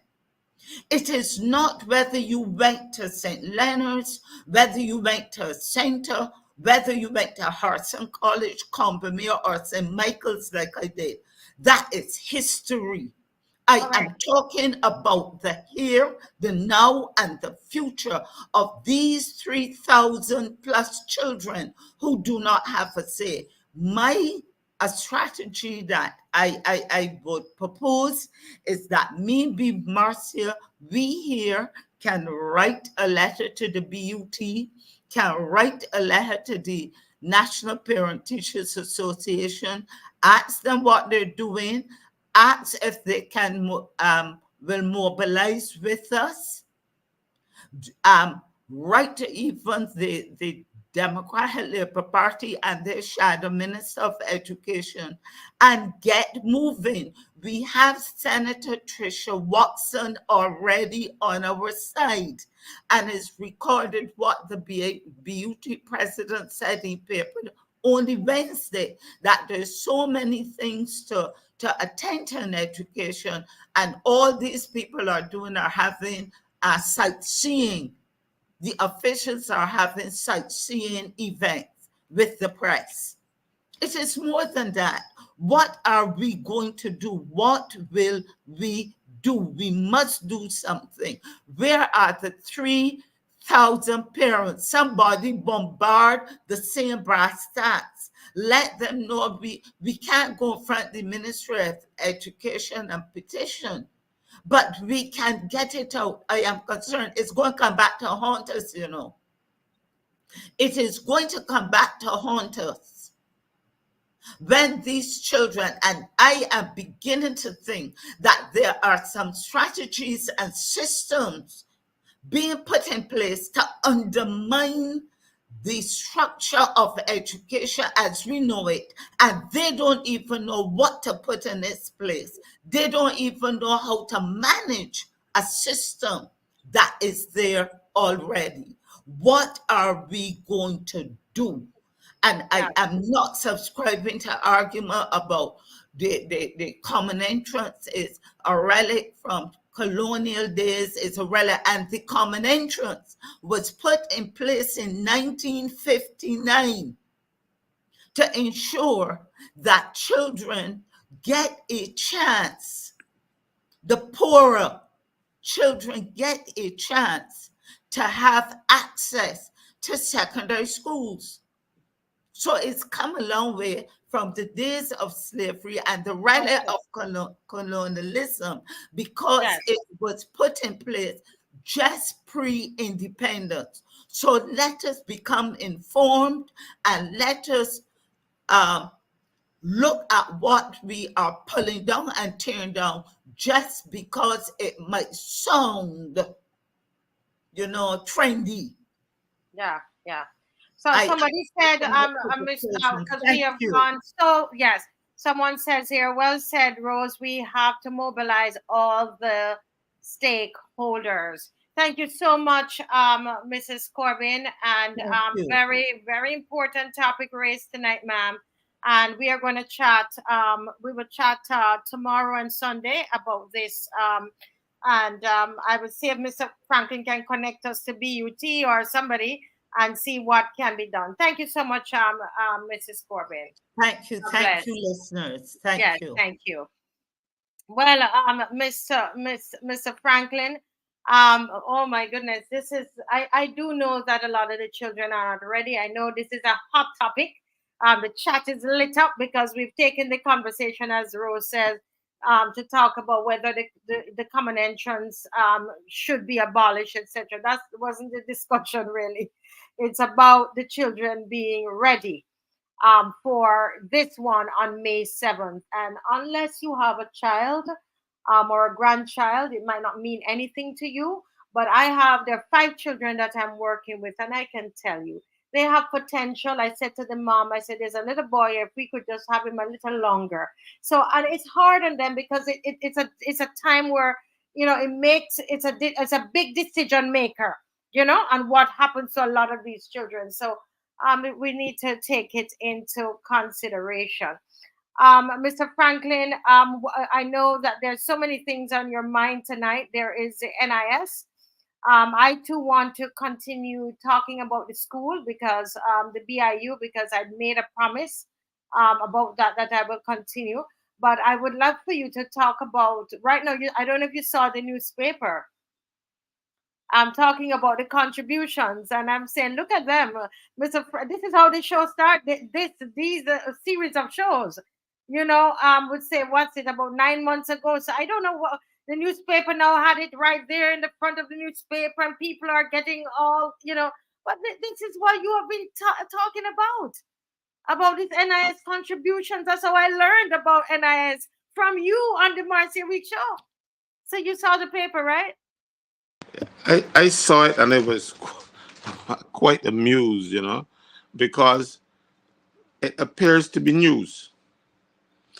C: It is not whether you went to St. Leonard's, whether you went to a center, whether you went to Harrison College, Combermere, or St. Michael's like I did. That is history. I am talking about the here, the now, and the future of these 3,000 plus children who do not have a say. A strategy that I would propose is that maybe, Marcia, we here can write a letter to the BUT, can write a letter to the National Parent Teachers Association, ask them what they're doing, ask if they can will mobilize with us, write to even the Democratic Labour Party and their shadow Minister of Education, and get moving. We have Senator Tricia Watson already on our side, and it's recorded what the BUT president said in paper only Wednesday, that there's so many things to attend to in education, and all these people are doing are having sightseeing. The officials are having sightseeing events. with the press. It is more than that. What are we going to do? What will we do? We must do something. Where are the 3,000 parents? Somebody bombard the same brass tacks. Let them know we can't go in front of the Ministry of Education and petition, but we can get it out. I am concerned it's going to come back to haunt us, you know. It is going to come back to haunt us. When these children, and I am beginning to think that there are some strategies and systems being put in place to undermine the structure of education as we know it, and they don't even know what to put in its place. They don't even know how to manage a system that is there already. What are we going to do? And I am not subscribing to argument about the common entrance is a relic from colonial days. It's a relic, and the common entrance was put in place in 1959 to ensure that children get a chance. The poorer children get a chance to have access to secondary schools. So it's come a long way from the days of slavery and the relic of colonialism, because it was put in place just pre-independence. So let us become informed, and let us look at what we are pulling down and tearing down just because it might sound, you know, trendy.
B: Yeah. So somebody said, because we have gone. So yes, someone says here, well said, Rose. We have to mobilize all the stakeholders. Thank you so much, Mrs. Corbin, and very, very important topic raised tonight, ma'am. And we are going to chat. We will chat tomorrow and Sunday about this. And I would see if Mr. Franklin can connect us to BUT or somebody and see what can be done. Thank you so much, Mrs. Corbin.
C: Thank you, listeners. Thank you.
B: Thank you. Well, Mr. Franklin, oh my goodness, this is, I do know that a lot of the children are not ready. I know this is a hot topic. The chat is lit up because we've taken the conversation, as Rose says, to talk about whether the common entrance should be abolished, etc. That wasn't the discussion, really. It's about the children being ready for this one on May 7th. And unless you have a child or a grandchild, it might not mean anything to you. But there are 5 children that I'm working with, and I can tell you, they have potential. I said to the mom, I said, there's a little boy, if we could just have him a little longer. So, and it's hard on them because it's a time where, you know, it's a big decision maker, you know, and what happens to a lot of these children. So we need to take it into consideration. Mr. Franklin, I know that there's so many things on your mind tonight. There is the NIS. I too want to continue talking about the school because the BIU, because I made a promise about that I will continue. But I would love for you to talk about right now. I don't know if you saw the newspaper. I'm talking about the contributions, and I'm saying, look at them, Mr. This is how the show starts. These series of shows, you know, would say what's it about 9 months ago. So I don't know what the newspaper now had it right there in the front of the newspaper, and people are getting all, you know. But this is what you have been talking about this NIS contributions. That's how I learned about NIS from you on the Marcia Week show. So you saw the paper, right?
E: I saw it, and I was quite amused, you know, because it appears to be news.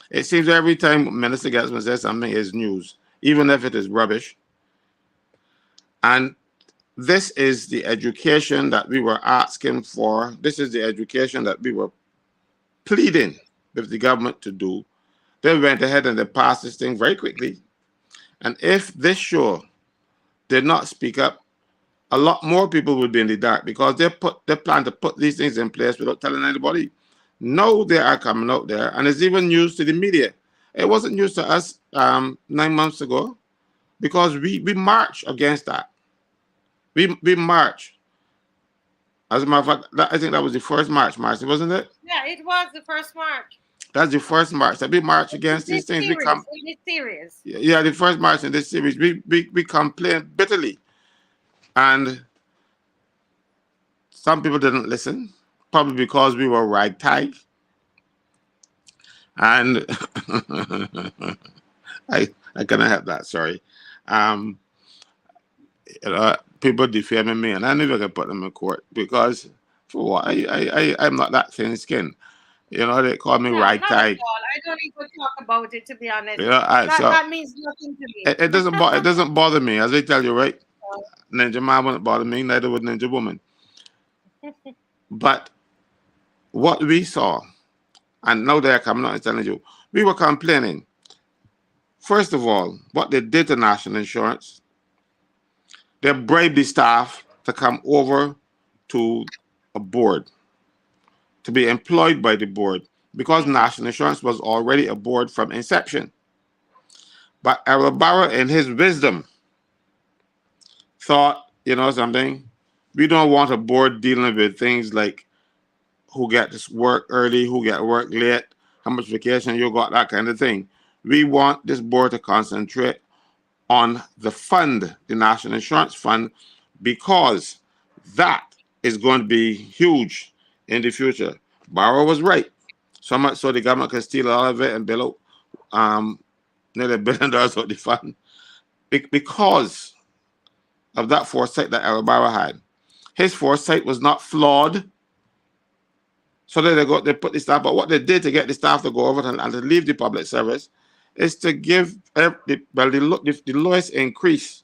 E: It seems every time Minister Gadsden says something is news, even if it is rubbish. And this is the education that we were asking for. This is the education that we were pleading with the government to do. They went ahead and they passed this thing very quickly. And if this show did not speak up a lot more people would be in the dark because they plan to put these things in place without telling anybody. No, they are coming out there, and it's even news to the media. It wasn't news to us 9 months ago because we marched against that. We marched. As a matter of fact, I think that was the first march, wasn't it?
B: Yeah, it was the first March.
E: That's the first march that we march against these things.
B: In this series.
E: Yeah, the first march in this series. We complained bitterly, and some people didn't listen, probably because we were ragtag. And I cannot help that. Sorry, people defaming me, and I never can put them in court because for what? I'm not that thin skin. You know, they call me ragtag.
B: I don't even talk about it, to be honest.
E: You know,
B: that means nothing to me.
E: It doesn't bother me, as I tell you, right? Ninja Man wouldn't bother me, neither would Ninja Woman. But what we saw, and now they're coming out and telling you, we were complaining. First of all, what they did to National Insurance, they bribed the staff to come over to a board, to be employed by the board, because National Insurance was already a board from inception. But Errol Barrow, in his wisdom, thought, you know something, we don't want a board dealing with things like who get to work early, who get work late, how much vacation you got, that kind of thing. We want this board to concentrate on the fund, the National Insurance Fund, because that is going to be huge in the future. Barrow was right. So much so the government can steal all of it and bill out nearly $1 billion out of the fund. Because of that foresight that Errol Barrow had. His foresight was not flawed. So they put the staff, but what they did to get the staff to go over and to leave the public service is to give the lowest increase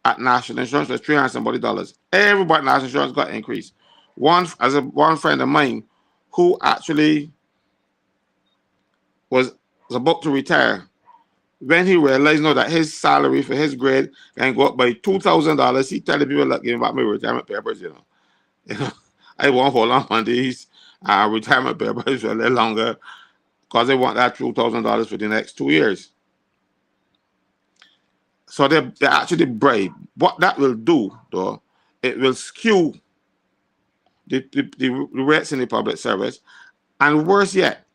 E: at National Insurance was $300 Everybody at National Insurance got increased. One friend of mine who actually was about to retire, when he realized that his salary for his grade can go up by $2,000, he tell the people, like, give me back my retirement papers, you know. I won't hold on these retirement papers for a little longer because they want that $2,000 for the next 2 years. So they actually bribe. What that will do, though, it will skew the rates in the public service, and worse yet,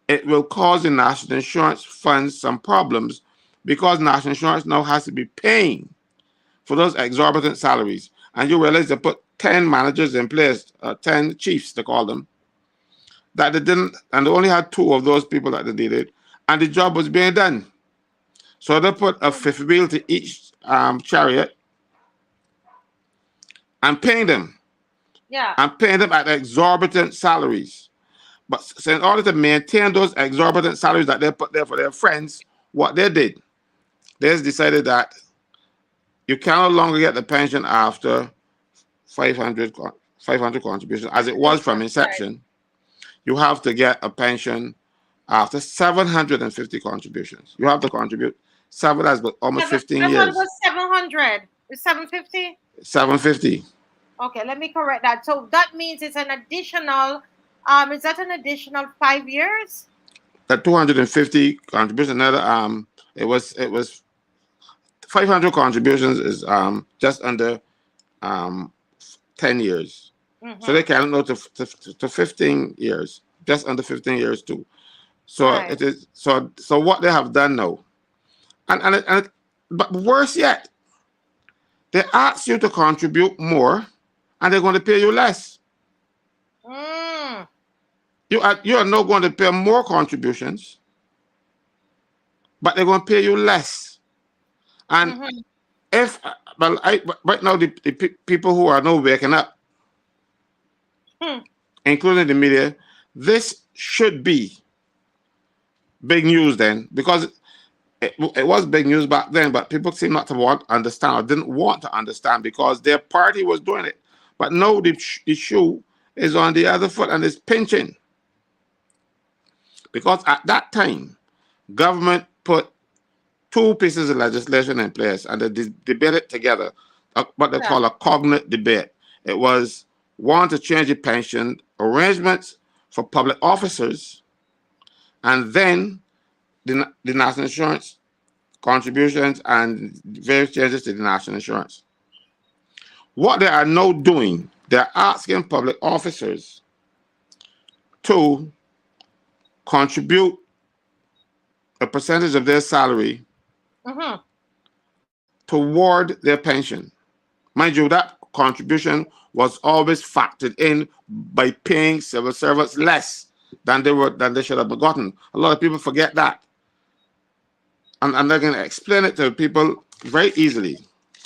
E: it will cause the National Insurance Fund some problems because National Insurance now has to be paying for those exorbitant salaries. And you realize they put 10 managers in place, 10 chiefs, they call them, that they didn't, and they only had 2 of those people that they did it, and the job was being done. So they put a fifth wheel to each chariot and paying them.
B: Yeah.
E: And paying them at exorbitant salaries. But so in order to maintain those exorbitant salaries that they put there for their friends, what they did, they decided that you can no longer get the pension after 500 contributions, as it was from inception. You have to get a pension after 750 contributions. You have to contribute that's almost 15 years.
B: I thought it was 700. It's 750?
E: 750.
B: Okay, let me correct that. So that means it's an additional, is that an additional 5 years?
E: That 250 contributions, another, it was 500 contributions is just under 10 years. Mm-hmm. So they can go to 15 years, just under 15 years too. So right. It is so what they have done now, but worse yet, they ask you to contribute more, and they're going to pay you less.
B: Mm.
E: You are now going to pay more contributions, but they're going to pay you less. And right now the people who are now waking up, including the media, this should be big news then, because it was big news back then, but people seem not to understand or didn't want to understand because their party was doing it. But now the shoe is on the other foot and it's pinching. Because at that time, government put 2 pieces of legislation in place and they debated together what they
B: Yeah.
E: call a cognate debate. It was one to change the pension arrangements for public officers, and then the national insurance contributions and various changes to the national insurance. What they are now doing, they're asking public officers to contribute a percentage of their salary toward their pension. Mind you, that contribution was always factored in by paying civil servants less than they should have gotten. A lot of people forget that. And they're going to explain it to people very easily.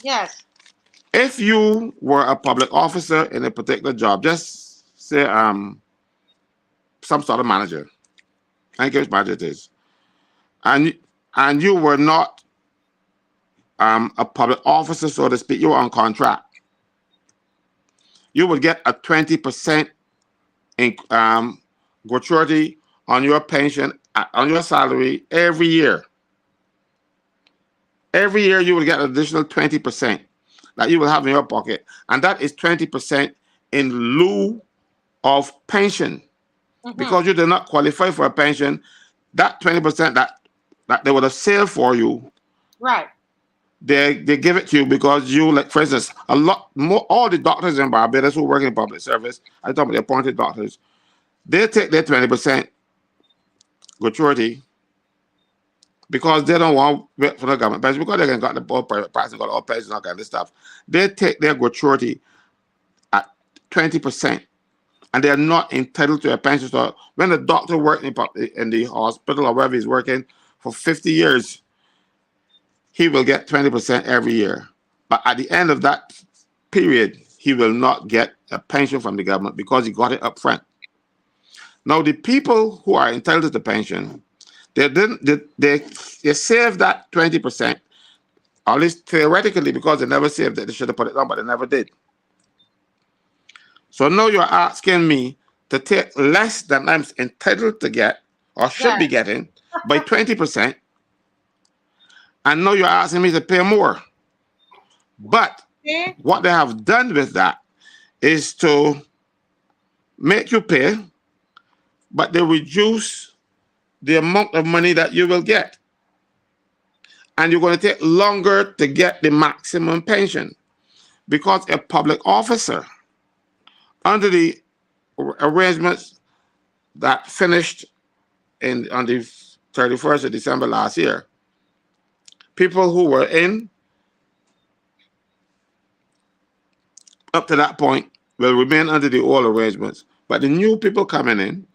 B: Yes.
E: If you were a public officer in a particular job, just say some sort of manager, I think which manager it is, and you were not a public officer, so to speak, you were on contract, you would get a 20% gratuity on your pension, on your salary every year. Every year you will get an additional 20% that you will have in your pocket. And that is 20% in lieu of pension. Because you did not qualify for a pension, that 20% that they would have saved for you,
B: right,
E: they give it to you because you, like, for instance, a lot more, all the doctors in Barbados who work in public service, I talk about the appointed doctors, they take their 20% gratuity because they don't want to wait for the government pension, because they can got the all private practice, got all pensions, all kind of stuff. They take their gratuity at 20%, and they are not entitled to a pension. So when the doctor worked in the hospital or wherever he's working for 50 years, he will get 20% every year. But at the end of that period, he will not get a pension from the government because he got it up front. Now, the people who are entitled to the pension, they saved that 20%, at least theoretically, because they never saved it. They should have put it on, but they never did. So now you're asking me to take less than I'm entitled to get or should be getting by 20%. And now you're asking me to pay more. But what they have done with that is to make you pay, but they reduce the amount of money that you will get. And you're going to take longer to get the maximum pension, because a public officer, under the arrangements that finished on the 31st of December last year, people who were in up to that point will remain under the old arrangements, but the new people coming in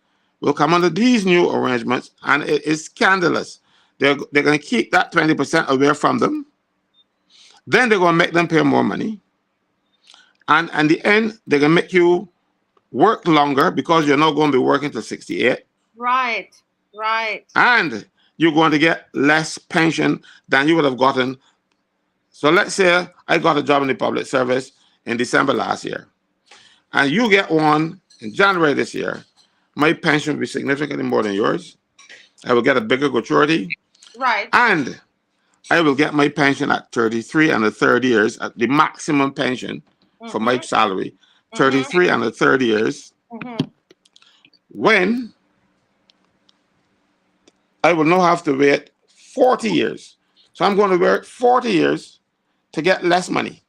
E: will come under these new arrangements, and it is scandalous. They're going to keep that 20% away from them. Then they're going to make them pay more money. And in the end, they're going to make you work longer because you're not going to be working till 68.
B: Right, right.
E: And you're going to get less pension than you would have gotten. So let's say I got a job in the public service in December last year, and you get one in January this year. My pension will be significantly more than yours. I will get a bigger gratuity.
B: Right.
E: And I will get my pension at 33 and a third years, at the maximum pension for my salary, 33 and a third years, when I will now have to wait 40 years. So I'm going to wait 40 years to get less money.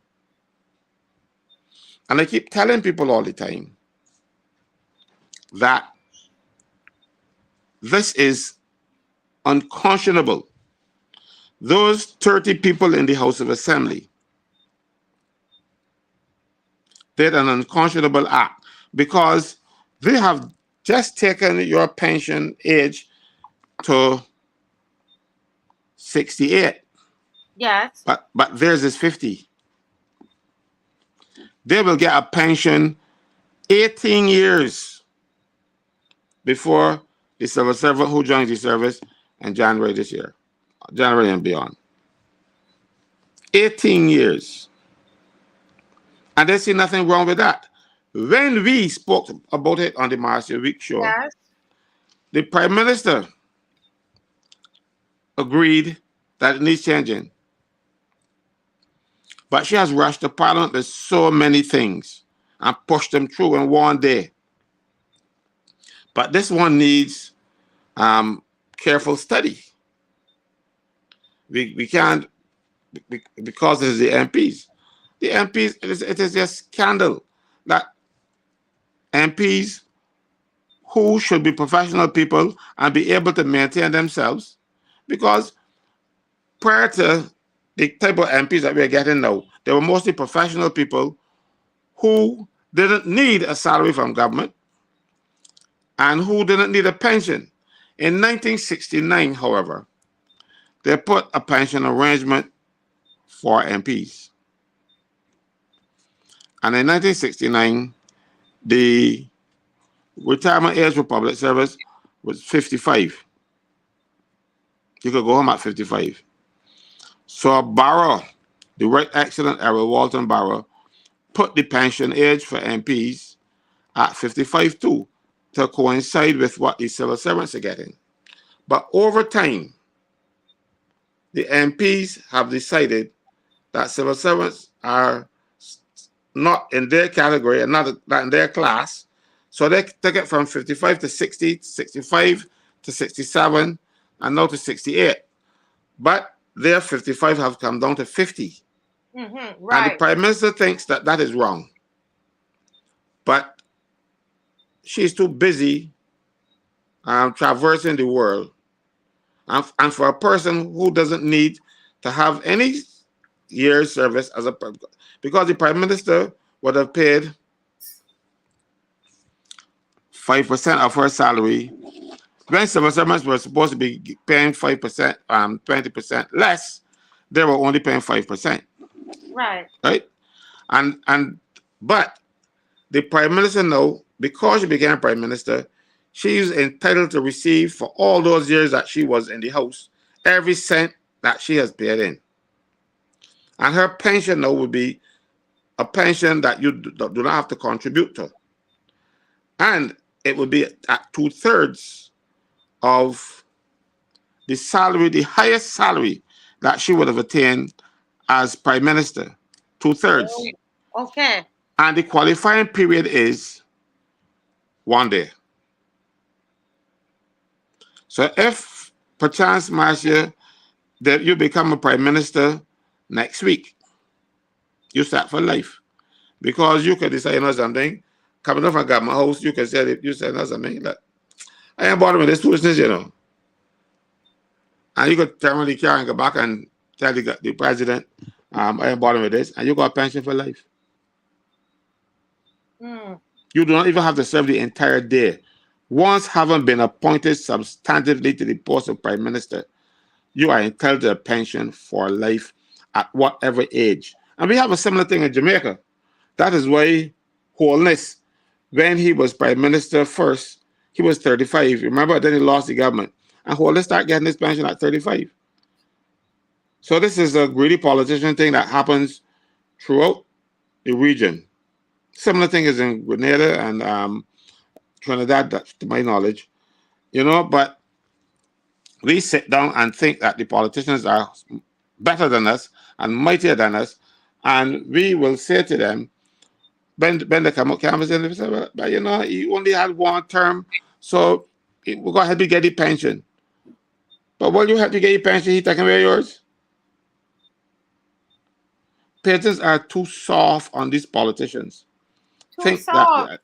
E: And I keep telling people all the time that this is unconscionable. Those 30 people in the House of Assembly did an unconscionable act, because they have just taken your pension age to 68.
B: Yes.
E: But theirs is 50. They will get a pension 18 years before the civil servant who joins the service in January this year, January and beyond. 18 years. And they see nothing wrong with that. When we spoke about it on the Marcia Week show, the Prime Minister agreed that it needs changing. But she has rushed the parliament with so many things and pushed them through in one day. But this one needs careful study. We can't, because it is the MPs. The MPs, it is just scandal that MPs who should be professional people and be able to maintain themselves, because prior to the type of MPs that we're getting now, they were mostly professional people who didn't need a salary from government and who didn't need a pension. In 1969, however, they put a pension arrangement for MPs. And in 1969, the retirement age for public service was 55. You could go home at 55. So Barrow, the Right Excellent Errol Walton Barrow, put the pension age for MPs at 55 too, to coincide with what the civil servants are getting. But over time, the MPs have decided that civil servants are not in their category and not in their class. So they took it from 55 to 60, 65 to 67, and now to 68. But their 55 have come down to 50.
B: Right.
E: And the Prime Minister thinks that that is wrong. But she's too busy traversing the world. And for a person who doesn't need to have any year's service as a, because the Prime Minister would have paid 5% of her salary when civil servants were supposed to be paying 5%, 20% less. They were only paying 5%.
B: Right.
E: Right. But the Prime Minister now, because she became Prime Minister, she's entitled to receive for all those years that she was in the House every cent that she has paid in. And her pension now would be a pension that you do not have to contribute to. And it would be at 2/3 of the salary, the highest salary that she would have attained as Prime Minister. 2/3.
B: Okay.
E: And the qualifying period is 1 day. So if perchance, Marcia, that you become a Prime Minister next week, you start for life. Because you could decide, you know something, coming off and got my house, you can say, you say, no something, like, I ain't bothered with this foolishness, you know. And you could turn on the car and go back and tell the president, I ain't bothered with this, and you got a pension for life. You do not even have to serve the entire day. Once having been appointed substantively to the post of Prime Minister, you are entitled to a pension for life at whatever age. And we have a similar thing in Jamaica. That is why Holness, when he was Prime Minister first, he was 35. Remember, then he lost the government. And Holness started getting his pension at 35. So this is a greedy politician thing that happens throughout the region. Similar thing is in Grenada and Trinidad, that's to my knowledge. You know, but we sit down and think that the politicians are better than us and mightier than us, and we will say to them, when they come up canvas and they say, well, but you know, you only had one term, so we're going to help you get the pension. But while you help you get your pension, he's taking away yours. Patrons are too soft on these politicians.
B: Too soft.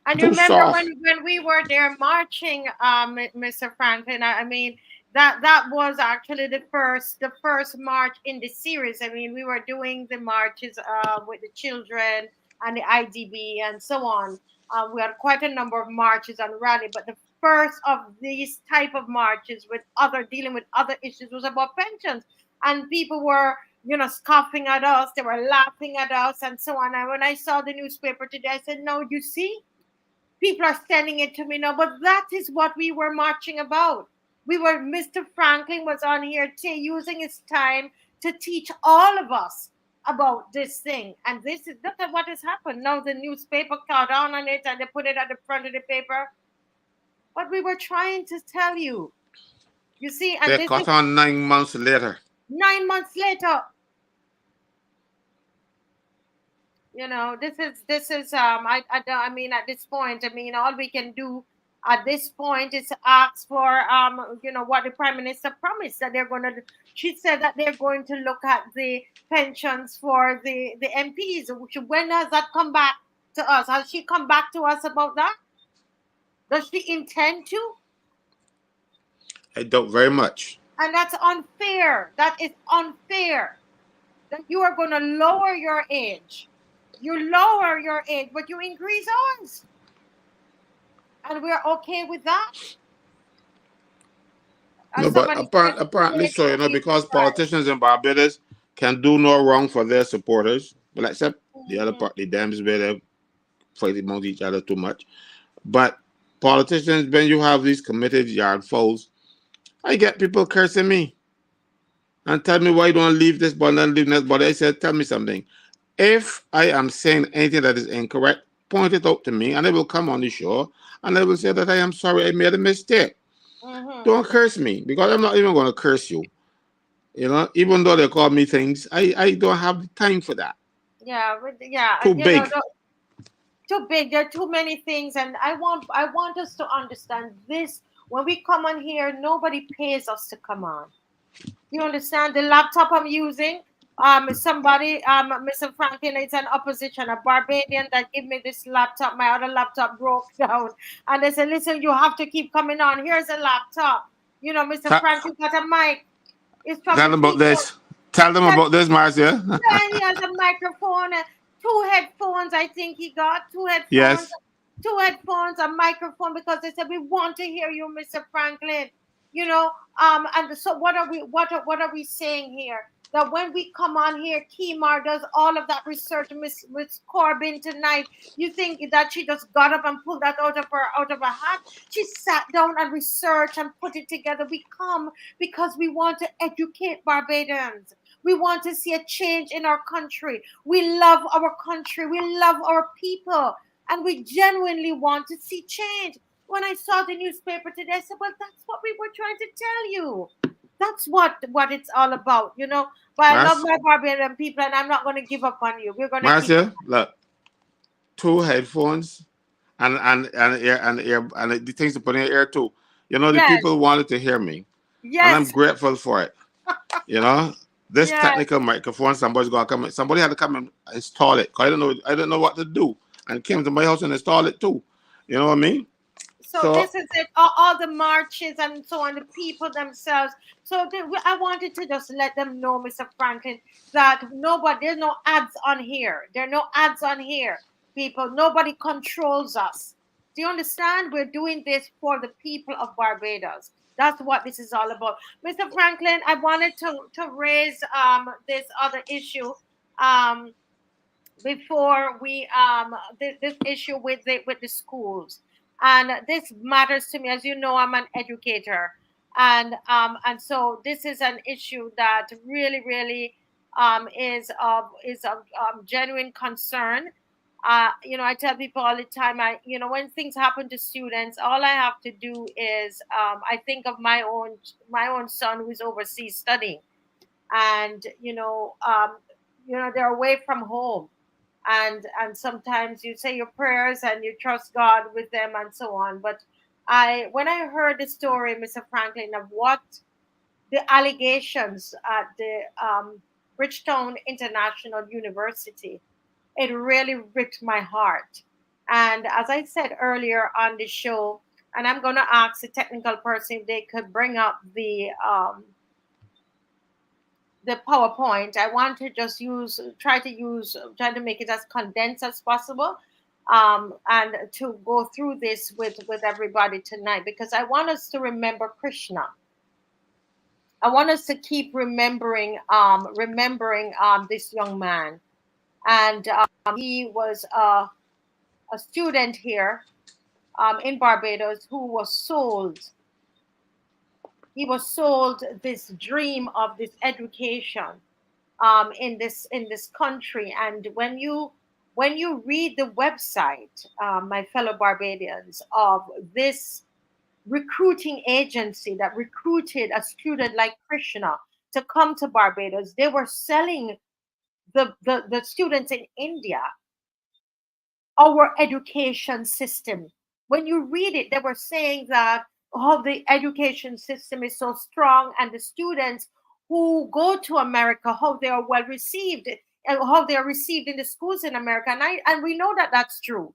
B: And you remember
E: soft.
B: when we were there marching, Mr. Franklin, I mean, that was actually the first march in the series. I mean, we were doing the marches with the children and the IDB and so on. We had quite a number of marches and rally, but the first of these type of marches with dealing with other issues was about pensions. And people were, you know, scoffing at us, they were laughing at us and so on. And when I saw the newspaper today, I said, no, you see, people are sending it to me now, but that is what we were marching about. Mr. Franklin was on here using his time to teach all of us about this thing. And this is what has happened. Now the newspaper caught on it and they put it at the front of the paper. What we were trying to tell you. You see, and
E: they caught on 9 months later.
B: 9 months later. This is I don't, I mean, at this point, I mean, all we can do at this point is ask for what the prime minister promised that they're going to. She said that they're going to look at the pensions for the MPs. When has that come back to us? Has she come back to us about that? Does she intend to?
E: I doubt very much.
B: And that's unfair. That is unfair. That you are going to lower your age. You lower your age, but you increase ours. And we're okay with that.
E: No, but apparently so, because politicians in Barbados can do no wrong for their supporters, but except the other part, the Dems, where they fight among each other too much. But politicians, when you have these committed yard fouls, I get people cursing me and tell me why you don't leave this body and leave this body. I said, tell me something. If I am saying anything that is incorrect, point it out to me, and I will come on the show and I will say that I am sorry, I made a mistake. Don't curse me, because I'm not even going to curse you. Even though they call me things, I don't have the time for that.
B: Yeah.
E: Too big.
B: Too big. There are too many things, and I want us to understand this. When we come on here, nobody pays us to come on. You understand? The laptop I'm using, somebody, Mr. Franklin, it's an opposition, a Barbadian that gave me this laptop. My other laptop broke down, and they said, "Listen, you have to keep coming on. Here's a laptop. Mr. Franklin got a mic. It's from
E: Tell them about this. Tell them about this, Marcia.
B: Yeah, he has a microphone, 2 headphones. I think he got 2 headphones.
E: Yes.
B: 2 headphones, a microphone, because they said, we want to hear you, Mr. Franklin. And so what are we saying here? That when we come on here, Kimar does all of that research, Miss Corbin tonight. You think that she just got up and pulled that out of her hat? She sat down and researched and put it together. We come because we want to educate Barbadians. We want to see a change in our country. We love our country. We love our people. And we genuinely want to see change. When I saw the newspaper today, I said, well, that's what we were trying to tell you. That's what it's all about, But I love my Barbadian people, and I'm not going to give up on you. We're going to
E: Marcia, look, 2 headphones and ear and the things to put in your ear too. The people wanted to hear me.
B: Yes.
E: And I'm grateful for it. This technical microphone, somebody had to come and install it. I don't know what to do. And came to my house and installed it too. You know what I mean?
B: So this is it. All the marches and so on, the people themselves. So I wanted to just let them know, Mr. Franklin, that there's no ads on here. There are no ads on here, people. Nobody controls us. Do you understand? We're doing this for the people of Barbados. That's what this is all about. Mr. Franklin, I wanted to raise this other issue before we this issue with the schools. And this matters to me. As you know, I'm an educator. And so this is an issue that really, really is of genuine concern. I tell people all the time, when things happen to students, all I have to do is I think of my own son who's overseas studying, and they're away from home, and sometimes you say your prayers and you trust God with them and so on. But when I heard the story, Mr. Franklin, of what the allegations at the Bridgetown International University, it really ripped my heart. And as I said earlier on the show, and I'm going to ask the technical person if they could bring up the PowerPoint. I want to just try to make it as condensed as possible, and to go through this with everybody tonight, because I want us to remember Krishna. I want us to keep remembering this young man. And he was a student here in Barbados who was sold. He was sold this dream of this education in this country. And when you read the website, my fellow Barbadians, of this recruiting agency that recruited a student like Krishna to come to Barbados, they were selling the students in India our education system. When you read it, they were saying that, oh, the education system is so strong, and the students who go to America, how they are well received, and how they are received in the schools in America. And we know that that's true.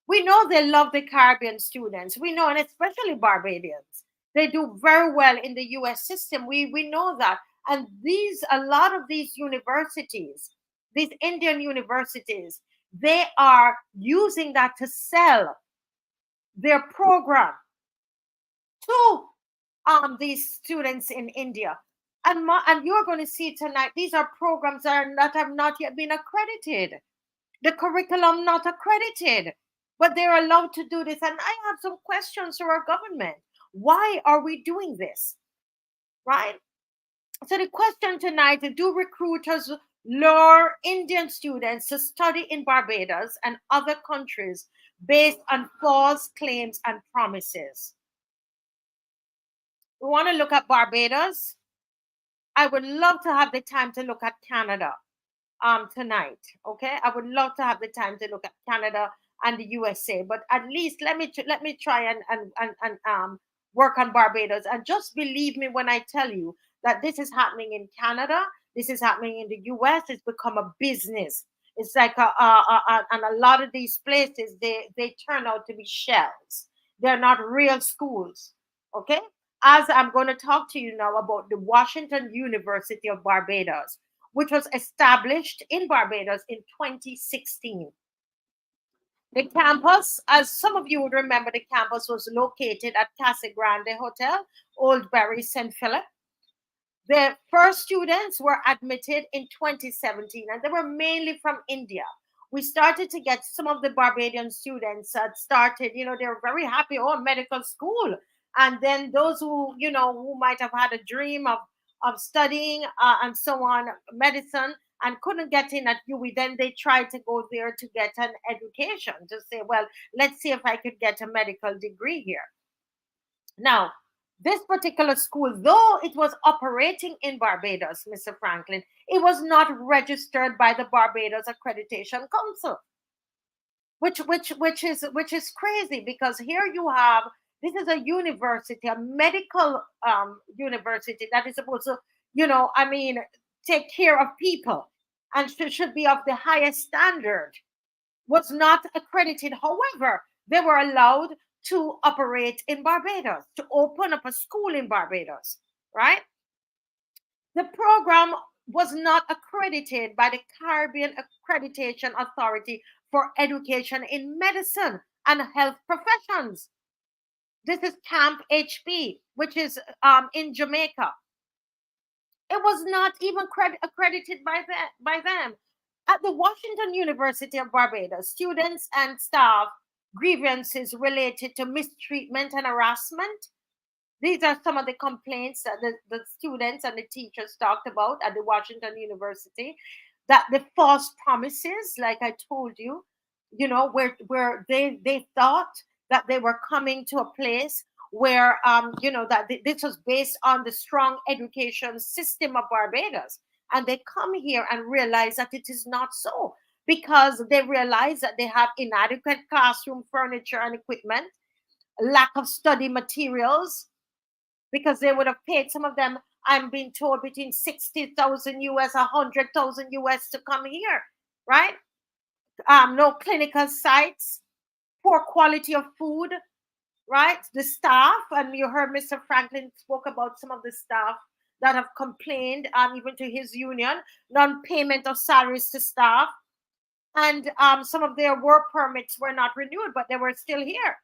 B: We know they love the Caribbean students. We know, and especially Barbadians. They do very well in the US system. We know that. And a lot of these universities, these Indian universities, they are using that to sell their program to these students in India. And you're going to see tonight, these are programs that have not yet been accredited. The curriculum not accredited, but they're allowed to do this. And I have some questions for our government. Why are we doing this? Right? So the question tonight, do recruiters lure Indian students to study in Barbados and other countries based on false claims and promises? We want to look at Barbados. I would love to have the time to look at Canada tonight. Okay, I would love to have the time to look at Canada and the USA, but at least let me try and work on Barbados. And just believe me when I tell you that this is happening in Canada, this is happening in the US. It's become a business. It's like and a lot of these places, they turn out to be shells. They're not real schools. Okay, as I'm going to talk to you now about the Washington University of Barbados, which was established in Barbados in 2016. The campus, as some of you would remember, the campus was located at Casa Grande Hotel, Old Bury, St. Philip. The first students were admitted in 2017, and they were mainly from India. We started to get some of the Barbadian students that started, they were very happy, medical school. And then those who, who might have had a dream of studying and so on, medicine, and couldn't get in at UWI, then they tried to go there to get an education, to say, well, let's see if I could get a medical degree here. Now, this particular school, though it was operating in Barbados, Mr. Franklin, it was not registered by the Barbados Accreditation Council, which is crazy, because here you have, this is a university, a medical university that is supposed to, take care of people and should be of the highest standard, was not accredited. However, they were allowed to operate in Barbados, to open up a school in Barbados, right? The program was not accredited by the Caribbean Accreditation Authority for Education in Medicine and Health Professions. This is Camp HP, which is in Jamaica. It was not even accredited by them. At the Washington University of Barbados, students and staff grievances related to mistreatment and harassment. These are some of the complaints that the students and the teachers talked about at the Washington University. That the false promises, like I told you, where they thought that they were coming to a place where, that this was based on the strong education system of Barbados. And they come here and realize that it is not so, because they realize that they have inadequate classroom furniture and equipment, lack of study materials, because they would have paid some of them, I'm being told, between 60,000 US, 100,000 US to come here, right? No clinical sites, poor quality of food, right? The staff, and you heard Mr. Franklin spoke about some of the staff that have complained, even to his union, non-payment of salaries to staff, and some of their work permits were not renewed, but they were still here.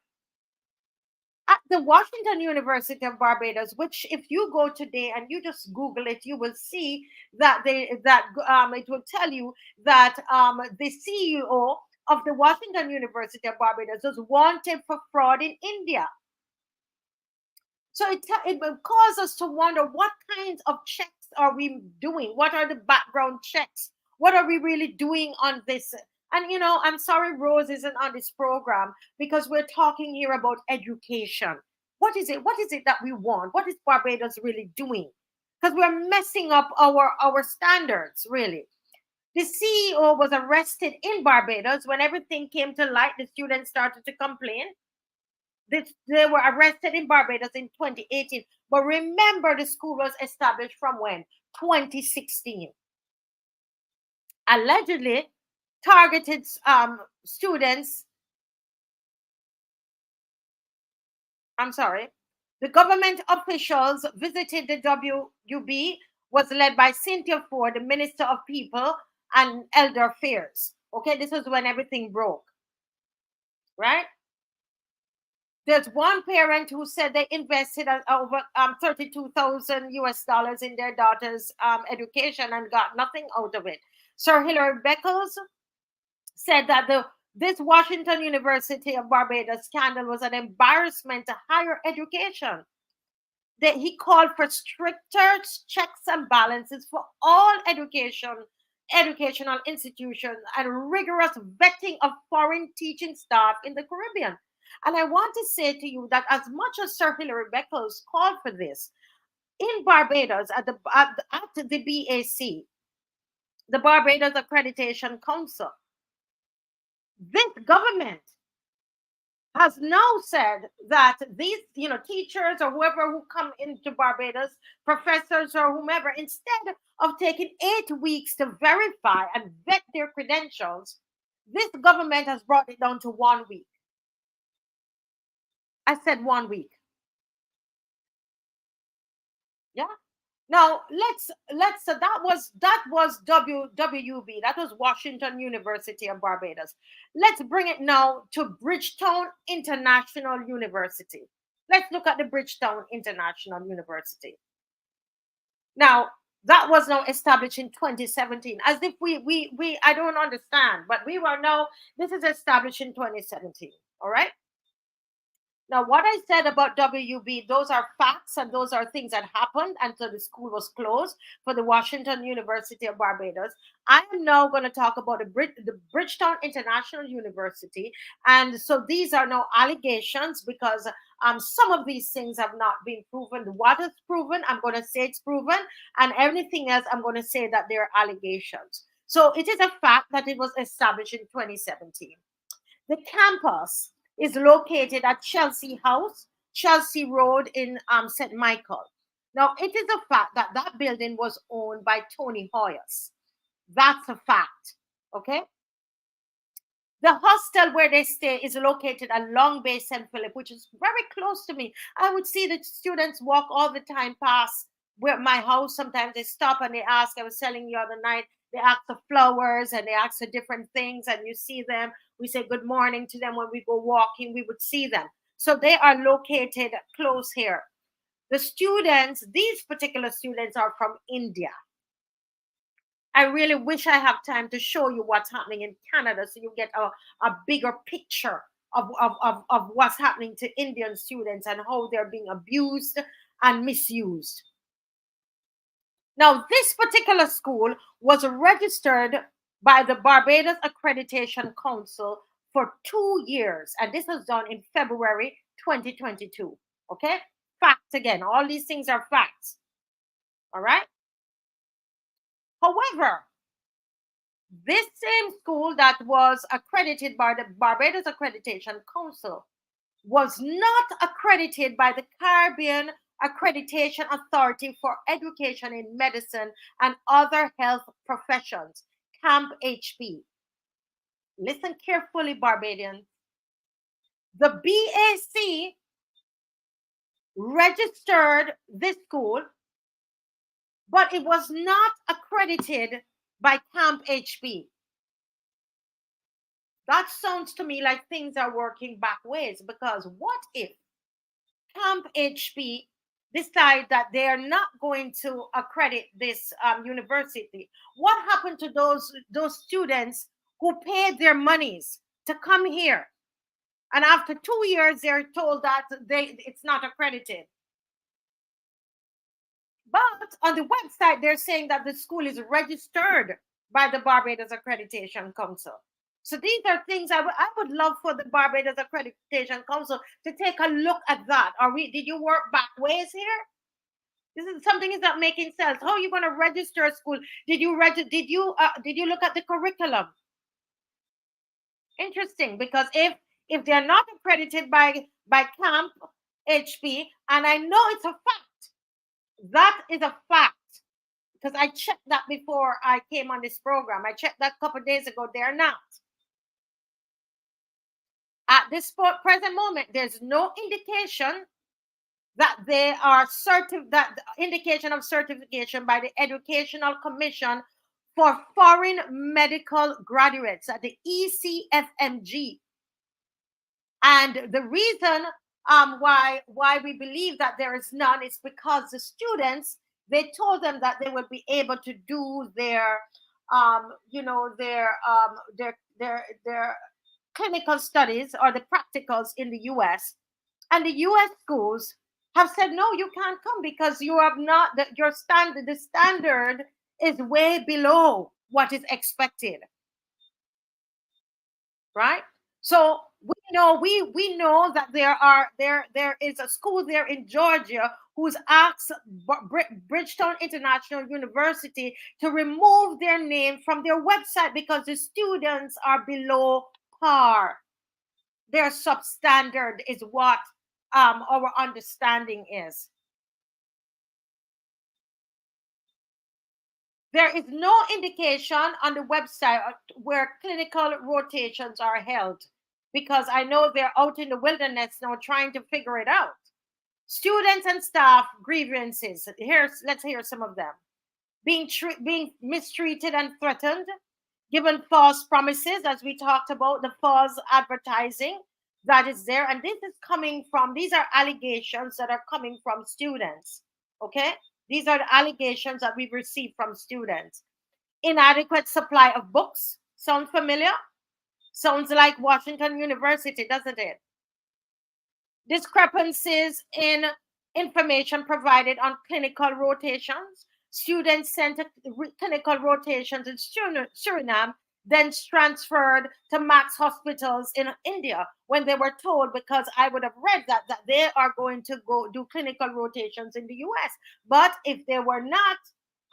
B: At the Washington University of Barbados, which if you go today and you just Google it, you will see that it will tell you that the CEO of the Washington University of Barbados was wanted for fraud in India. So it will cause us to wonder, what kinds of checks are we doing? What are the background checks? What are we really doing on this? And, I'm sorry Rose isn't on this program, because we're talking here about education. What is it? What is it that we want? What is Barbados really doing? Because we're messing up our standards, really. The CEO was arrested in Barbados. When everything came to light, the students started to complain. They were arrested in Barbados in 2018. But remember, the school was established from when? 2016. Allegedly targeted students. I'm sorry. The government officials visited the WUB, was led by Cynthia Ford, the Minister of People and Elder Affairs. Okay, this is when everything broke, right? There's one parent who said they invested over 32,000 US dollars in their daughter's education and got nothing out of it. Sir Hilary Beckles said that this Washington University of Barbados scandal was an embarrassment to higher education. That he called for stricter checks and balances for all educational institutions and rigorous vetting of foreign teaching staff in the Caribbean. And I want to say to you that as much as Sir Hilary Beckles called for this, in Barbados at the BAC, the Barbados Accreditation Council, this government has now said that these, teachers or whoever who come into Barbados, professors or whomever, instead of taking 8 weeks to verify and vet their credentials, this government has brought it down to 1 week. I said 1 week. Yeah. Now so that was WUB, that was Washington University of Barbados. Let's bring it now to Bridgetown International University. Let's look at the Bridgetown International University. Now, that was now established in 2017. As if we I don't understand, but this is established in 2017. All right. Now, what I said about WUB, those are facts and those are things that happened until the school was closed for the Washington University of Barbados. I am now going to talk about the Bridgetown International University. And so these are now allegations because some of these things have not been proven. What is proven, I'm going to say it's proven. And everything else, I'm going to say that they're allegations. So it is a fact that it was established in 2017. The campus is located at Chelsea House, Chelsea Road in St. Michael. Now, it is a fact that that building was owned by Tony Hoyas. That's a fact, okay? The hostel where they stay is located at Long Bay, St. Philip, which is very close to me. I would see the students walk all the time past where my house. Sometimes they stop and they ask, I was telling you the other night, they ask the flowers and they ask the different things and you see them. We say good morning to them when we go walking, we would see them. So they are located close here. The students, these particular students are from India. I really wish I have time to show you what's happening in Canada so you get a bigger picture of what's happening to Indian students and how they're being abused and misused. Now, this particular school was registered by the Barbados Accreditation Council for 2 years, and this was done in February 2022. Okay? Facts again. All these things are facts. All right? However, this same school that was accredited by the Barbados Accreditation Council was not accredited by the Caribbean Accreditation Authority for Education in Medicine and Other Health Professions, Camp HP. Listen carefully, Barbadians. The BAC registered this school, but it was not accredited by Camp HP. That sounds to me like things are working back ways, because what if Camp HP decide that they are not going to accredit this university? What happened to those students who paid their monies to come here, and after 2 years they're told that it's not accredited? But on the website they're saying that the school is registered by the Barbados Accreditation Council. So these are things I would love for the Barbados Accreditation Council to take a look at that. Did you work back ways here? Something is not making sense. How are you going to register a school? Did you look at the curriculum? Interesting, because if they're not accredited by Camp HP, and I know it's a fact, that is a fact, because I checked that before I came on this program. I checked that a couple of days ago. They're not. At this present moment, there's no indication that they are that indication of certification by the Educational Commission for Foreign Medical Graduates at the ECFMG. And the reason why we believe that there is none is because the students, they told them that they would be able to do their their clinical studies or the practicals in the US, and the US schools have said, no, you can't come because you have not, your standard, the standard is way below what is expected, right? So we know that there is a school there in Georgia who's asked Bridgetown International University to remove their name from their website because the students are below par. They're substandard is what our understanding is. There is no indication on the website where clinical rotations are held, because I know they're out in the wilderness now trying to figure it out. Students and staff grievances. Let's hear some of them. Being mistreated and threatened, given false promises, as we talked about, the false advertising that is there. And these are allegations that are coming from students, okay? These are the allegations that we've received from students. Inadequate supply of books. Sound familiar? Sounds like Washington University, doesn't it? Discrepancies in information provided on clinical rotations. Students sent to clinical rotations in Suriname, then transferred to Max hospitals in India when they were told, because I would have read that they are going to go do clinical rotations in the US. But if they were not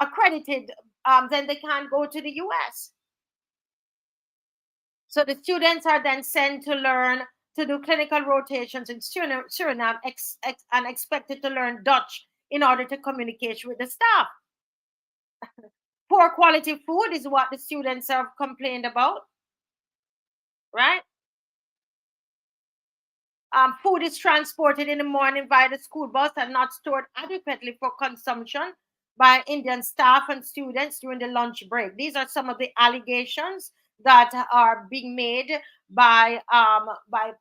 B: accredited, then they can't go to the US. So the students are then sent to learn to do clinical rotations in Suriname and expected to learn Dutch in order to communicate with the staff. Poor quality food is what the students have complained about, right? Food is transported in the morning via the school bus and not stored adequately for consumption by Indian staff and students during the lunch break. These are some of the allegations that are being made by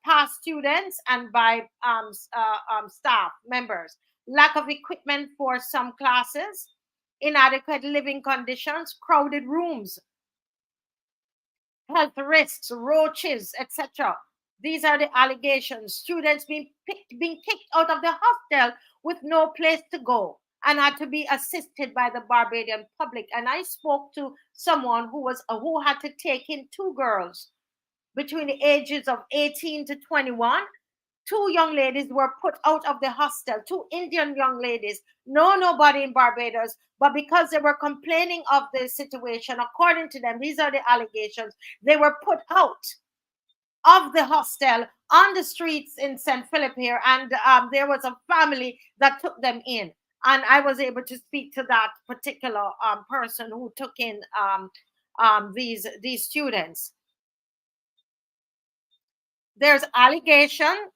B: past students and by staff members. Lack of equipment for some classes, inadequate living conditions, crowded rooms, health risks, roaches, etc. These are the allegations. Students being kicked out of the hostel with no place to go and had to be assisted by the Barbadian public. And I spoke to someone who had to take in 2 girls between the ages of 18 to 21. 2 young ladies were put out of the hostel, 2 Indian young ladies, nobody in Barbados, but because they were complaining of the situation, according to them, these are the allegations, they were put out of the hostel on the streets in St. Philip here, and there was a family that took them in. And I was able to speak to that particular person who took in these students. There's allegation.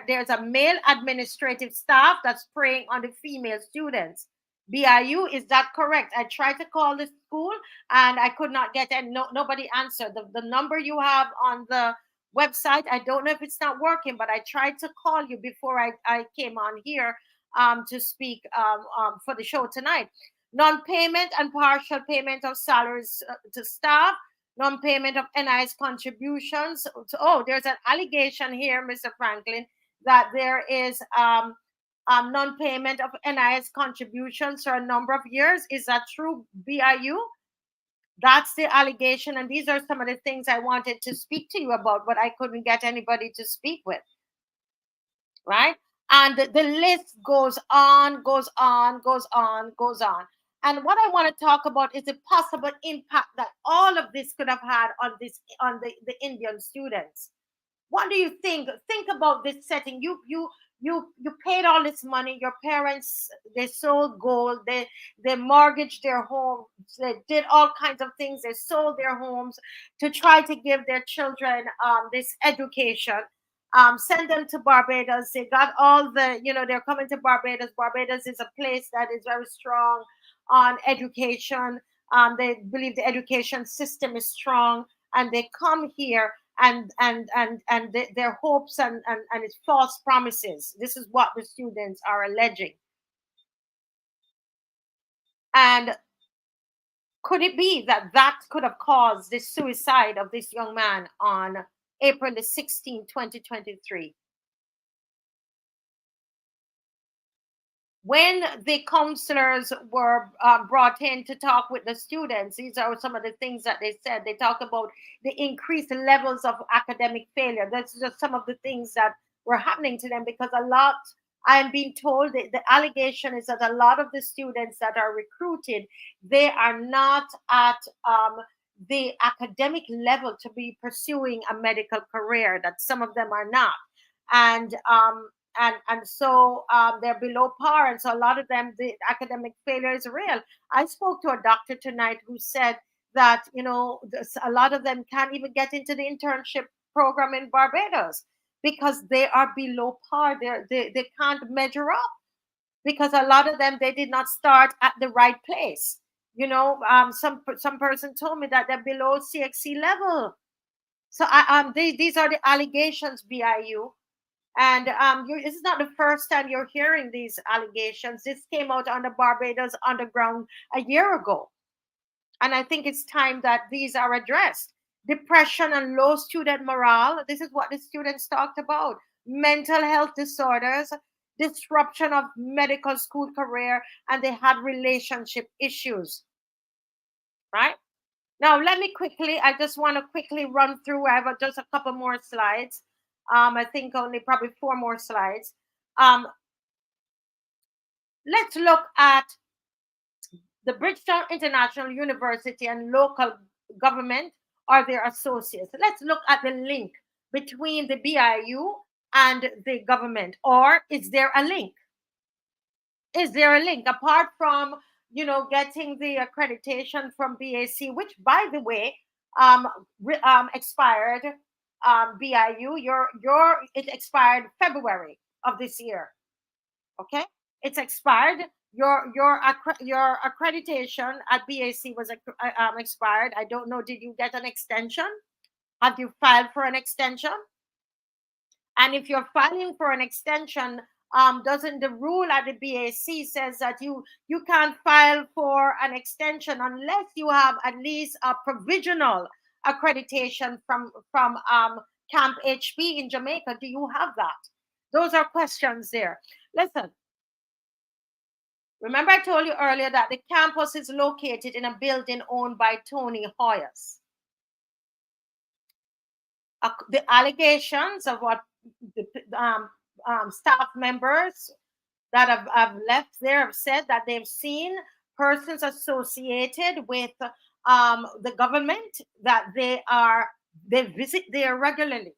B: There's a male administrative staff that's preying on the female students. BIU, is that correct? I tried to call the school and I could not get any. Nobody answered. The number you have on the website, I don't know if it's not working, but I tried to call you before I came on here to speak for the show tonight. Non-payment and partial payment of salaries to staff. Non-payment of NIS contributions. There's an allegation here, Mr. Franklin, that there is non-payment of NIS contributions for a number of years. Is that true, BIU? That's the allegation, and these are some of the things I wanted to speak to you about, but I couldn't get anybody to speak with, right? And the list goes on, goes on, goes on, goes on. And what I want to talk about is the possible impact that all of this could have had on the Indian students. What do you think? Think about this setting. You paid all this money. Your parents, they sold gold. They mortgaged their homes. They did all kinds of things. They sold their homes to try to give their children this education. Send them to Barbados. They got all the, they're coming to Barbados. Barbados is a place that is very strong on education. They believe the education system is strong, and they come here and their hopes and its false promises. This is what the students are alleging. And could it be that that could have caused the suicide of this young man on April the 16th, 2023? When the counselors were brought in to talk with the students, these are some of the things that they said. They talk about the increased levels of academic failure. That's just some of the things that were happening to them, because a lot, I am being told that the allegation is that a lot of the students that are recruited, they are not at the academic level to be pursuing a medical career, that some of them are not. And so they're below par, and so a lot of them, the academic failure is real. I spoke to a doctor tonight who said that a lot of them can't even get into the internship program in Barbados because they are below par. They can't measure up, because a lot of them, they did not start at the right place. Some person told me that they're below CXC level. So these are the allegations, BIU. And this is not the first time you're hearing these allegations. This came out on the Barbados Underground a year ago. And I think it's time that these are addressed. Depression and low student morale. This is what the students talked about. Mental health disorders, disruption of medical school career, and they had relationship issues. Right? Now, I just want to quickly run through. I have just a couple more slides. I think only probably 4 more slides. Let's look at the Bridgetown International University and local government or their associates. Let's look at the link between the BIU and the government. Or is there a link? Is there a link apart from getting the accreditation from BAC, which, by the way, expired? BIU, it expired February of this year. Okay, it's expired. Your accreditation at BAC was expired. I don't know. Did you get an extension? Have you filed for an extension? And if you're filing for an extension, doesn't the rule at the BAC says that you can't file for an extension unless you have at least a provisional accreditation from Camp HB in Jamaica? Do you have that? Those are questions there. Listen, remember I told you earlier that the campus is located in a building owned by Tony Hoyas. The allegations of what the staff members that have left there have said that they've seen persons associated with the government, that they visit there regularly.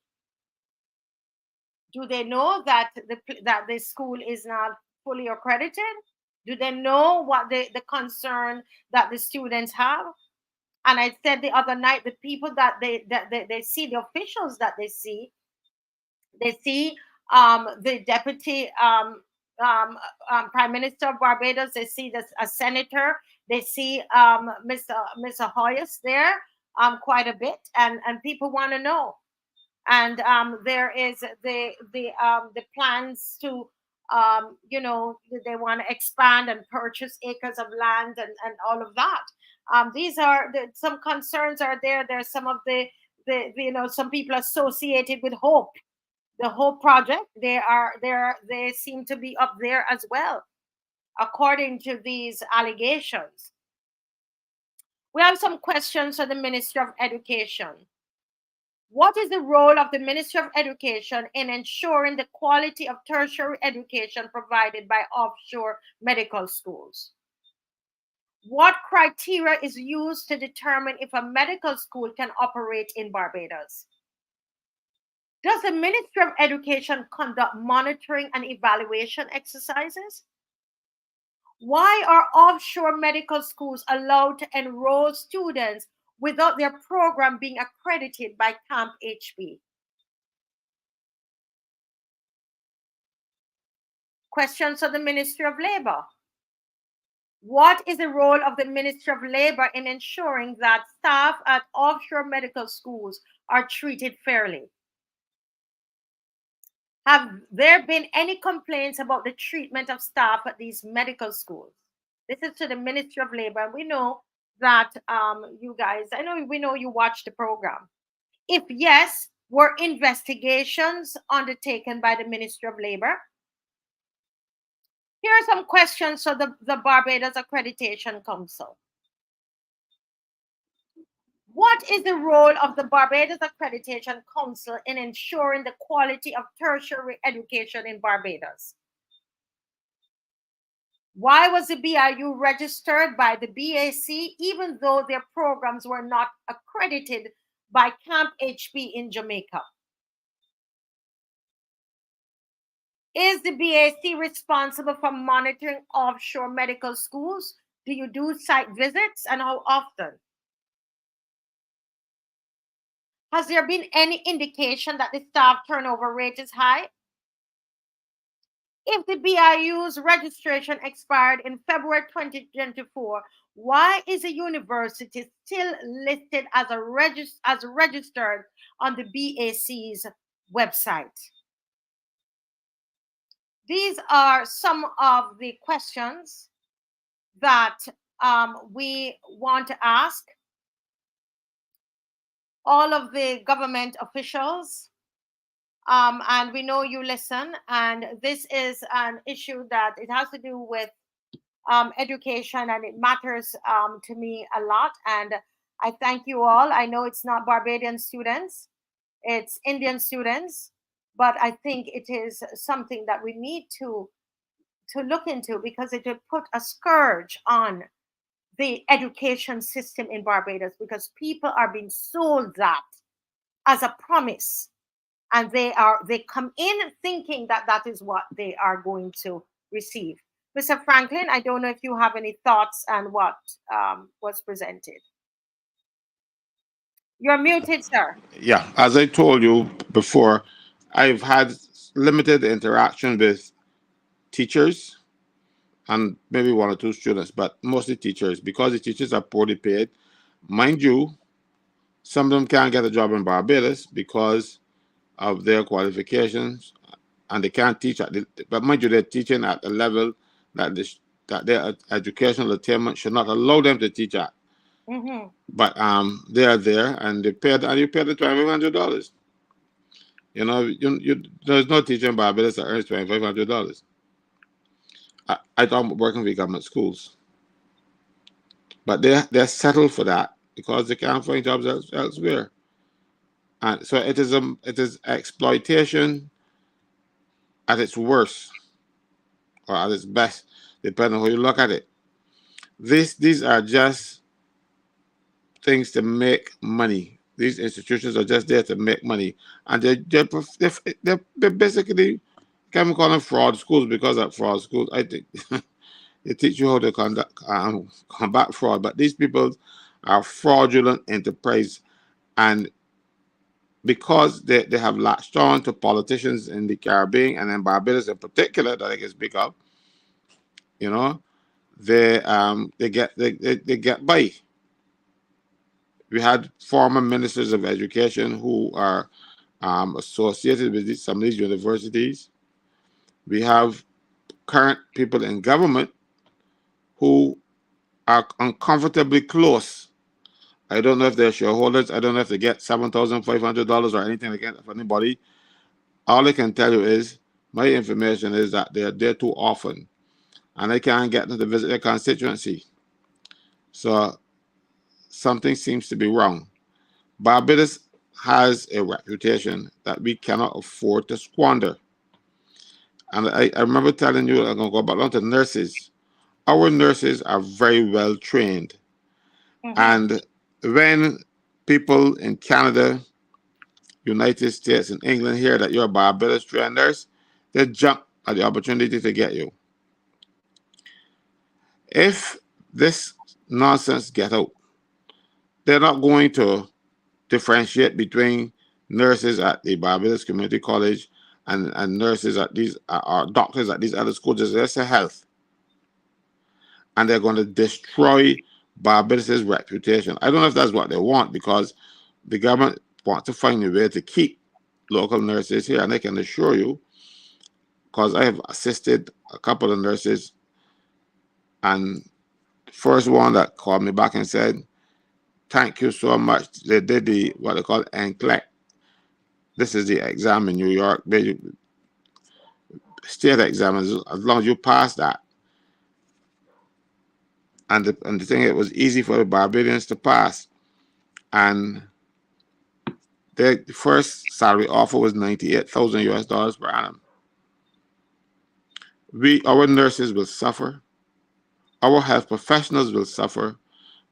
B: Do they know that the school is not fully accredited? Do they know what the concern that the students have? And I said the other night, the people that they see, the officials that they see the deputy prime minister of Barbados, they see a senator, they see Mr. Hoyas there quite a bit, and people want to know. And there is the plans to they want to expand and purchase acres of land and all of that. These are some concerns are there. There's some of the some people associated with Hope, the Hope project. They seem to be up there as well, according to these allegations. We have some questions for the Minister of Education. What is the role of the Ministry of Education in ensuring the quality of tertiary education provided by offshore medical schools? What criteria is used to determine if a medical school can operate in Barbados? Does the Ministry of Education conduct monitoring and evaluation exercises? Why are offshore medical schools allowed to enroll students without their program being accredited by Camp HB? Questions of the Ministry of Labor. What is the role of the Ministry of Labor in ensuring that staff at offshore medical schools are treated fairly? Have there been any complaints about the treatment of staff at these medical schools? This is to the Ministry of Labor. And we know that you guys, we know you watch the program. If yes, were investigations undertaken by the Ministry of Labor? Here are some questions for the Barbados Accreditation Council. What is the role of the Barbados Accreditation Council in ensuring the quality of tertiary education in Barbados? Why was the BIU registered by the BAC even though their programs were not accredited by Camp HB in Jamaica? Is the BAC responsible for monitoring offshore medical schools? Do you do site visits, and how often? Has there been any indication that the staff turnover rate is high? If the BIU's registration expired in February 2024, why is the university still listed as registered on the BAC's website? These are some of the questions that we want to ask all of the government officials. And we know you listen, and this is an issue that it has to do with education, and it matters to me a lot. And I thank you all. I know it's not Barbadian students, it's Indian students, but I think it is something that we need to look into, because it would put a scourge on the education system in Barbados, because people are being sold that as a promise, and they come in thinking that that is what they are going to receive. Mr. Franklin, I don't know if you have any thoughts on what was presented. You're muted, sir.
E: Yeah, as I told you before, I've had limited interaction with teachers and maybe one or two students, but mostly teachers, because the teachers are poorly paid. Mind you, some of them can't get a job in Barbados because of their qualifications, and they can't teach but mind you, they're teaching at a level that their educational attainment should not allow them to teach at.
B: Mm-hmm.
E: But they are there, and you pay the $2,500. You know, there's no teacher in Barbados that earns $2,500. I don't working with government schools, but they're settled for that because they can't find jobs elsewhere. And so it is exploitation at its worst, or at its best, depending on how you look at it. These are just things to make money. These institutions are just there to make money, and they're basically, can we call them fraud schools, because of fraud schools, I think they teach you how to combat fraud, but these people are fraudulent enterprise, and because they have latched on to politicians in the Caribbean and in Barbados in particular that I can speak of, you know, they get by. We had former ministers of education who are associated with some of these universities. We have current people in government who are uncomfortably close. I don't know if they're shareholders. I don't know if they get $7,500 or anything like that from anybody. All I can tell you is my information is that they're there too often, and I can't get them to visit their constituency. So something seems to be wrong. Barbados has a reputation that we cannot afford to squander. And I remember telling you, I'm going to go back down to nurses. Our nurses are very well trained.
B: Mhm.
E: And when people in Canada, United States, and England hear that you're a Barbados trained nurse, they jump at the opportunity to get you. If this nonsense get out, they're not going to differentiate between nurses at the Barbados Community College and nurses at these doctors at these other schools. It's a health, and they're going to destroy Barbados's reputation. I don't know if that's what they want, because the government wants to find a way to keep local nurses here, and I can assure you, because I have assisted a couple of nurses, and the first one that called me back and said, "Thank you so much." They did the what they call NCLEX. This is the exam in New York. They state exam. As long as you pass that, and the thing, it was easy for the Barbadians to pass, and their first salary offer was $98,000 per annum. Our nurses will suffer. Our health professionals will suffer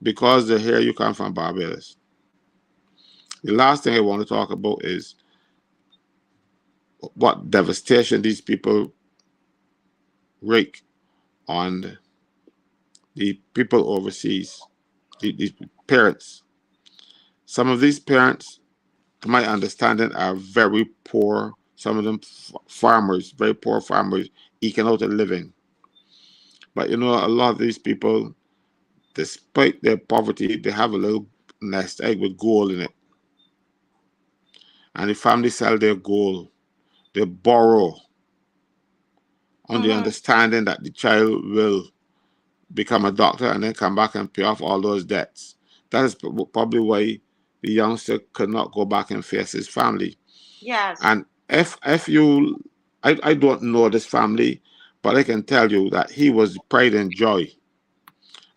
E: because they hear you come from Barbados. The last thing I want to talk about is what devastation these people wreak on the people overseas, these parents. Some of these parents, to my understanding, are very poor. Some of them farmers, very poor farmers, eking out a living. But you know, a lot of these people, despite their poverty, they have a little nest egg with gold in it. And the family sell their gold. They borrow on the understanding that the child will become a doctor and then come back and pay off all those debts. That is probably why the youngster could not go back and face his family.
B: Yes.
E: And if you, I don't know this family, but I can tell you that he was pride and joy.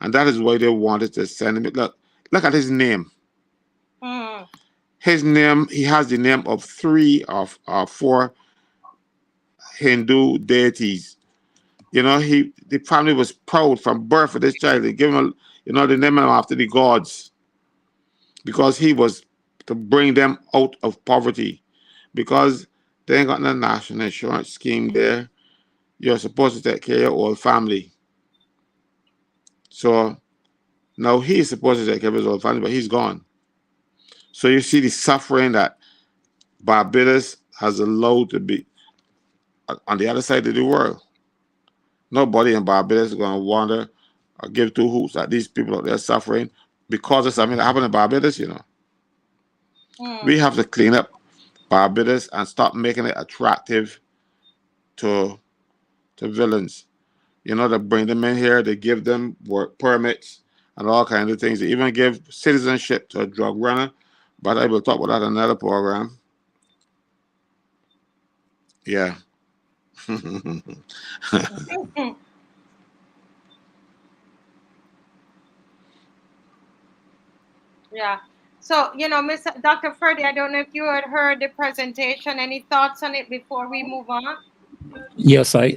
E: And that is why they wanted to send him. Look at his name.
B: Mm.
E: His name, he has the name of 3 or 4 Hindu deities. You know, the family was proud from birth of this child. They give him, they name him after the gods, because he was to bring them out of poverty, because they ain't got no national insurance scheme there. You're supposed to take care of your whole family. So now he's supposed to take care of his whole family, but he's gone. So you see the suffering that Barbados has allowed to be on the other side of the world. Nobody in Barbados is going to wonder or give 2 hoots that these people out there suffering because of something that happened in Barbados, We have to clean up Barbados and stop making it attractive to villains. They bring them in here, they give them work permits and all kinds of things. They even give citizenship to a drug runner, but I will talk about that in another program. Yeah.
B: Yeah. So, Miss Dr. Ferdy, I don't know if you had heard the presentation. Any thoughts on it before we move on?
A: Yes, I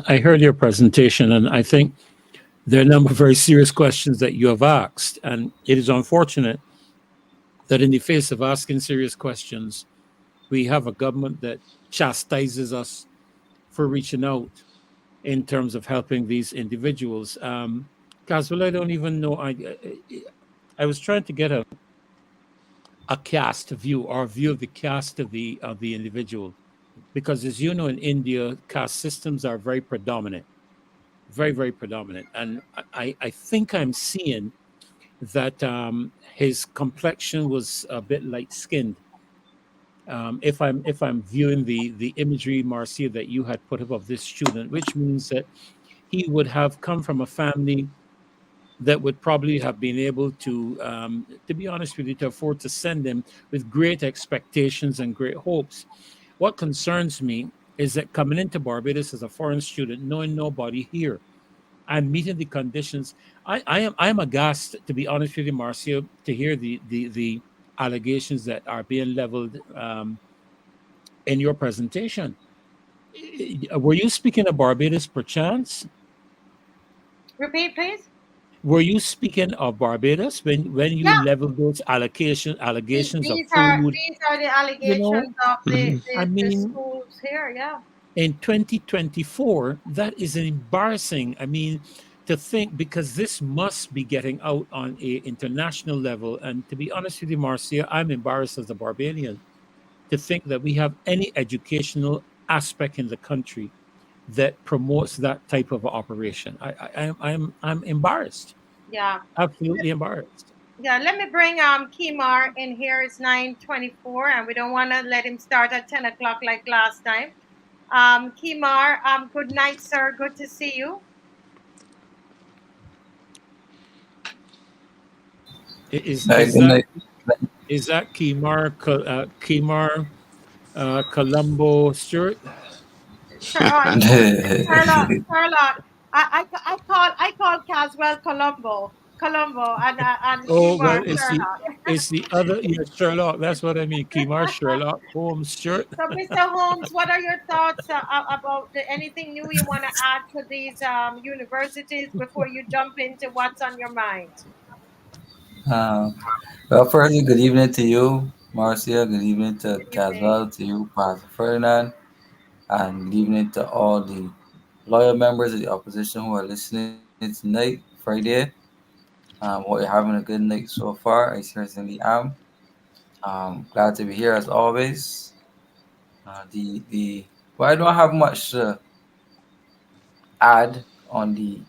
A: I heard your presentation, and I think there are a number of very serious questions that you have asked, and it is unfortunate that in the face of asking serious questions, we have a government that chastises us for reaching out in terms of helping these individuals. Caswell, I don't even know. I was trying to get a caste view or view of the caste of the individual, because as you know, in India, caste systems are very predominant, very, very predominant. And I think I'm seeing that his complexion was a bit light skinned. If I'm viewing the imagery, Marcia, that you had put up of this student, which means that he would have come from a family that would probably have been able to be honest with you, to afford to send him with great expectations and great hopes. What concerns me is that coming into Barbados as a foreign student, knowing nobody here, and meeting the conditions, I am aghast, to be honest with you, Marcia, to hear the allegations that are being leveled in your presentation. Were you speaking of Barbados perchance?
B: Repeat, please.
A: Were you speaking of Barbados when you
B: Yeah,
A: leveled those allegations of
B: these are
A: food?
B: the
A: You know,
B: allegations of
E: Mhm.
A: I
B: the
A: mean,
B: schools here. Yeah,
A: in 2024, that is embarrassing. I mean, to think, because this must be getting out on a international level. And to be honest with you, Marcia, I'm embarrassed as a Barbadian to think that we have any educational aspect in the country that promotes that type of operation. I'm embarrassed,
B: yeah,
A: absolutely embarrassed.
B: yeah. Let me bring Kimar in here. It's 9:24, and we don't want to let him start at 10 o'clock like last time. Kimar, good night, sir. Good to see you.
A: Is
F: Night,
A: is
F: good
A: that
F: night.
A: is that Kemar Colombo Stewart?
B: Sure. Charlotte. I call Caswell Colombo, and
A: Oh
B: Kimar
A: well,
B: Charlotte.
A: it's the other, yeah, Sherlock. That's what I mean. Kemar Sherlock Holmes Stewart.
B: So, Mr. Holmes, what are your thoughts about anything new you want to add to these universities before you jump into what's on your mind?
F: Uh, well, firstly, good evening to you, Marcia. Good evening to
B: Good evening.
F: Caswell, to you, Pastor Ferdinand, and good evening to all the loyal members of the opposition who are listening tonight, Friday. Hope you're having a good night so far. I certainly am. Glad to be here as always. The well, I don't have much to add on the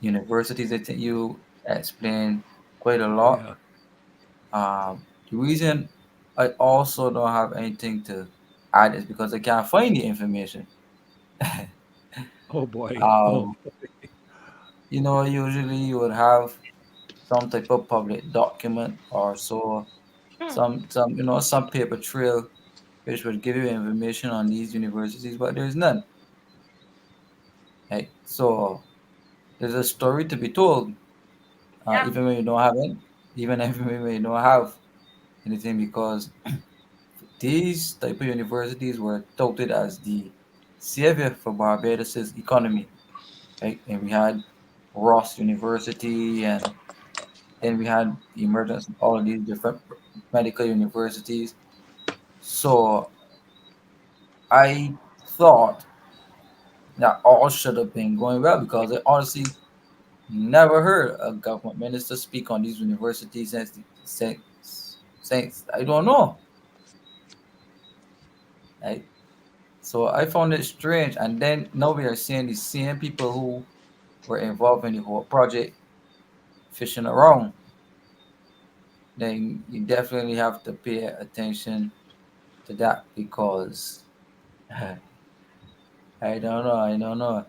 F: universities. I think you explained quite a lot.
A: Yeah.
F: The reason I also don't have anything to add is because I can't find the information.
A: Oh boy. Oh
F: um, Usually you would have some type of public document or so,
B: Hmm.
F: some paper trail which would give you information on these universities, but there's none. Right? So there's a story to be told,
B: Yeah.
F: even when you don't have it, even even when you don't have anything, because these type of universities were touted as the savior for Barbados's economy, right? And we had Ross University, and then we had the emergence of all of these different medical universities. So I thought that all should have been going well, because I honestly never heard a government minister speak on these universities since I don't know, right? So I found it strange, and then now we are seeing the same people who were involved in the whole project fishing around. Then you definitely have to pay attention to that, because I don't know.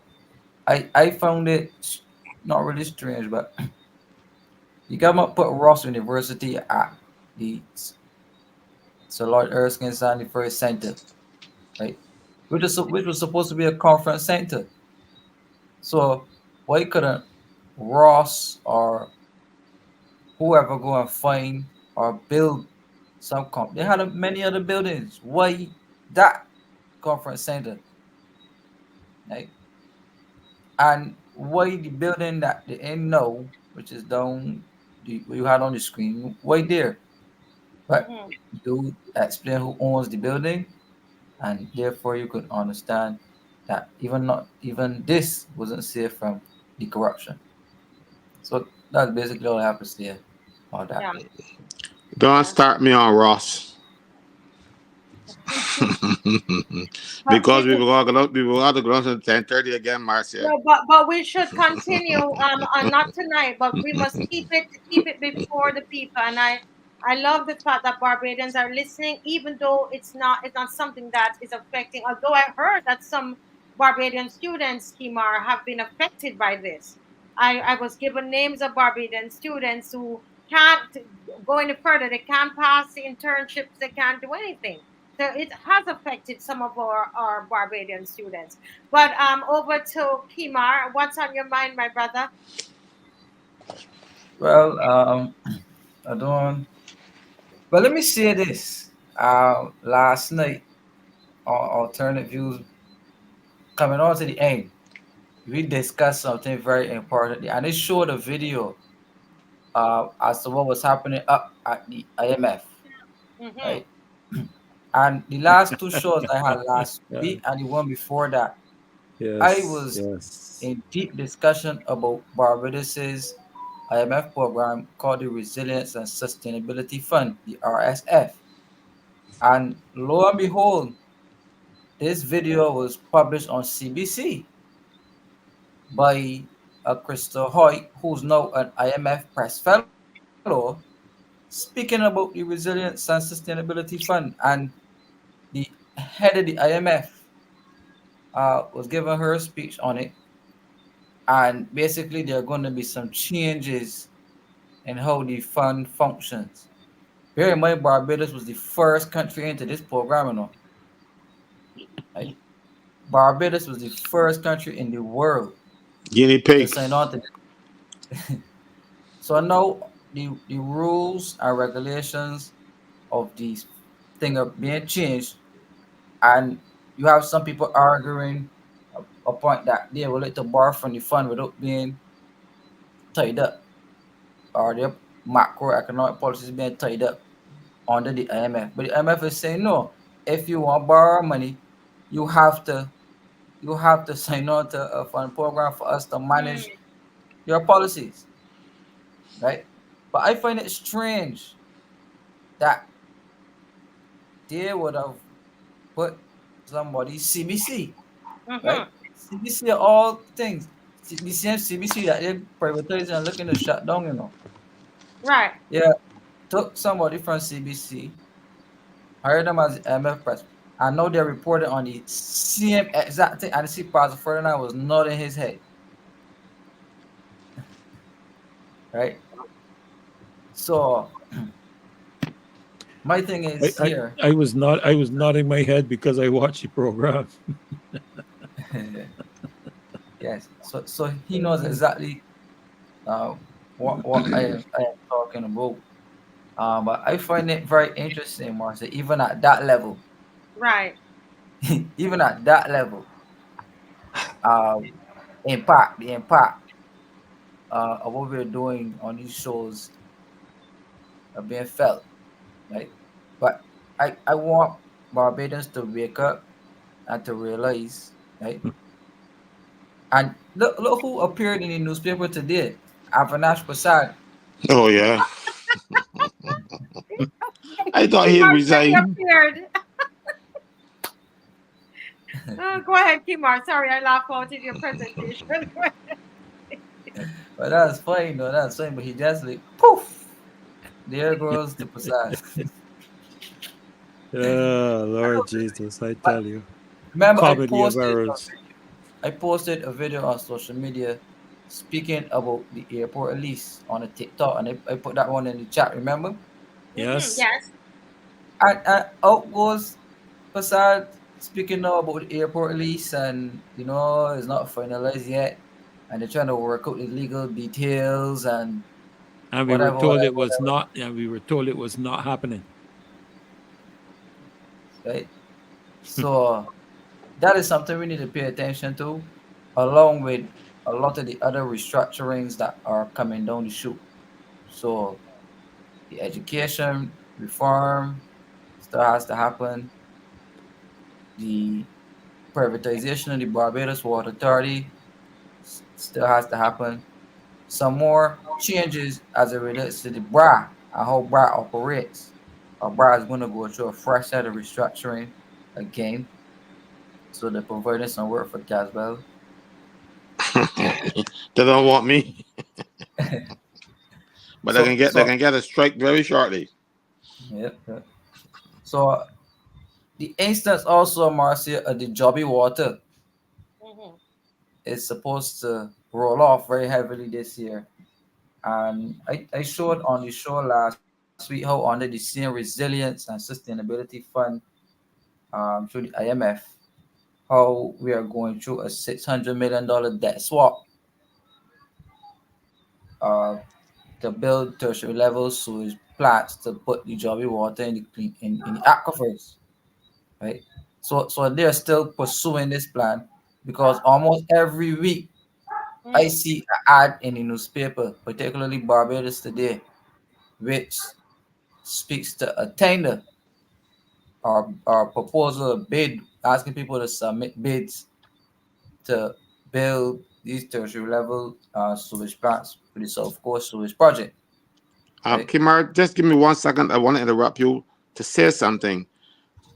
F: I found it not really strange, but you got put Ross University at the Sir Lord Erskine Stanley First Center, right? Which was supposed to be a conference center. So why couldn't Ross or whoever go and find or build some They had many other buildings. Why that conference center, right? And why the building that they ain't know, which is down what you had on the screen, why there? But
B: Hmm.
F: you explain who owns the building, and therefore you could understand that not even this wasn't safe from the corruption. So that's basically all I have to say about that.
B: Yeah.
E: Don't
B: Yeah.
E: start me on Ross.
B: But
E: Because we will go to 10:30 again, Marcia.
B: no, but we should continue not tonight, but we must keep it before the people. And I love the fact that Barbadians are listening, even though it's not something that is affecting. Although I heard that some Barbadian students, Kimar, have been affected by this. I was given names of Barbadian students who can't go any further. They can't pass the internships. They can't do anything. So it has affected some of our Barbadian students. But over to Kimar. What's on your mind, my brother?
F: Well, I don't But let me say this. Last night on Alternate Views, coming on to the end, we discussed something very important, and it showed a video as to what was happening up at the IMF,
B: Mm-hmm.
F: right? And the last two shows I had last
A: Yeah.
F: week and the one before that, I
A: Yes.
F: was
A: Yes.
F: in deep discussion about Barbados's IMF program called the Resilience and Sustainability Fund, the RSF. And lo and behold, this video was published on CBC by Crystal Hoy, who's now an IMF Press Fellow, speaking about the Resilience and Sustainability Fund. And the head of the IMF was giving her a speech on it. And basically, there are going to be some changes in how the fund functions. Bear in mind, Barbados was the first country into this program, right? Barbados was the first country in the world
E: Guinea
F: to
E: pig.
F: sign on to this. So now the rules and regulations of these thing are being changed, and you have some people arguing a point that they will let to borrow from the fund without being tied up, or their macroeconomic policies being tied up under the IMF. But the IMF is saying no. If you want to borrow money, you have to you have to sign on to a fund program for us to
B: Mm.
F: manage your policies, right? But I find it strange that they would have put somebody CBC,
B: Mm-hmm.
F: right? CBC are all things. The same CBC that they're privatizing and looking to shut down,
B: Right.
F: Yeah, took somebody from CBC, hired them as MF press. I know they're reporting on the same exact thing, and the see Pastor Ferdinand was not in his head, right? So my thing
A: I,
F: is
A: I,
F: here.
A: I was nodding my head because I watched the program.
F: Yes, so he knows exactly uh, what I am talking about. But I find it very interesting, Marcia, even at that level,
B: Right.
F: even at that level, uh, the impact of what we're doing on these shows are being felt, right? But I want Barbadians to wake up and to realize, right? And look who appeared in the newspaper today, Avinash Prasad.
E: Oh yeah. I thought he'd
B: Kimar said he
E: resign.
B: appeared. Go ahead, Kimar. Sorry, I laughed out in your presentation.
F: But that's fine, no, that's fine. But he just like poof, there goes the Prasad.
A: Oh, Lord Jesus, I
F: But
A: tell you.
F: remember,
A: Comedy of errors.
F: I posted a video on social media speaking about the airport lease on a TikTok, and I put that one in the chat. Remember?
B: Mm-hmm.
A: Yes.
B: Yes.
F: And out goes Prasad speaking now about the airport lease, and it's not finalized yet, and they're trying to work out the legal details and
A: And we were
F: whatever,
A: told it
F: whatever,
A: was
F: whatever.
A: not, and we were told it was not happening.
F: Right? So that is something we need to pay attention to, along with a lot of the other restructurings that are coming down the chute. So the education reform still has to happen. The privatization of the Barbados Water Authority still has to happen. Some more changes as it relates to the BRA and how BRA operates. BRA is going to go through a fresh set of restructuring again. So they're providing some work for Caswell.
E: They don't want me, but
F: So
E: they
F: so
E: can get a strike very shortly.
F: yeah. So the instance also, Marcia, the Jobby Water
B: Mm-hmm.
F: is supposed to roll off very heavily this year. And I showed on the show last week how under the same resilience and sustainability fund through the IMF, how we are going through a $600 million debt swap uh, to build tertiary level sewage plants to put the Joby water in the clean in the aquifers, right? So they're still pursuing this plan because almost every week I
B: Mm.
F: see an ad in the newspaper, particularly Barbados Today, which speaks to a tender or proposal, a bid, asking people to submit bids to build these tertiary level sewage plants for the South Coast Sewage Project, right?
E: Kimar, just give me 1 second. I want to interrupt you to say something.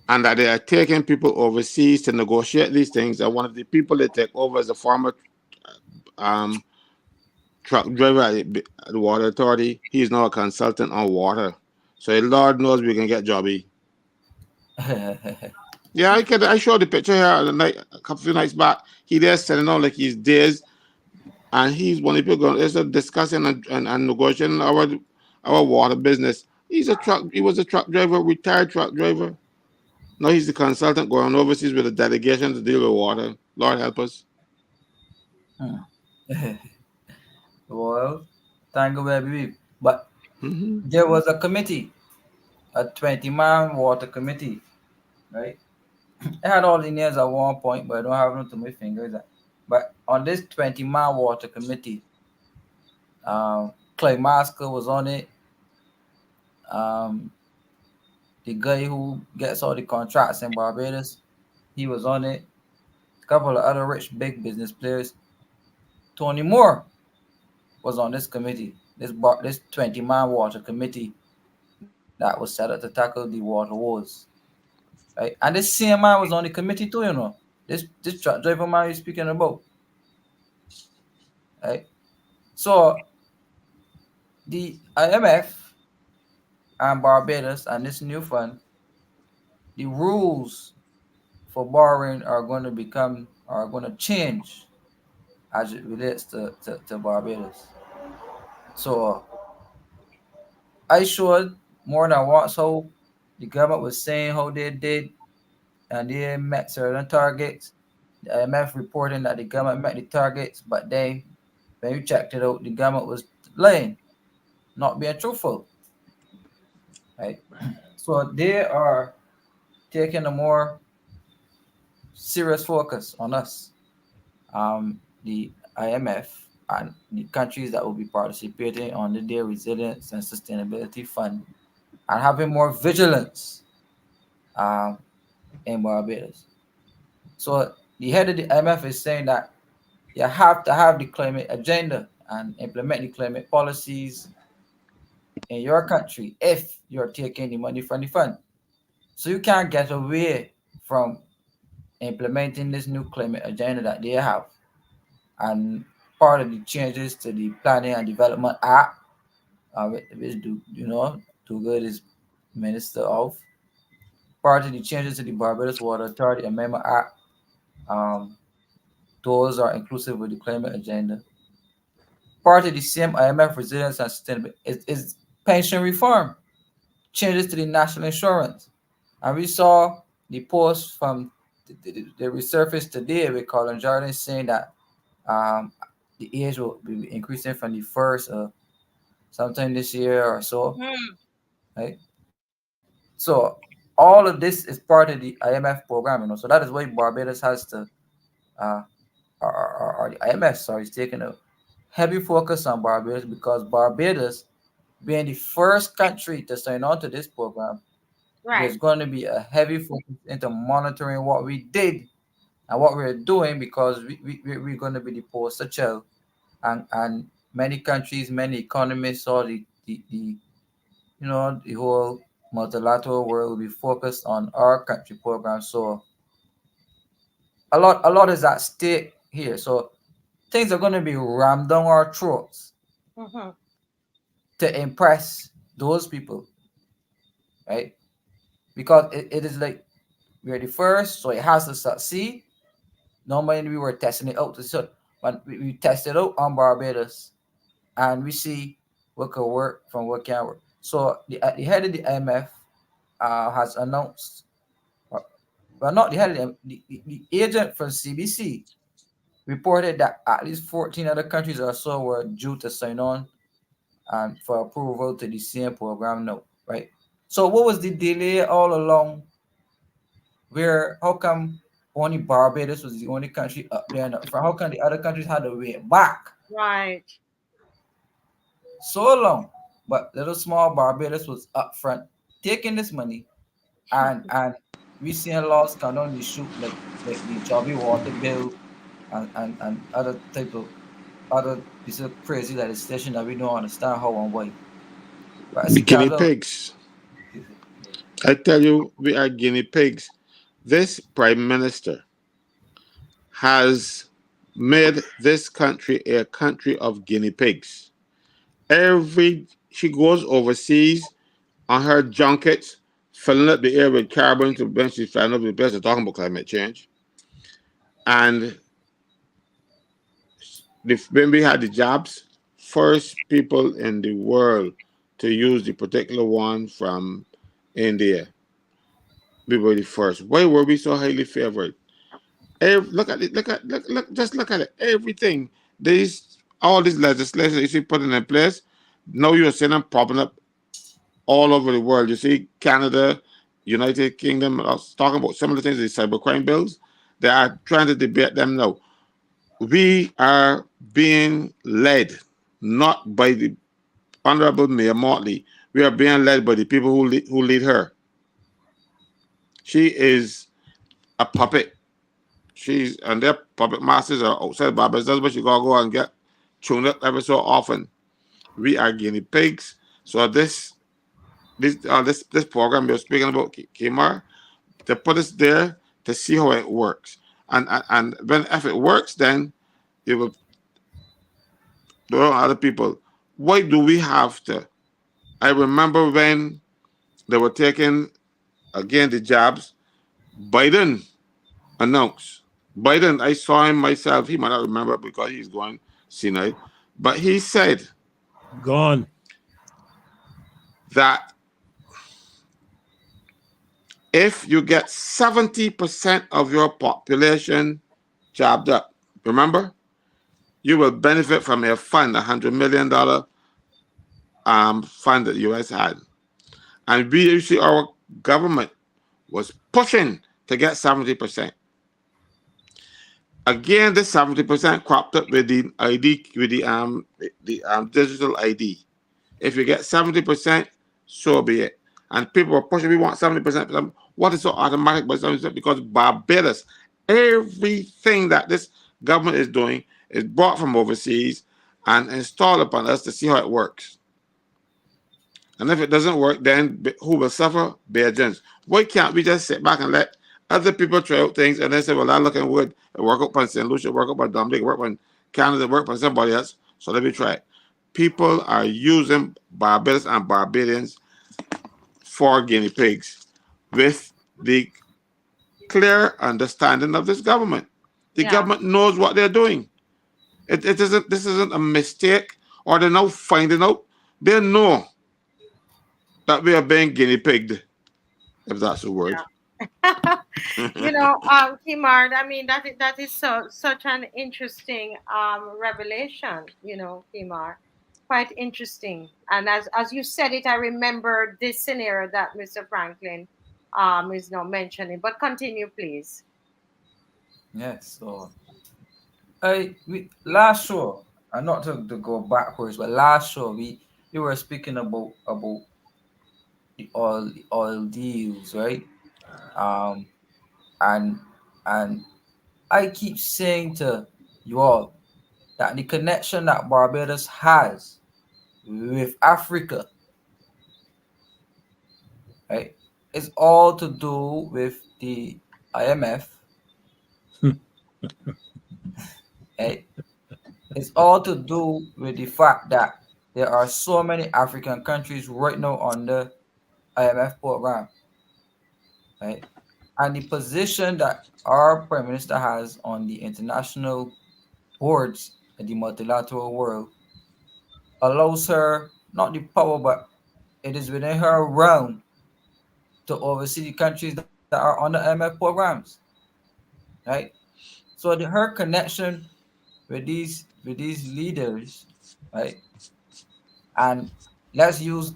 E: And that they are taking people overseas to negotiate these things. And one of the people they take over is a former um, truck driver at the Water Authority. He's now a consultant on water. So Lord knows we can get Jobby. Yeah, I showed the picture here a couple of nights back. He there sitting on like he's dazed, and he's one of the people going discussing and negotiating our water business. He was a truck driver, retired truck driver. Now he's the consultant going overseas with a delegation to deal with water. Lord help us.
F: Well, thank you, baby. But
E: Hmm.
F: there was a committee, a 20-man water committee, right? I had all the names at one point, but I don't have them to my fingers. But on this 20-man water committee, Clay Masker was on it. Um, the guy who gets all the contracts in Barbados, he was on it. A couple of other rich big business players. Tony Moore was on this committee, this 20-man water committee that was set up to tackle the water wars, right? And this same man was on the committee too, you know. This truck driver man you're speaking about, right? So the IMF and Barbados and this new fund, the rules for borrowing are going to change as it relates to Barbados. So I showed more than once how the government was saying how they did and they met certain targets. The IMF reporting that the government met the targets, but then when you checked it out, the government was lying, not being truthful, right? So they are taking a more serious focus on us, the IMF and the countries that will be participating on the Day Resilience and Sustainability Fund, and having more vigilance um, in Barbados. So the head of the IMF is saying that you have to have the climate agenda and implement the climate policies in your country if you're taking the money from the fund. So you can't get away from implementing this new climate agenda that they have. And part of the changes to the Planning and Development Act, which DUGUID is minister of, part of the changes to the Barbados Water Authority Amendment Act, um, those are inclusive with the climate agenda. Part of the same IMF resilience and sustainability is pension reform, changes to the national insurance. And we saw the post from the resurfaced today with Colin Jordan saying that um, the age will be increasing from the first sometime this year or so,
B: Mm.
F: right? So all of this is part of the IMF program, you know. So that is why Barbados has to, uh, or the IMF, sorry, is taking a heavy focus on Barbados because Barbados, being the first country to sign on to this program,
B: Right.
F: there's going to be a heavy focus into monitoring what we did and what we're doing because we're going to be the poster child. And many countries, many economies saw the whole multilateral world will be focused on our country program. So a lot is at stake here. So things are going to be rammed down our throats
B: Mm-hmm.
F: to impress those people, right? Because it is like we're the first, so it has to succeed. Normally we were testing it out to so but we tested out on Barbados and we see what can work from what can't work. So the head of the IMF has announced, well, not the head of the agent from CBC reported that at least 14 other countries or so were due to sign on and for approval to the same program now, right? So what was the delay all along? Where how come only Barbados was the only country up there and up front? How come the other countries had to wait back
B: Right.
F: so long? But little small Barbados was up front taking this money, and we seeing laws come down the shoot like the Jobby water bill and other type of other piece of crazy legislation that we don't understand how and why. But I
E: The
F: see
E: guinea
F: Canada.
E: pigs. I tell you, we are guinea pigs. This prime minister has made this country a country of guinea pigs. Every she goes overseas on her junkets, filling up the air with carbon to eventually find out the best talking about climate change. And when we had the jobs, first people in the world to use the particular one from India. We were the first. Why were we so highly favored? Look at it. Just look at it. Everything. All these legislation you see putting in place. Now you're seeing them popping up all over the world. You see Canada, United Kingdom. I was talking about some of the things, the cybercrime bills. They are trying to debate them now. We are being led not by the Honorable Mayor Motley. We are being led by the people who lead her. She is a puppet. And their puppet masters are outside Barbados. That's what you gotta go and get tuned up every so often. We are guinea pigs. So this program you're speaking about, Kimar, they put us there to see how it works. And when if it works, then you will there are other people. Why do we have to? I remember when they were taking again the jobs, Biden announced. Biden, I saw him myself. He might not remember because he's going senile, but he said
A: Gone.
E: that if you get 70% of your population jobbed up, remember, you will benefit from a fund, $100 million fund that the U.S. had. And we usually, our government was pushing to get 70%. Again, this 70% cropped up with the ID, with the digital ID. If you get 70%, so be it. And people were pushing, we want 70%. What is so automatic by 70%? Because Barbados, everything that this government is doing is brought from overseas and installed upon us to see how it works. And if it doesn't work, then who will suffer? Belgians. Why can't we just sit back and let other people try out things and then say, well, that looking good, it work out on St. Lucia, work out on Dominic, work on Canada, work on somebody else, so let me try it. People are using Barbados and Barbadians for guinea pigs with the clear understanding of this government. The government knows what they're doing. This isn't a mistake or they're now finding out. They know that we are being guinea pigged, if that's a word.
B: Kimar, I mean that is such an interesting revelation, Kimar. Quite interesting. And as you said it, I remember this scenario that Mr. Franklin is now mentioning. But continue, please.
F: Yes, so last show, and not to go backwards, but last show we were speaking about the oil deals, right? Um, and and I keep saying to you all that the connection that Barbados has with Africa, right, is all to do with the IMF, right? It's all to do with the fact that there are so many African countries right now on the IMF program, right? And the position that our prime minister has on the international boards in the multilateral world allows her not the power, but it is within her realm to oversee the countries that are on the IMF programs, right? So her connection with these leaders, right, And let's use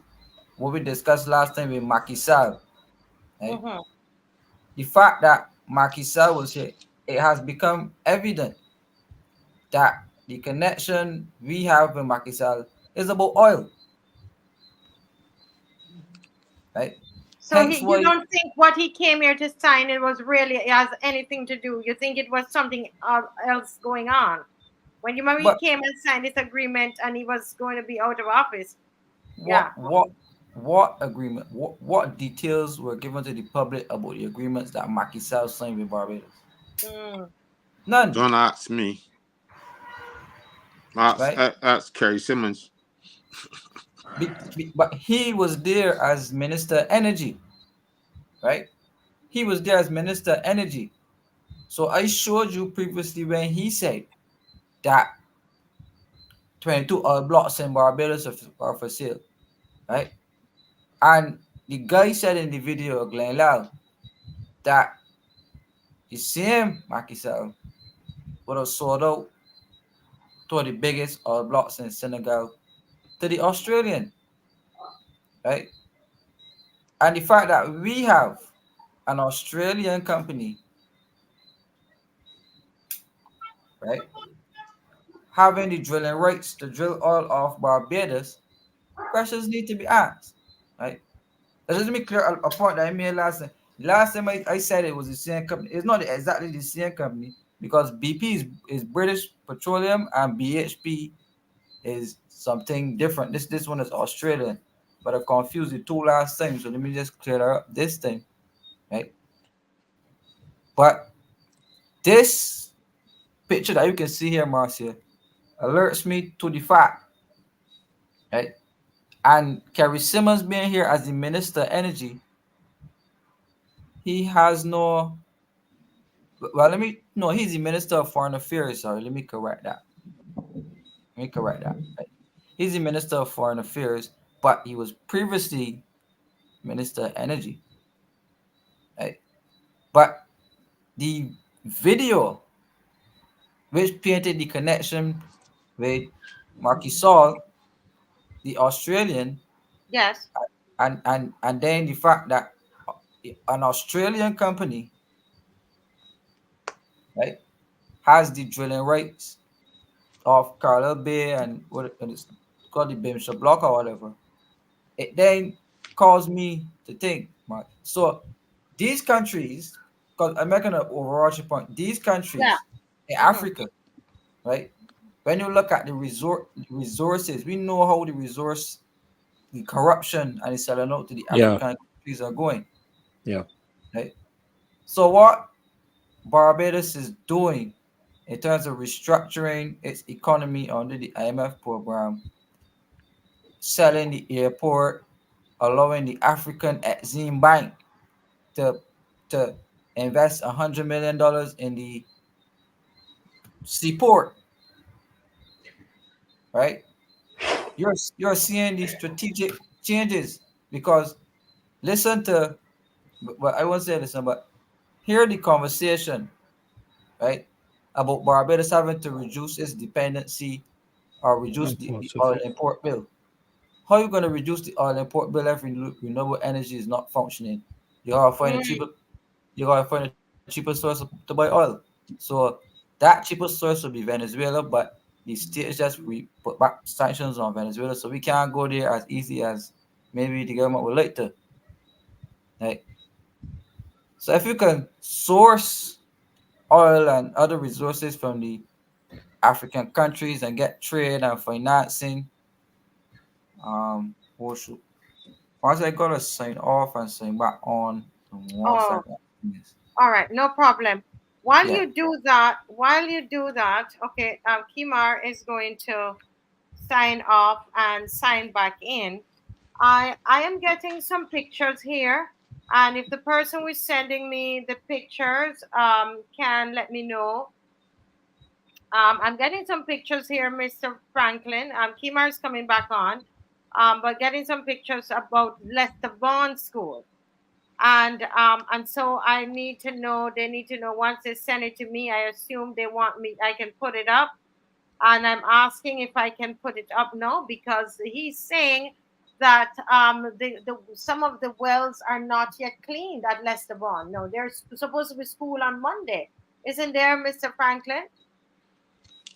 F: what we discussed last time with Macky Sall. Right?
B: Mm-hmm.
F: The fact that Macky Sall was here, it has become evident that the connection we have with Macky Sall is about oil, right?
B: So
F: Hence
B: he, you
F: why,
B: don't think what he came here to sign it was really it has anything to do? You think it was something else going on? When you remember he
F: but
B: came and signed this agreement and he was going to be out of office.
F: what
B: Yeah.
F: what what agreement? What details were given to the public about the agreements that Macky Sall signed with Barbados?
B: Mm.
F: None,
E: Don't ask me. Ask,
F: right?
E: ask Kerry Simmons.
F: But he was there as Minister Energy, right? He was there as Minister Energy. So I showed you previously when he said that 22 oil blocks in Barbados are for sale, right? And the guy said in the video, Glenn Lau, that the same Macky Sall would have sold out to the biggest oil blocks in Senegal to the Australian, right? And the fact that we have an Australian company, right, having the drilling rights to drill oil off Barbados, questions need to be asked, right? Let's just make clear a point that I made last time. Last time I said it was the same company. It's not exactly the same company because BP is British Petroleum and BHP is something different. This one is Australian, but I confused the two last time. So let me just clear that up this time, right? But this picture that you can see here, Marcia, alerts me to the fact, right? And Kerry Simmons being here as the Minister of Energy, he has no. Well, let me no. He's the Minister of Foreign Affairs. Sorry, let me correct that. Let me correct that. Right? He's the Minister of Foreign Affairs, but he was previously Minister of Energy. Right? But the video which painted the connection with Marquis Saul, the Australian,
B: Yes.
F: and then the fact that an Australian company, right, has the drilling rights of Carla Bay and what it's called the Bimsha Block or whatever, it then caused me to think, Mark. So these countries, because I'm making an overarching point, these
B: Yeah.
F: countries in
B: Mm-hmm.
F: Africa, right? When you look at the resources, we know how the corruption and the selling out to the
A: Yeah.
F: African countries are going,
A: Yeah.
F: right? So what Barbados is doing in terms of restructuring its economy under the IMF program, selling the airport, allowing the African Exim Bank to to invest $100 million in the seaport, right? You're seeing these strategic changes because listen to, well, I won't say listen, but hear the conversation, right, about Barbados having to reduce its dependency or reduce the
A: Lots of
F: oil
A: it.
F: import bill. How are you going to reduce the oil import bill if renewable energy is not functioning? You gotta find a cheaper, you gotta find a cheaper source to buy oil. So that cheapest source will be Venezuela, but the states just put back sanctions on Venezuela, so we can't go there as easy as maybe the government would like to. Right? So if you can source oil and other resources from the African countries and get trade and financing, what should once I gotta sign off and sign back on in one
B: Oh,
F: second. Yes.
B: all right. No problem. While
F: Yeah.
B: you do that, okay, Kimar is going to sign off and sign back in. I am getting some pictures here, and if the person who is sending me the pictures can let me know. I'm getting some pictures here, Mr. Franklin. Kimar is coming back on, but getting some pictures about Lester Bond School. And so I need to know, they need to know once they send it to me, I assume they want me, I can put it up. and I'm asking if I can put it up now because he's saying that some of the wells are not yet cleaned at Lesterbond. No, there's supposed to be school on Monday, isn't there, Mr. Franklin?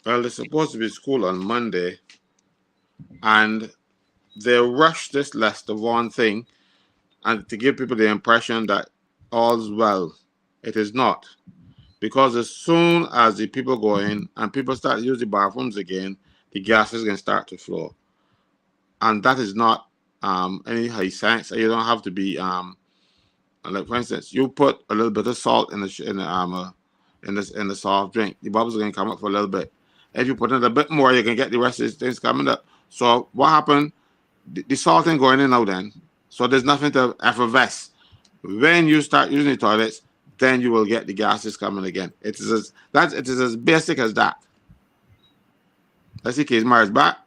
E: Well, there's supposed to be school on Monday, and they rushed this Lester Vaughan thing and to give people the impression that all's well. It is not. Because as soon as the people go in and people start to use the bathrooms again, the gases can start to flow. And that is not any high science. You don't have to be like, for instance, you put a little bit of salt in the soft drink, the bubbles are going to come up for a little bit. If you put in a bit more, you can get the rest of these things coming up. So what happened? The salt ain't going in now then. So there's nothing to effervesce. When you start using the toilets, then you will get the gases coming again. It is as basic as that. Let's see, Case Mars back.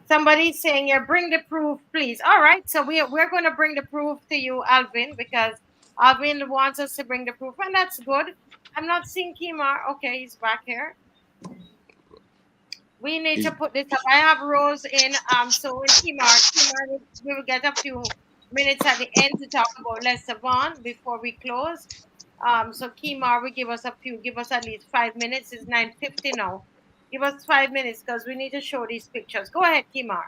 B: Somebody's saying, "Yeah, bring the proof, please." All right, so we're going to bring the proof to you, Alvin, because Alvin wants us to bring the proof, and that's good. I'm not seeing Kimar. Okay, he's back here. We need to put this up. I have Rose in. So in Kimar, we will get a few minutes at the end to talk about Lester Vaughan before we close. So Kimar, will give us at least 5 minutes. It's 9:50 now. Give us 5 minutes because we need to show these pictures. Go ahead, Kimar.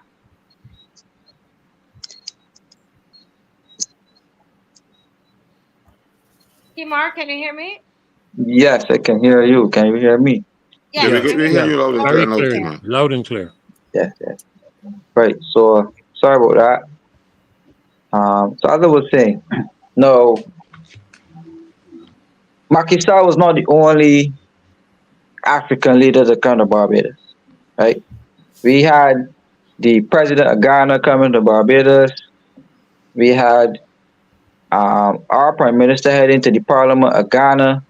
B: Kimar, can you hear me?
G: Yes, I can hear you. Can you hear me?
B: Yes,
E: Yeah, we hear you loud and
A: Very
E: clear,
A: clear.
E: man.
A: Loud and clear.
G: Yes, yes. Right. So sorry about that. So as I was saying, no, Macky Sall was not the only African leader to come to Barbados, right? We had the president of Ghana coming to Barbados. We had our prime minister heading to the parliament of Ghana.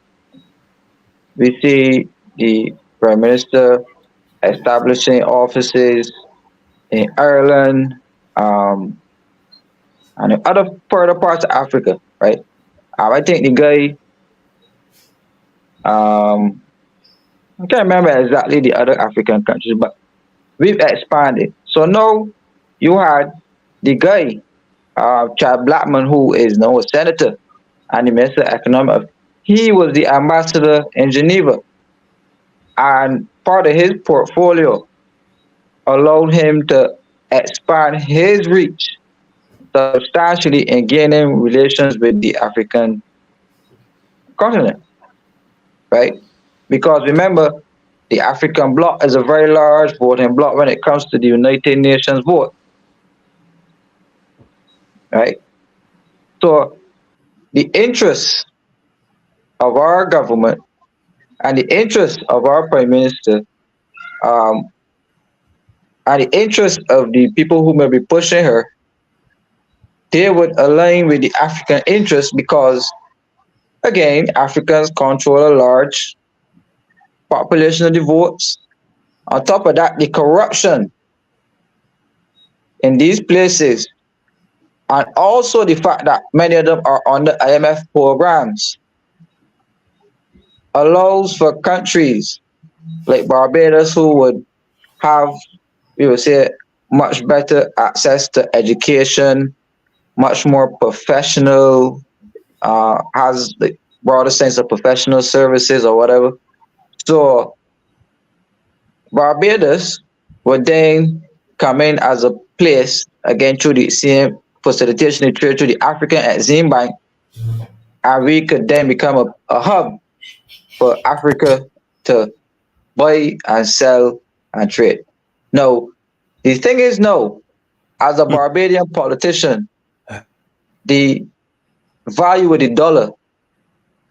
G: We see the prime minister establishing offices in Ireland, and in other further parts of Africa, right? I think the guy, I can't remember exactly the other African countries, but we've expanded. So now you had the guy, Chad Blackman, who is now a senator and the Minister of Economic. He was the ambassador in Geneva, and part of his portfolio allowed him to expand his reach substantially in gaining relations with the African continent, right? Because remember, the African bloc is a very large voting bloc when it comes to the United Nations vote, right? So the interests of our government and the interests of our prime minister, and the interests of the people who may be pushing her, they would align with the African interests because, again, Africans control a large population of the votes. On top of that, the corruption in these places, and also the fact that many of them are under IMF programs, allows for countries like Barbados, who would have, we would say, much better access to education, much more professional, has the broader sense of professional services or whatever. So Barbados would then come in as a place, again, through the same facilitation of trade through the African Exim Bank, and we could then become a hub for Africa to buy and sell and trade. Now, the thing is, no, as a Barbadian politician, the value of the dollar,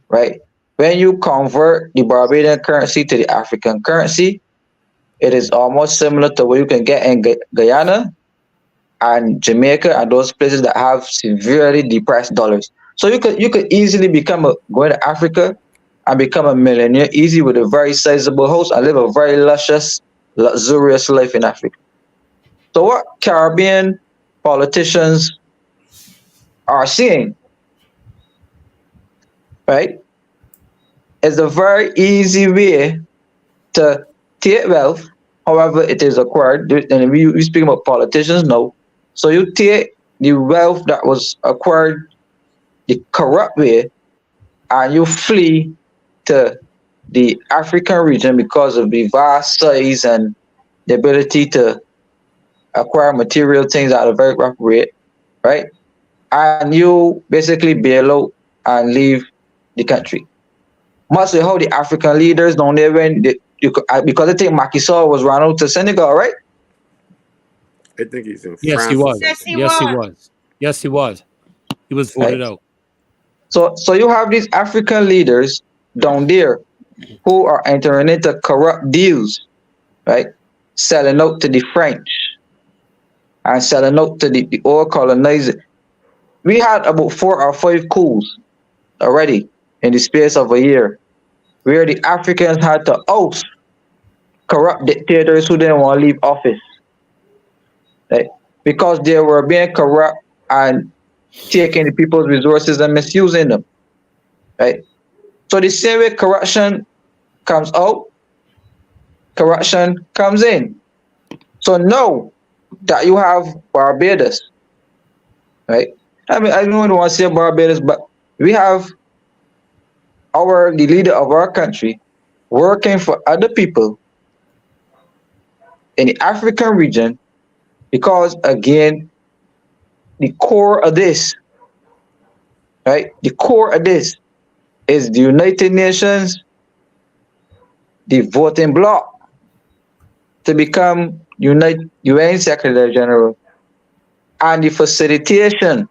G: right? When you convert the Barbadian currency to the African currency, it is almost similar to what you can get in Guyana and Jamaica and those places that have severely depressed dollars. So you could easily go to Africa and become a millionaire easy with a very sizable house and live a very luscious, luxurious life in Africa. So what Caribbean politicians are seeing, right, is a very easy way to take wealth, however it is acquired. And we speak about politicians now. So you take the wealth that was acquired the corrupt way and you flee to the African region because of the vast size and the ability to acquire material things at a very rapid rate, right? And you basically bail out and leave the country. Much like how the African leaders down there because I think Macky Sall was run out to Senegal, right?
E: I think he's in
A: Yes, he
E: France or
A: was.
B: Yes,
E: something.
B: he
A: Yes, he
B: was.
A: was. Yes, he was. He was
G: Right.
A: voted out.
G: So you have these African leaders down there who are entering into corrupt deals, right? Selling out to the French and selling out to the oil colonizer. We had about 4 or 5 coups already in the space of a year where the Africans had to oust corrupt dictators who didn't want to leave office, right? Because they were being corrupt and taking the people's resources and misusing them, right? So the same way corruption comes out, corruption comes in. So now that you have Barbados, right? I mean, I don't want to say Barbados, but we have the leader of our country working for other people in the African region because again, the core of this, right? The core of this is the United Nations, the voting bloc to become UN Secretary General, and the facilitation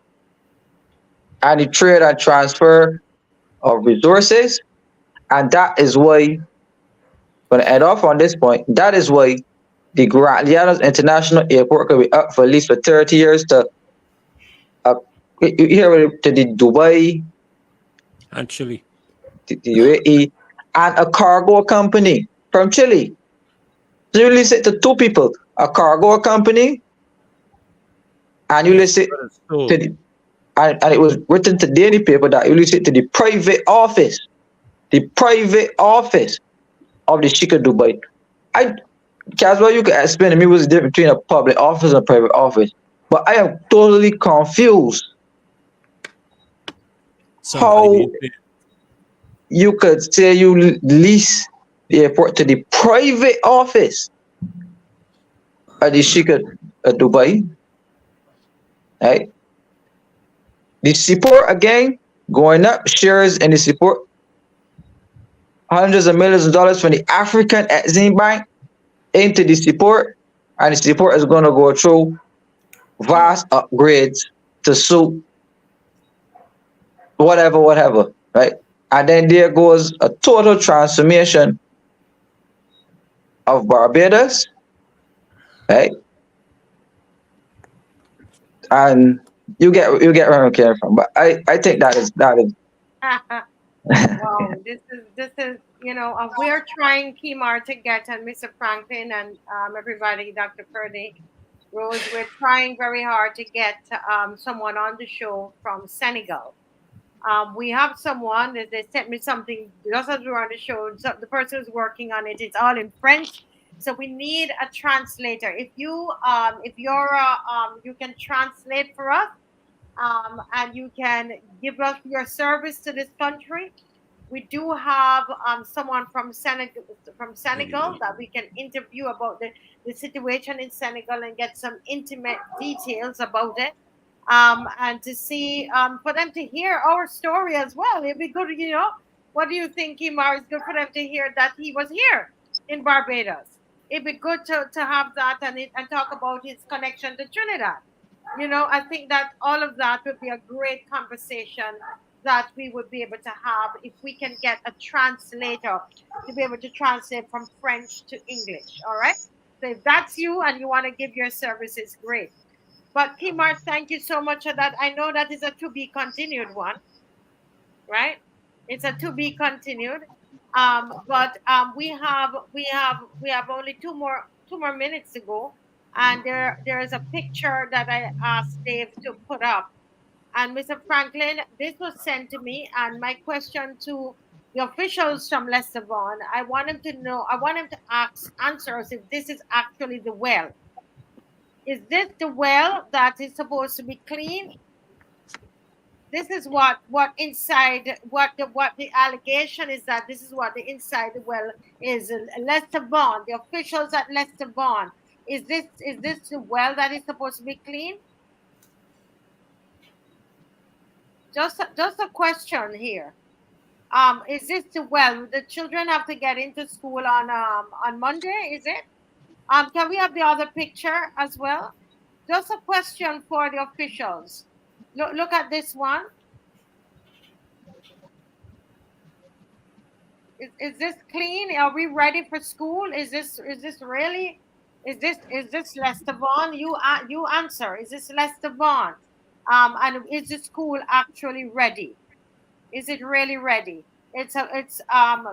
G: and the trade and transfer of resources. And that is why, when I end off on this point, that is why the Llanos International Airport could be up for at least for 30 years to the Dubai,
A: And Chile.
G: the UAE, and a cargo company from Chile. So you listen to 2 people, a cargo company, and you listen
A: So,
G: to the, and it was written today in the paper that you listen to the private office of the Sheikh of Dubai. Caswell, you can explain to me what's the difference between a public office and a private office, but I am totally confused how you could say you lease the airport to the private office of the Sheikh of Dubai, right? The support again going up, shares in the support, hundreds of millions of dollars from the African Exim Bank into the support, and the support is going to go through vast upgrades to suit whatever, right? And then there goes a total transformation of Barbados, right? And you get where I'm coming from, but I think that is
B: Wow, this is we're trying, Kimar, to get, and Mr. Franklin and everybody, Dr. Purdy, Rose, we're trying very hard to get someone on the show from Senegal. We have someone that they sent me something just as we were on the show. So the person who's working on it, it's all in French. So we need a translator. If you can translate for us, and you can give us your service to this country. We do have someone from Senegal that we can interview about the situation in Senegal and get some intimate details about it. And to see for them to hear our story as well. It'd be good, What do you think, Kimar? It's good for them to hear that he was here in Barbados. It'd be good to have that and talk about his connection to Trinidad. I think that all of that would be a great conversation that we would be able to have if we can get a translator to be able to translate from French to English. All right. So if that's you and you want to give your services, great. But Kimar, thank you so much for that. I know that is a to be continued one, right? It's a to be continued. But we have only two more minutes to go, and there is a picture that I asked Dave to put up. And Mr. Franklin, this was sent to me, and my question to The officials from Lesterbon, I want him to know, I want him to answer us if this is actually the well. Is this the well that is supposed to be clean? This is what inside, what the allegation is, that this is what the inside the well is. Lesterbon, the officials at Lesterbon, is this the well that is supposed to be clean? Just a question here. Is this the well? The children have to get into school on Monday, is it? Can we have the other picture as well? Just a question for the officials. Look at this one. Is this clean? Are we ready for school? Is this really? Is this Lesterbon? You answer. Is this Lesterbon? And is the school actually ready? Is it really ready?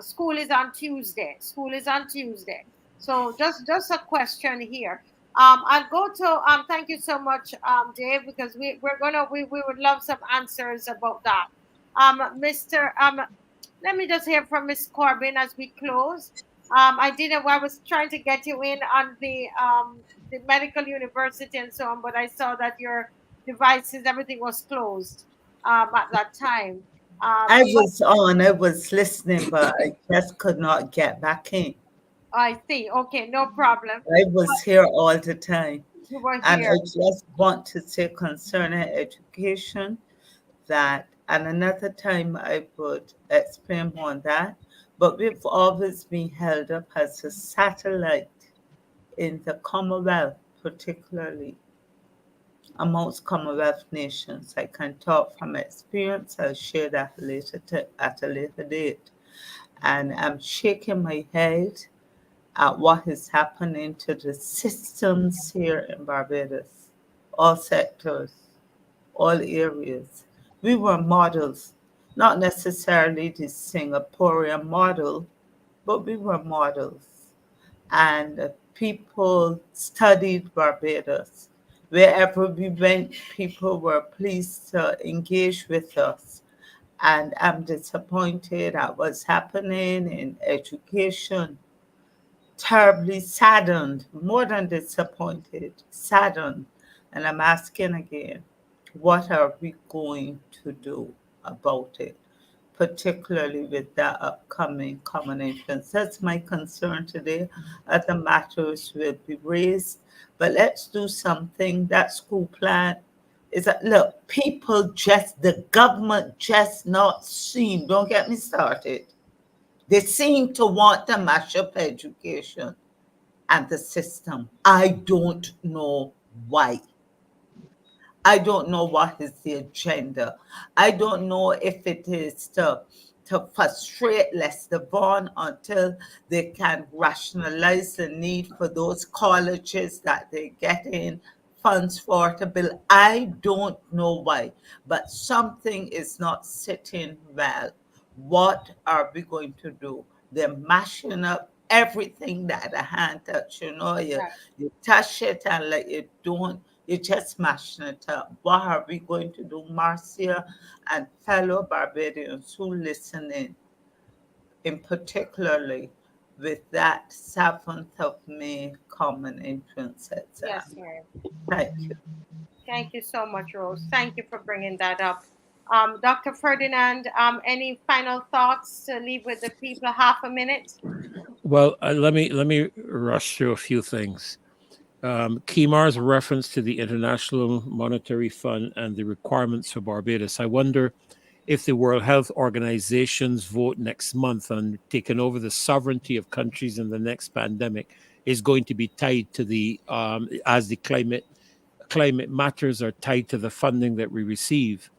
B: School is on Tuesday. School is on Tuesday. So just a question here. I'll go to thank you so much, Dave, because we would love some answers about that. Mr. Let me just hear from Miss Corbin as we close. I was trying to get you in on the medical university and so on, but I saw that your devices, everything was closed at that time.
C: I was listening, but I just could not get back in.
B: I see. Okay, no problem.
C: I was here all the time.
B: You were here.
C: And I just want to say concerning education that, and another time I would explain more on that, but we've always been held up as a satellite in the Commonwealth, particularly amongst Commonwealth nations. I can talk from experience. I'll share that at a later date. And I'm shaking my head at what is happening to the systems here in Barbados, all sectors, all areas. We were models, not necessarily the Singaporean model, but we were models. And people studied Barbados. Wherever we went, people were pleased to engage with us. And I'm disappointed at what's happening in education. Terribly saddened, more than disappointed, saddened. And I'm asking again, what are we going to do about it, particularly with that upcoming common entrance? That's my concern today. Other matters will be raised, but let's do something. That school plan is that, look, the government just not seem, don't get me started. They seem to want to mash up education and the system. I don't know why. I don't know what is the agenda. I don't know if it is to frustrate Lesterbon until they can rationalize the need for those colleges that they get in funds for to build. I don't know why, but something is not sitting well. What are we going to do? They're mashing up everything that a hand touch. You touch it and like you don't, you're just mashing it up. What are we going to do, Marcia and fellow Barbadians who listening, in particularly with that 7th of May common entrance exam?
B: Yes, ma'am.
C: Thank you.
B: Thank you so much, Rose. Thank you for bringing that up. Dr. Ferdinand, any final thoughts to leave with the people? Half a minute.
A: Well, let me rush through a few things. Kimar's reference to the International Monetary Fund and the requirements for Barbados. I wonder if the World Health Organization's vote next month on taking over the sovereignty of countries in the next pandemic is going to be tied to the as the climate matters are tied to the funding that we receive.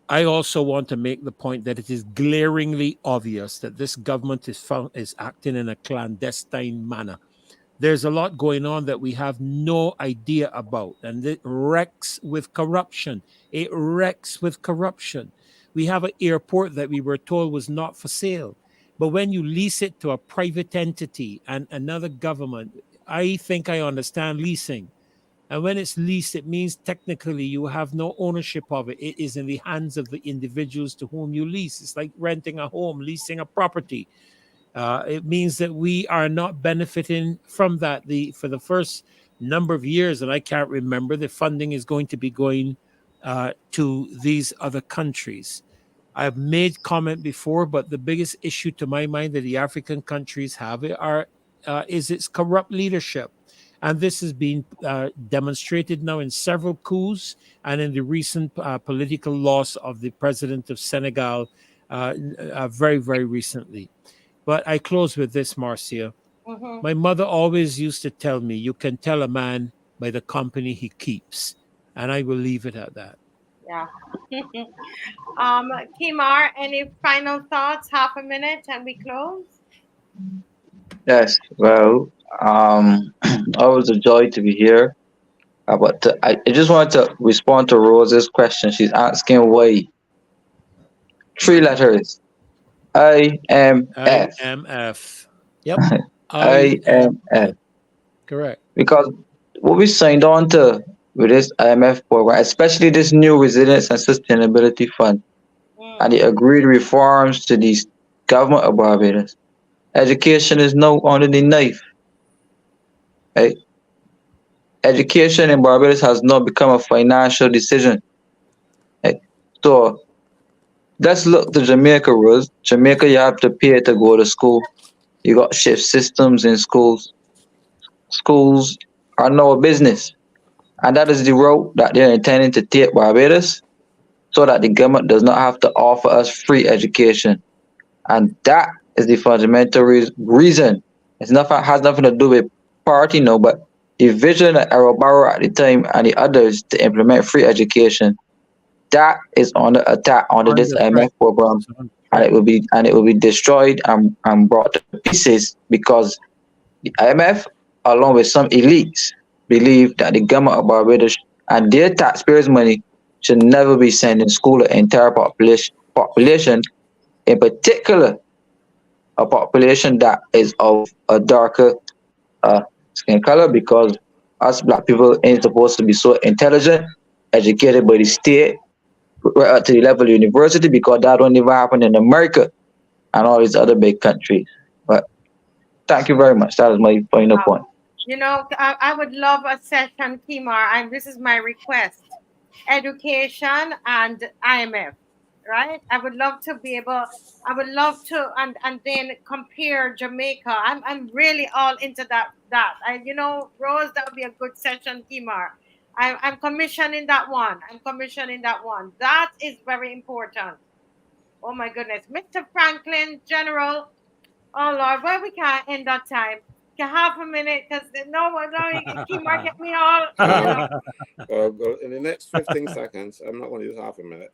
A: I also want to make the point that it is glaringly obvious that this government is acting in a clandestine manner. There's a lot going on that we have no idea about, and it wrecks with corruption. It wrecks with corruption. We have an airport that we were told was not for sale, but when you lease it to a private entity and another government, I think I understand leasing. And when it's leased, it means technically you have no ownership of it. It is in the hands of the individuals to whom you lease. It's like renting a home, leasing a property. It means that we are not benefiting from that. For the first number of years, and I can't remember, the funding is going to be going to these other countries. I've made comment before, but the biggest issue to my mind that the African countries have is its corrupt leadership. And this has been demonstrated now in several coups and in the recent political loss of the president of Senegal very, very recently. But I close with this, Marcia.
B: Mm-hmm.
A: My mother always used to tell me, you can tell a man by the company he keeps. And I will leave it at that.
B: Yeah. Kimar, any final thoughts? Half a minute and we close.
G: Yes, well, always a joy to be here. I just wanted to respond to Rose's question. She's asking why. Three letters. IMF.
A: IMF. Yep.
G: IMF.
A: IMF. Correct.
G: Because what we signed on to with this IMF program, especially this new Resilience and Sustainability Fund, and the agreed reforms to the government of Barbados, education is now under the knife. Right? Education in Barbados has now become a financial decision. Right? So let's look to Jamaica, Rose. Jamaica, you have to pay to go to school. You got shift systems in schools. Schools are now a business. And that is the route that they're intending to take Barbados so that the government does not have to offer us free education. And that is the fundamental reason. It's not has nothing to do with party, no, but the vision that Errol Barrow at the time and the others to implement free education, that is under attack under this IMF program, and it will be destroyed and brought to pieces because the IMF, along with some elites, believe that the government of Barbados and their taxpayers' money should never be sending school the entire population, in particular a population that is of a darker skin color, because us black people ain't supposed to be so intelligent, educated by the state, right up to the level of university, because that don't even happen in America and all these other big countries. But thank you very much. That is my final point.
B: You know, I would love a session, Kimar, and this is my request. Education and IMF, right? I would love to be able, I would love to, and then compare Jamaica. I'm really all into that. You know, Rose, that would be a good session, Kimar. I'm commissioning that one. That is very important. Oh my goodness. Mr. Franklin, General. Oh Lord, why we can't end that time? Half a minute, because no, Kimar get me all,
E: In the next 15 seconds, I'm not going to use half a minute.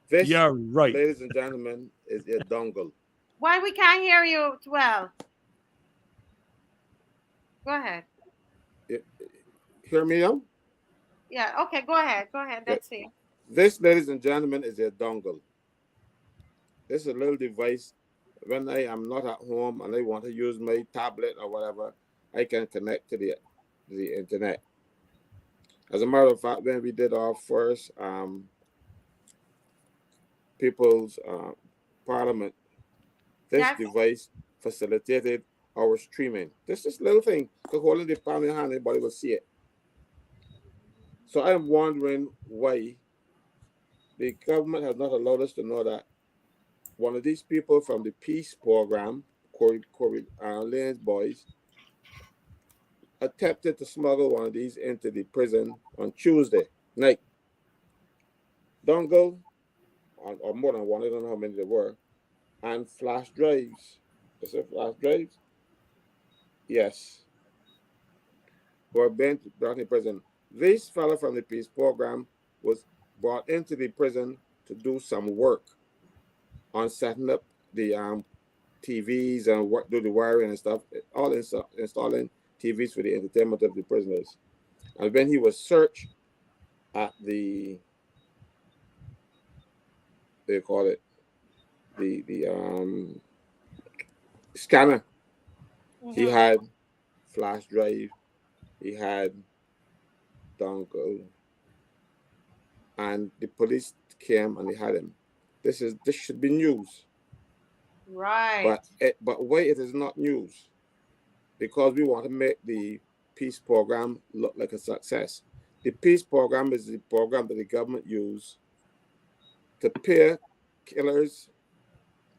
E: This,
A: yeah, right.
E: ladies and gentlemen, is a dongle.
B: Why we can't hear you well? Go ahead.
E: Hear me now?
B: Yeah, okay, go ahead. Let's see.
E: This, ladies and gentlemen, is a dongle. This is a little device. When I am not at home and I want to use my tablet or whatever, I can connect to the internet. As a matter of fact, when we did our first People's Parliament, this device facilitated our streaming. This is a little thing. Because holding the palm in your hand, everybody will see it. So I am wondering why the government has not allowed us to know that one of these people from the peace program, Corey Lane's boys, attempted to smuggle one of these into the prison on Tuesday night. Dongle, or more than one, I don't know how many there were, and flash drives. Is it flash drives? Yes. Were being brought in prison. This fellow from the peace program was brought into the prison to do some work on setting up the TVs and do the wiring and stuff, all installing TVs for the entertainment of the prisoners. And when he was searched at the, they call it the scanner, he had flash drive, he had dongle, and the police came and they had him. This should be news.
B: Right.
E: But why it is not news? Because we want to make the peace program look like a success. The peace program is the program that the government used to pay killers,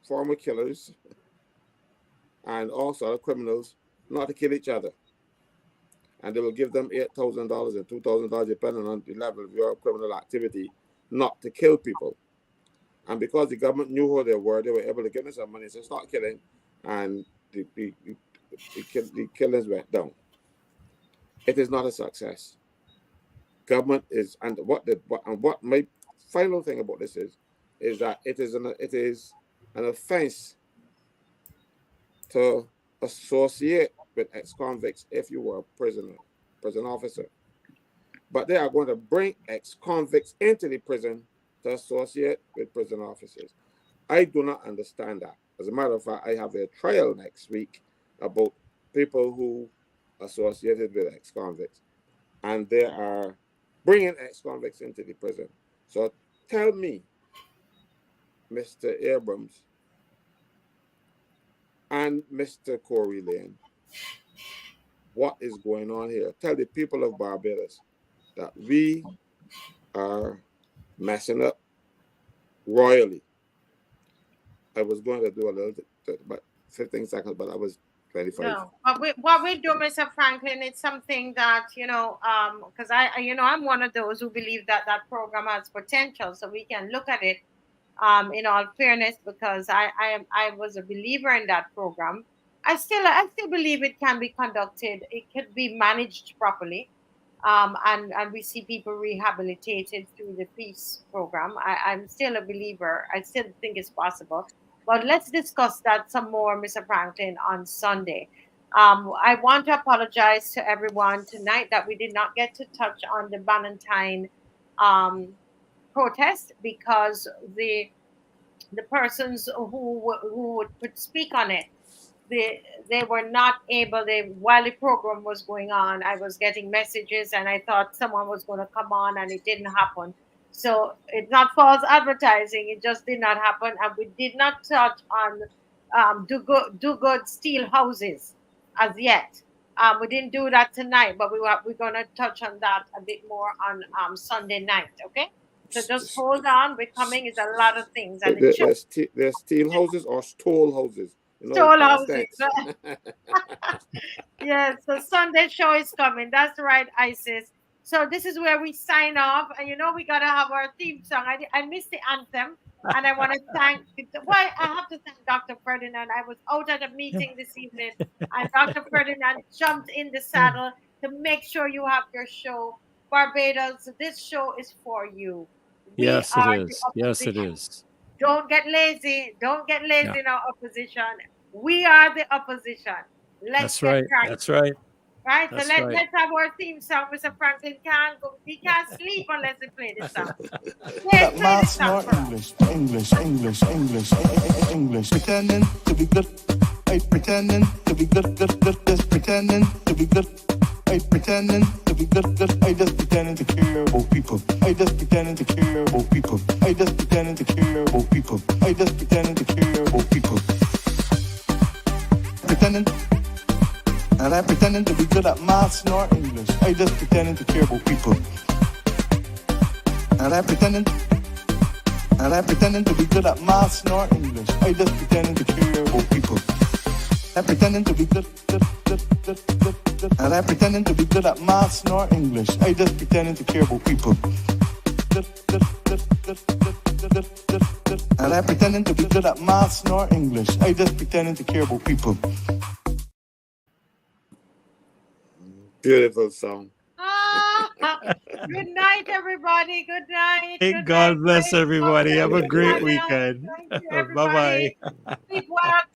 E: former killers, and also other criminals not to kill each other. And they will give them $8,000 and $2,000, depending on the level of your criminal activity, not to kill people. And because the government knew who they were able to give them some money, so start killing, and the killings went down. It is not a success. Government is, and what my final thing about this is that it is an offense to associate with ex-convicts if you were a prison officer. But they are going to bring ex-convicts into the prison to associate with prison officers. I do not understand that. As a matter of fact, I have a trial next week about people who associated with ex-convicts, and they are bringing ex-convicts into the prison. So tell me, Mr. Abrams and Mr. Corey Lane, what is going on here? Tell the people of Barbados that we are messing up royally. I was going to do a little bit, but 15 seconds, but I was 25.
B: No, what we do, Mr. Franklin, it's something that, because I'm one of those who believe that program has potential, so we can look at it in all fairness, because I was a believer in that program. I still believe it can be conducted. It could be managed properly, and we see people rehabilitated through the peace program. I'm still a believer. I still think it's possible. But let's discuss that some more, Mr. Franklin, on Sunday. I want to apologize to everyone tonight that we did not get to touch on the BANNATYNE protest, because the persons who would speak on it, they were not able. While the program was going on, I was getting messages, and I thought someone was going to come on, and it didn't happen. So it's not false advertising. It just did not happen, and we did not touch on DUGUID steel houses as yet. We didn't do that tonight, but we're going to touch on that a bit more on Sunday night. Okay. So just hold on. We're coming. It's a lot of things. And
E: there's steel houses or stole houses.
B: Stole houses. Yes. So Sunday show is coming. That's right, Isis. So this is where we sign off. And we got to have our theme song. I missed the anthem. And I want to thank, I have to thank Dr. Ferdinand. I was out at a meeting this evening, and Dr. Ferdinand jumped in the saddle to make sure you have your show. Barbados, this show is for you.
A: Yes, it is. Yes, it is.
B: Don't get lazy. Don't get lazy in our opposition. We are the opposition.
A: That's right. That's right.
B: Right? So let's have our theme song. Mr. Franklin we can't sleep unless we play this song. Play this song
H: English. Pretending to be good. Hey, pretending to be good. Just pretending to be good. Hey, pretending to be good. I just pretending to care about people. I just pretending to care about people. I just pretending to care about people. I just pretending to care about people. Pretending. And I'm pretending to be good at maths nor English. I just pretending to care about people. And I'm pretending to be good at maths nor English. I just pretending to care about people. I'm pretending to be good. And I'm pretending to be good at maths nor English. I just pretending to care about people. And I'm pretending to be good at maths nor English. I just pretending to care about people.
E: Beautiful song.
B: Good night, everybody. Good night.
A: Hey, God bless everybody. Have a great weekend. Bye-bye.
B: Sleep well.